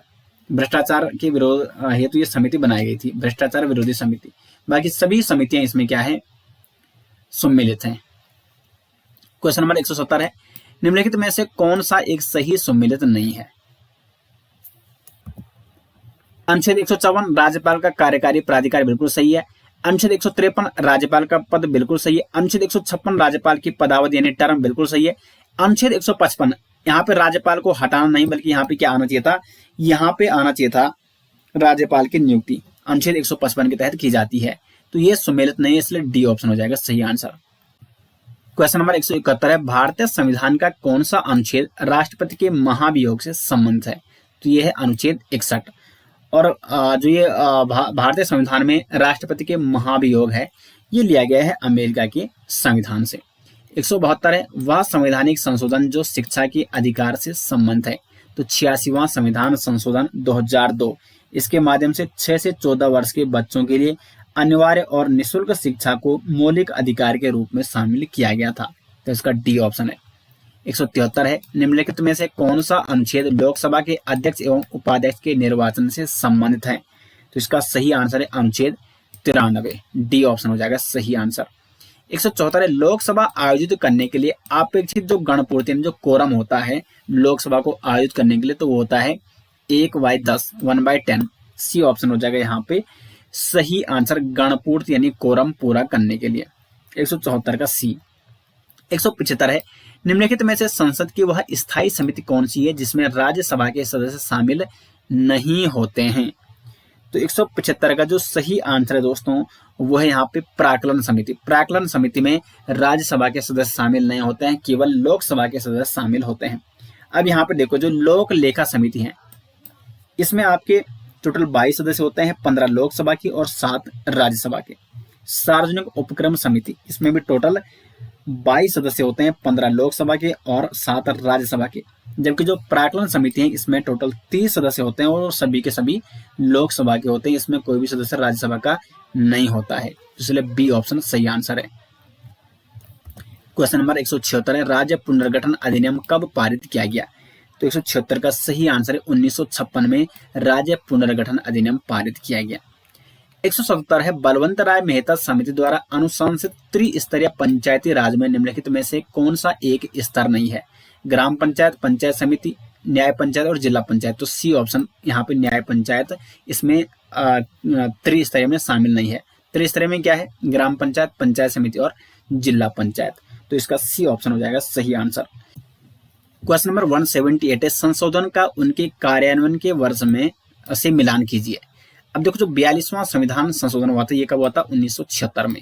भ्रष्टाचार के विरोध हेतु ये समिति बनाई गई थी, भ्रष्टाचार विरोधी समिति। बाकी सभी समितियां इसमें क्या है, सम्मिलित हैं। क्वेश्चन नंबर 170 है, निम्नलिखित में से कौन सा एक सही सम्मिलित नहीं है? अनुच्छेद 154 राज्यपाल का कार्यकारी प्राधिकार बिल्कुल सही है। अनुच्छेद 153 राज्यपाल का पद बिल्कुल सही है। अनुच्छेद 156 राज्यपाल की पदावधि यानी टर्म बिल्कुल सही है। अनुच्छेद 155 यहाँ पे राज्यपाल को हटाना नहीं, बल्कि यहाँ पे क्या आना चाहिए था, यहाँ पे आना चाहिए था राज्यपाल की नियुक्ति अनुच्छेद 155 के तहत की जाती है, तो ये सुमेलित नहीं है, इसलिए डी ऑप्शन हो जाएगा सही आंसर। क्वेश्चन नंबर 171 है, भारतीय संविधान का कौन सा अनुच्छेद राष्ट्रपति के महाभियोग से संबंधित है? तो ये है अनुच्छेद 61। और जो ये भारतीय संविधान में राष्ट्रपति के महाभियोग है, ये लिया गया है अमेरिका के संविधान से। 172 है वह संवैधानिक संशोधन जो शिक्षा के अधिकार से संबंधित है। तो 86वां संविधान संशोधन 2002, इसके माध्यम से 6 से 14 वर्ष के बच्चों के लिए अनिवार्य और निःशुल्क शिक्षा को मौलिक अधिकार के रूप में शामिल किया गया था। तो इसका डी ऑप्शन है। 173 है निम्नलिखित में से कौन सा अनुच्छेद लोकसभा के अध्यक्ष एवं उपाध्यक्ष के निर्वाचन से संबंधित है। तो इसका सही आंसर है अनुच्छेद 93, डी ऑप्शन हो जाएगा सही आंसर। 174 है लोकसभा आयोजित करने के लिए अपेक्षित जो गणपूर्ति जो कोरम होता है लोकसभा को आयोजित करने के लिए, तो वो होता है 1/10, 1/10। सी ऑप्शन हो जाएगा यहाँ पे सही आंसर, गणपूर्ति यानी कोरम पूरा करने के लिए। 174 का सी। 175 है निम्नलिखित में से संसद की वह स्थायी समिति कौन सी है जिसमें राज्यसभा के सदस्य शामिल नहीं होते हैं। तो 175 का जो सही आंसर है दोस्तों वो है यहाँ पे प्राक्कलन समिति। प्राक्कलन समिति में राज्यसभा के सदस्य शामिल नहीं होते हैं, केवल लोकसभा के सदस्य शामिल होते हैं। अब यहाँ पे देखो जो लोक लेखा समिति है इसमें आपके टोटल 22 सदस्य होते हैं, 15 लोकसभा की और 7 राज्यसभा के। सार्वजनिक उपक्रम समिति इसमें भी टोटल 22 सदस्य होते हैं, 15 लोकसभा के और 7 राज्यसभा के। जबकि जो प्राक्कलन समिति है इसमें टोटल 30 सदस्य होते हैं और सभी के सभी लोकसभा के होते हैं, इसमें कोई भी सदस्य राज्यसभा का नहीं होता है, इसलिए बी ऑप्शन सही आंसर है। क्वेश्चन नंबर 176 है राज्य पुनर्गठन अधिनियम कब पारित किया गया। तो 176 का सही आंसर है 1956 में राज्य पुनर्गठन अधिनियम पारित किया गया। 177 है बलवंत राय मेहता समिति द्वारा अनुशंसित त्रिस्तरीय पंचायती राज में निम्नलिखित में से कौन सा एक स्तर नहीं है। ग्राम पंचायत, पंचायत समिति, न्याय पंचायत और जिला पंचायत। तो सी ऑप्शन यहाँ पे न्याय पंचायत इसमें त्रिस्तरीय में शामिल नहीं है। त्रिस्तरीय में क्या है, ग्राम पंचायत, पंचायत समिति और जिला पंचायत। तो इसका सी ऑप्शन हो जाएगा सही आंसर। क्वेश्चन नंबर 178 है संशोधन का उनके कार्यान्वयन के वर्ष में से मिलान कीजिए। अब देखो जो 42वां संविधान संशोधन हुआ था ये कब हुआ था 1976 में।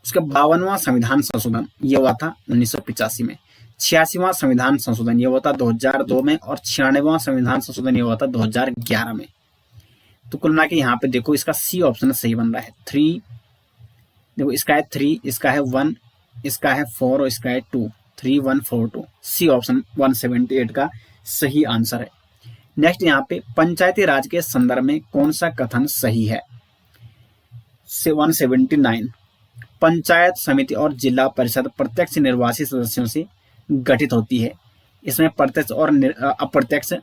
उसका 52वां संविधान संशोधन ये हुआ था 1985 में। 86वां संविधान संशोधन ये हुआ था 2002 में और 96वां संविधान संशोधन ये हुआ था 2011 में। तो कुल मिला के यहाँ पे देखो इसका सी ऑप्शन सही बन रहा है। 3 देखो इसका है 3, इसका है 1, इसका है 4 और इसका है 2, 3, 1, 4, 2। सी ऑप्शन 178 का सही आंसर है। नेक्स्ट यहाँ पे पंचायती राज के संदर्भ में कौन सा कथन सही है। 179 पंचायत समिति और जिला परिषद प्रत्यक्ष निर्वाचित सदस्यों से गठित होती है। इसमें प्रत्यक्ष और अप्रत्यक्ष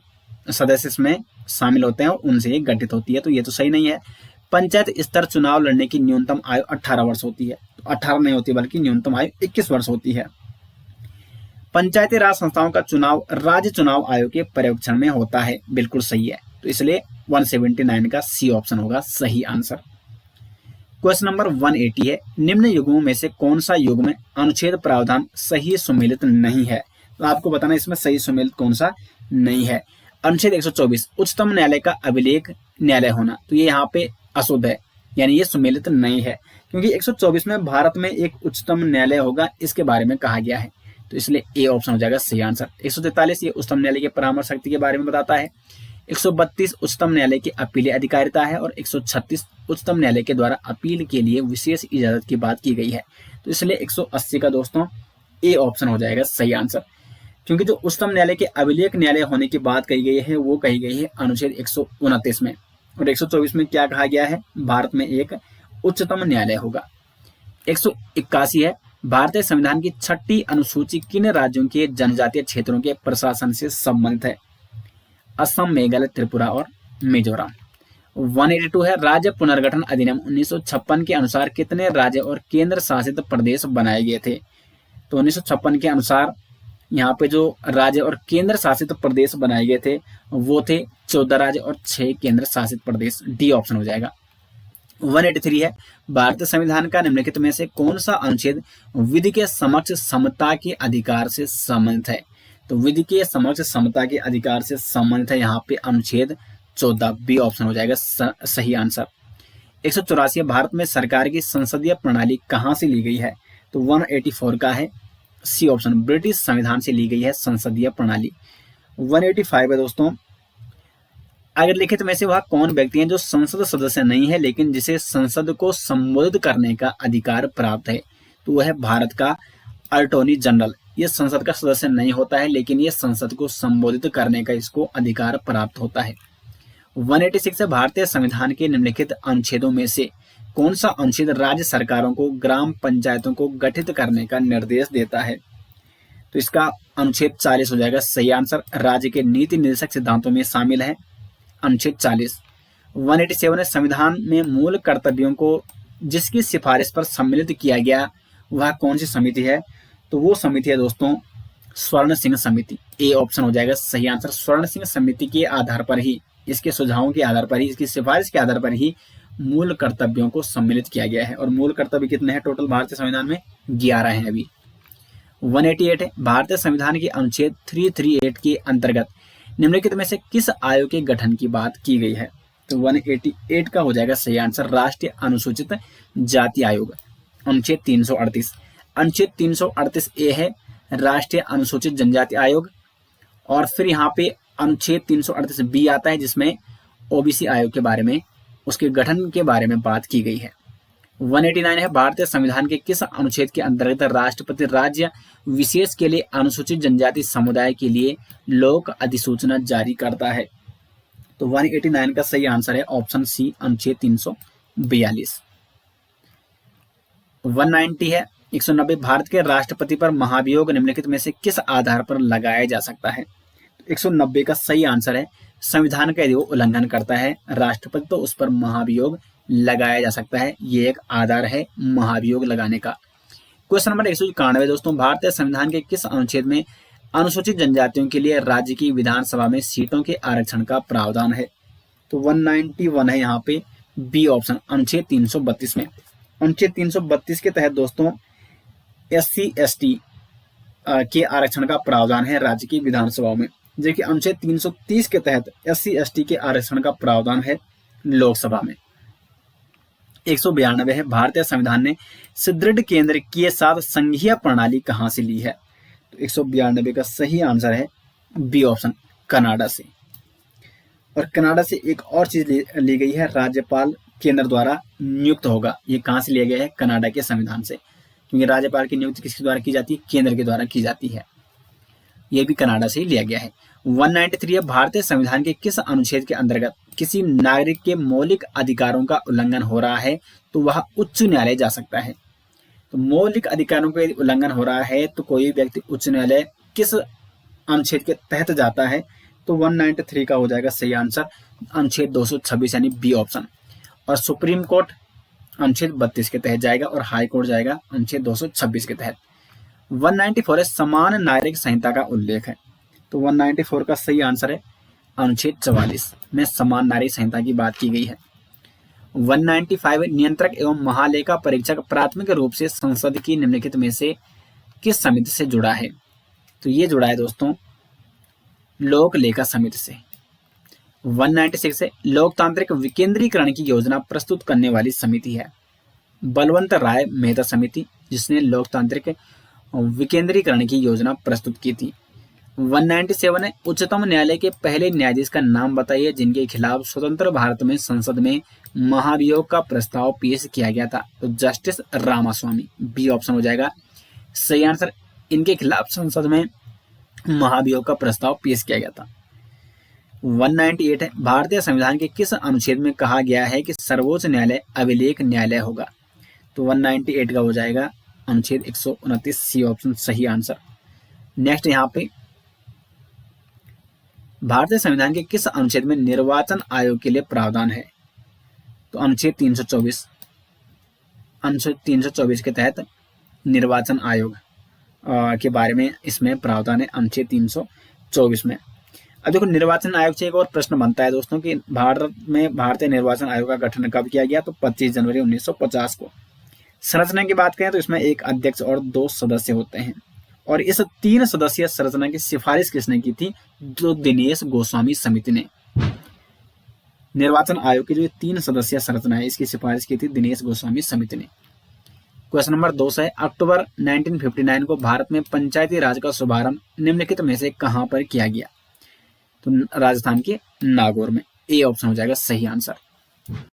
सदस्य इसमें शामिल होते हैं और उनसे ये गठित होती है, तो ये तो सही नहीं है। पंचायत स्तर चुनाव लड़ने की न्यूनतम आयु 18 वर्ष होती है। तो 18 नहीं होती बल्कि न्यूनतम आयु 21 वर्ष होती है। पंचायती राज संस्थाओं का चुनाव राज्य चुनाव आयोग के पर्यवेक्षण में होता है, बिल्कुल सही है। तो इसलिए 179 का सी ऑप्शन होगा सही आंसर। क्वेश्चन नंबर 180 है निम्न युग्मों में से कौन सा युग्म अनुच्छेद प्रावधान सही सुमेलित नहीं है। तो आपको बताना इसमें सही सुमेलित कौन सा नहीं है। अनुच्छेद 124 उच्चतम न्यायालय का अभिलेख न्यायालय होना, तो ये यहाँ पे अशुद्ध है, यानी ये सुमेलित नहीं है, क्योंकि 124 में भारत में एक उच्चतम न्यायालय होगा इसके बारे में कहा गया है, तो इसलिए ए ऑप्शन हो जाएगा सही आंसर। 143 ये उच्चतम न्यायालय के परामर्श शक्ति के बारे में बताता है। 132 उच्चतम न्यायालय की अपील अधिकारिता है और 136 उच्चतम न्यायालय के द्वारा अपील के लिए विशेष इजाजत की बात की गई है, तो इसलिए 180 का दोस्तों ए ऑप्शन हो जाएगा सही आंसर। क्योंकि जो उच्चतम न्यायालय के अभिलेख न्यायालय होने की बात कही गई है वो कही गई है अनुच्छेद 129 में, और 124 में क्या कहा गया है, भारत में एक उच्चतम न्यायालय होगा। 181 है भारतीय संविधान की 6ठी अनुसूची किन राज्यों के जनजातीय क्षेत्रों के प्रशासन से संबंधित है। असम, मेघालय, त्रिपुरा और मिजोरम। 182 है राज्य पुनर्गठन अधिनियम 1956 के अनुसार कितने राज्य और केंद्र शासित प्रदेश बनाए गए थे। तो 1956 के अनुसार यहाँ पे जो राज्य और केंद्र शासित प्रदेश बनाए गए थे वो थे 14 राज्य और 6 केंद्र शासित प्रदेश। डी ऑप्शन हो जाएगा। 183 है भारतीय संविधान का निम्नलिखित में से कौन सा अनुच्छेद विधि के समक्ष समता के अधिकार से संबंधित है। तो विधि के समक्ष समता के अधिकार से संबंधित है यहाँ पे अनुच्छेद 14, बी ऑप्शन हो जाएगा सही आंसर। 184 भारत में सरकार की संसदीय प्रणाली कहाँ से ली गई है। तो 184 का है सी ऑप्शन, ब्रिटिश संविधान से ली गई है संसदीय प्रणाली। 185 है दोस्तों अगर लिखित में से वह कौन व्यक्ति है जो संसद सदस्य नहीं है लेकिन जिसे संसद को संबोधित करने का अधिकार प्राप्त है, तो वह है भारत का अटॉर्नी जनरल। ये संसद का सदस्य नहीं होता है लेकिन ये संसद को संबोधित करने का इसको अधिकार प्राप्त होता है। 186 है, भारतीय संविधान के निम्नलिखित अनुच्छेदों में से कौन सा अनुच्छेद राज्य सरकारों को ग्राम पंचायतों को गठित करने का निर्देश देता है? तो इसका अनुच्छेद 40 हो जाएगा सही आंसर। राज्य के नीति निर्देशक सिद्धांतों में शामिल है अनुच्छेद 40। 187 है, संविधान में मूल कर्तव्यों को जिसकी सिफारिश पर सम्मिलित किया गया वह कौन सी समिति है? तो वो समिति है दोस्तों स्वर्ण सिंह समिति। ए ऑप्शन हो जाएगा सही आंसर। स्वर्ण सिंह समिति के आधार पर ही, इसके सुझावों के आधार पर ही, इसकी सिफारिश के आधार पर ही मूल कर्तव्यों को सम्मिलित किया गया है। और मूल कर्तव्य कितने हैं टोटल भारतीय संविधान में? 11 हैं अभी। 188 है, भारतीय संविधान के अनुच्छेद 338 के अंतर्गत निम्नलिखित में से किस आयोग के गठन की बात की गई है? तो 188 का हो जाएगा सही आंसर राष्ट्रीय अनुसूचित जाति आयोग। अनुच्छेद 338, अनुच्छेद 338 ए है राष्ट्रीय अनुसूचित जनजाति आयोग। और फिर यहाँ पे अनुच्छेद 338 बी आता है जिसमें ओबीसी आयोग के बारे में, उसके गठन के बारे में बात की गई है। 189 है, भारतीय संविधान के किस अनुच्छेद के अंतर्गत राष्ट्रपति राज्य विशेष के लिए अनुसूचित जनजाति समुदाय के लिए लोक अधिसूचना जारी करता है? तो 189 का सही आंसर है ऑप्शन सी अनुच्छेद 342। 190 है, 190 भारत के राष्ट्रपति पर महाभियोग निम्नलिखित में से किस आधार पर लगाया जा सकता है? 190 का सही आंसर है संविधान का यदि वो उल्लंघन करता है राष्ट्रपति तो उस पर महाभियोग लगाया जा सकता है। ये एक आधार है महाभियोग लगाने का। क्वेश्चन नंबर 191 दोस्तों, भारतीय संविधान के किस अनुच्छेद में अनुसूचित जनजातियों के लिए राज्य की विधानसभा में सीटों के आरक्षण का प्रावधान है? तो 191 है यहाँ पे बी ऑप्शन अनुच्छेद 332 में। अनुच्छेद 332 के तहत दोस्तों SC ST के आरक्षण का प्रावधान है राज्य की विधानसभाओं में, जबकि अनुच्छेद 330 के तहत SC ST के आरक्षण का प्रावधान है लोकसभा में। 192 है, भारतीय संविधान ने सुदृढ़ केंद्र के साथ संघीय प्रणाली कहाँ से ली है? तो 192 का सही आंसर है बी ऑप्शन कनाडा से। और कनाडा से एक और चीज ली गई है, राज्यपाल केंद्र द्वारा नियुक्त होगा। ये कहाँ से लिया गया है? कनाडा के संविधान से, क्योंकि राज्यपाल की नियुक्ति किसके द्वारा की जाती है? केंद्र के द्वारा की जाती है। यह भी कनाडा से ही लिया गया है। 193 है, भारतीय संविधान के किस अनुच्छेद के अंतर्गत किसी नागरिक के मौलिक अधिकारों का उल्लंघन हो रहा है तो वह उच्च न्यायालय जा सकता है? तो मौलिक अधिकारों का यदि उल्लंघन हो रहा है तो कोई व्यक्ति उच्च न्यायालय किस अनुच्छेद के तहत जाता है? तो 193 का हो जाएगा सही आंसर अनुच्छेद 226 यानी बी ऑप्शन। और सुप्रीम कोर्ट अनुच्छेद 32 के तहत जाएगा और हाई कोर्ट जाएगा अनुच्छेद 226 के तहत। 194 है, समान नागरिक संहिता का उल्लेख है। तो 194 का सही आंसर है अनुच्छेद 44 में समान नागरिक संहिता की बात की गई है। 195 नियंत्रक एवं महालेखा परीक्षक प्राथमिक रूप से संसद की निम्नलिखित में से किस समिति से जुड़ा है? तो ये जुड़ा है दोस्तों लोक लेखा समिति से। 196 है, लोकतांत्रिक विकेंद्रीकरण की योजना प्रस्तुत करने वाली समिति है बलवंत राय मेहता समिति, जिसने लोकतांत्रिक विकेंद्रीकरण की योजना प्रस्तुत की थी। 197 है, उच्चतम न्यायालय के पहले न्यायाधीश का नाम बताइए जिनके खिलाफ स्वतंत्र भारत में संसद में महाभियोग का प्रस्ताव पेश किया गया था। तो जस्टिस रामास्वामी, बी ऑप्शन हो जाएगा सही आंसर। इनके खिलाफ संसद में महाभियोग का प्रस्ताव पेश किया गया था। 198 है, भारतीय संविधान के किस अनुच्छेद में कहा गया है कि सर्वोच्च न्यायालय अभिलेख न्यायालय होगा? तो 198 का हो जाएगा अनुच्छेद 129 सी ऑप्शन सही आंसर। नेक्स्ट यहाँ पे भारतीय संविधान के किस अनुच्छेद में निर्वाचन आयोग के लिए प्रावधान है? तो अनुच्छेद 324, अनुच्छेद 324 के तहत निर्वाचन आयोग के बारे में इसमें प्रावधान है अनुच्छेद 324 में। अब देखो निर्वाचन आयोग से एक और प्रश्न बनता है दोस्तों कि भारत में भारतीय निर्वाचन आयोग का गठन कब किया गया? तो 25 जनवरी 1950 को। संरचना की बात करें तो इसमें एक अध्यक्ष और 2 सदस्य होते हैं और इस 3 सदस्यीय संरचना की सिफारिश किसने की थी? जो दिनेश गोस्वामी समिति ने। निर्वाचन आयोग की जो 3 सदस्यीय संरचना है इसकी सिफारिश की थी दिनेश गोस्वामी समिति ने। क्वेश्चन नंबर 2 है, अक्टूबर 1959 को भारत में पंचायती राज का शुभारंभ निम्नलिखित में से कहां पर किया गया? तो राजस्थान के नागौर में। ए ऑप्शन हो जाएगा सही आंसर।